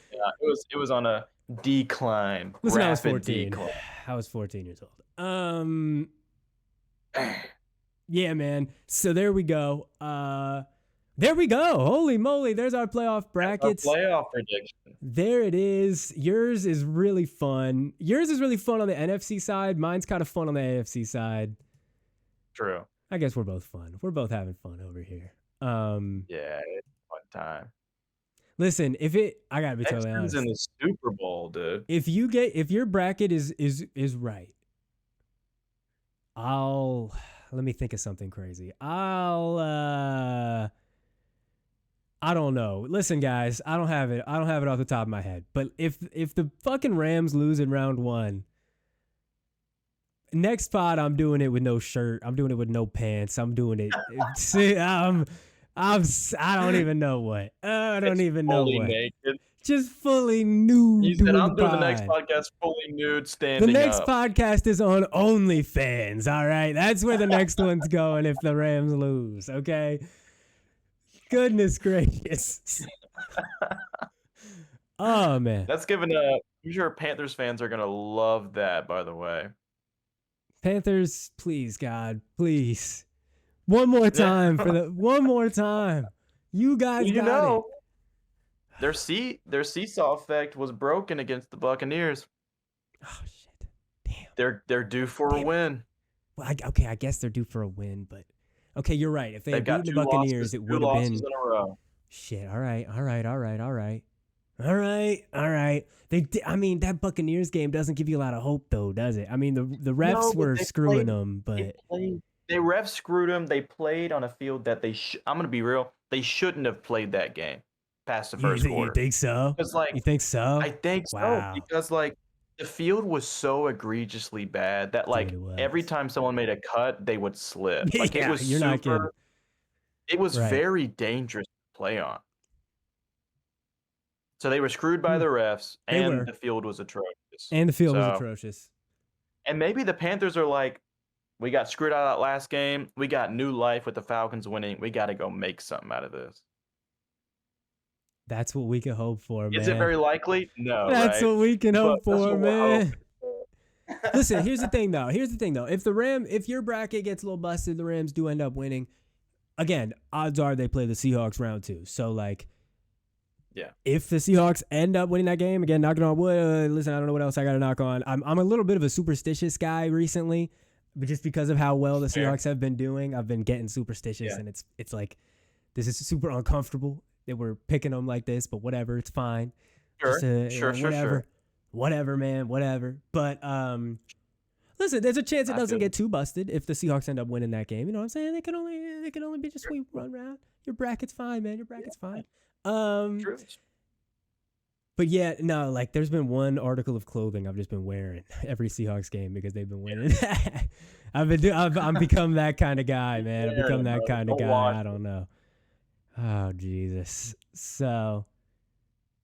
a decline. Listen, I was 14. Decline. I was 14 years old. Yeah, man. So there we go. Holy moly. There's our playoff brackets. Our playoff prediction. There it is. Yours is really fun. Yours is really fun on the NFC side. Mine's kind of fun on the AFC side. True. I guess we're both fun. We're both having fun over here. Yeah, it's a fun time. Listen, I gotta be totally honest. in the Super Bowl, dude. If your bracket is right, let me think of something crazy. I don't know. Listen, guys, I don't have it off the top of my head. But if the fucking Rams lose in round 1, next pod I'm doing it with no shirt. I'm doing it with no pants. I'm doing it. I don't even know what. I don't even know what. Naked. just fully nude He said, doing the I'm doing the next pod. podcast fully nude, The standing next up. podcast is on OnlyFans, all right? That's where the next one's going if the Rams lose, okay? Goodness gracious. Oh, man. That's given I'm sure Panthers fans are going to love that, by the way. Panthers, please, God, please. One more time one more time. You guys Well, got it. Their seesaw effect was broken against the Buccaneers. Oh, shit. Damn. They're due for a win. Well, okay, I guess they're due for a win, but okay, you're right. If they They've had got beaten the Buccaneers, it would have been in a row. shit. All right. I mean, that Buccaneers game doesn't give you a lot of hope, though, does it? I mean, the refs were screwing them, but They refs screwed them. They played on a field that I'm gonna be real. They shouldn't have played that game past the first quarter. You think so? You think so? I think Wow. so because the field was so egregiously bad that every time someone made a cut, they would slip. Like Yeah, it was you're not kidding. It was Right. very dangerous to play on. So they were screwed by the refs, and the field was atrocious. And maybe the Panthers are like, we got screwed out of that last game. We got new life with the Falcons winning. We got to go make something out of this. That's what we can hope for, man. Is it very likely? No. That's right? what we can hope for, man. Listen, here's the thing, though. If your bracket gets a little busted, the Rams do end up winning. Again, odds are they play the Seahawks round 2. So, if the Seahawks end up winning that game, again, knocking on wood, listen, I don't know what else I got to knock on. I'm a little bit of a superstitious guy recently, but just because of how well the Seahawks have been doing, I've been getting superstitious, and it's like, this is super uncomfortable that we're picking them like this, but whatever, it's fine. Sure. Whatever, man, whatever. But listen, there's a chance it doesn't get too busted if the Seahawks end up winning that game. You know what I'm saying? They can only be just sweep run round. Your bracket's fine, man. Your bracket's fine. True. But yeah, no, there's been one article of clothing I've just been wearing every Seahawks game because they've been winning. I'm become that kind of guy, man. I've become that kind of guy. I don't know. Oh, Jesus. So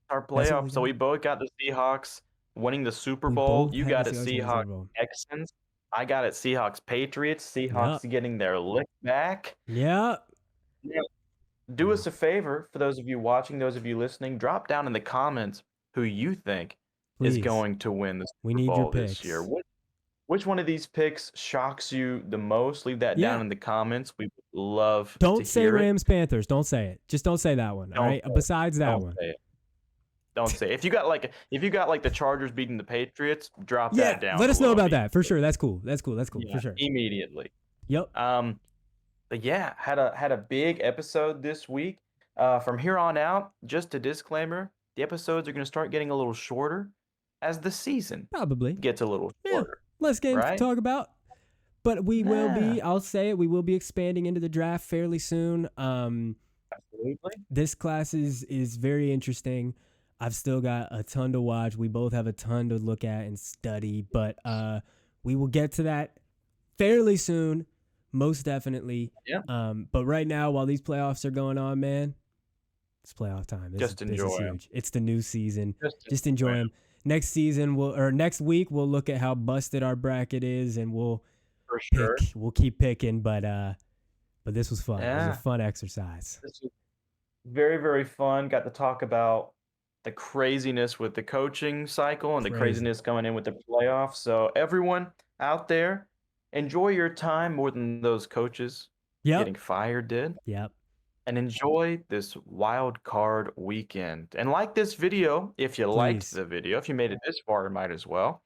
our playoffs. So we both got the Seahawks winning the Super Bowl. You got it Seahawks Texans. I got it Seahawks Patriots. Seahawks getting their lick back. Yeah. Do us a favor, for those of you watching, those of you listening, drop down in the comments who you think is going to win the Super Bowl this year. Which one of these picks shocks you the most? Leave that down in the comments. We would love to hear it. Don't say Rams Panthers. Don't say it. Just don't say that one. All right. Besides that one. Don't say it. If you got the Chargers beating the Patriots, drop that down. Let us know about that for sure. That's cool. For sure. Immediately. Yep. But yeah, had a big episode this week. From here on out, just a disclaimer: the episodes are going to start getting a little shorter as the season gets a little shorter. Less games to talk about, but we will be. I'll say it. We will be expanding into the draft fairly soon. Absolutely. This class is very interesting. I've still got a ton to watch. We both have a ton to look at and study, but we will get to that fairly soon. Most definitely. Yeah. But right now, while these playoffs are going on, man, it's playoff time. This is huge. It's the new season. Just enjoy them. Next week, we'll look at how busted our bracket is, and we'll keep picking. But this was fun. Yeah. It was a fun exercise. This was very, very fun. Got to talk about the craziness with the coaching cycle and the craziness coming in with the playoffs. So everyone out there, enjoy your time more than those coaches getting fired did. Yep. And enjoy this wild card weekend. And like this video, if you liked the video, if you made it this far, you might as well.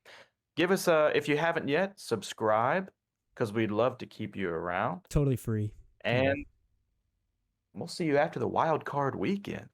Give us if you haven't yet, subscribe, because we'd love to keep you around. Totally free. And we'll see you after the wild card weekend.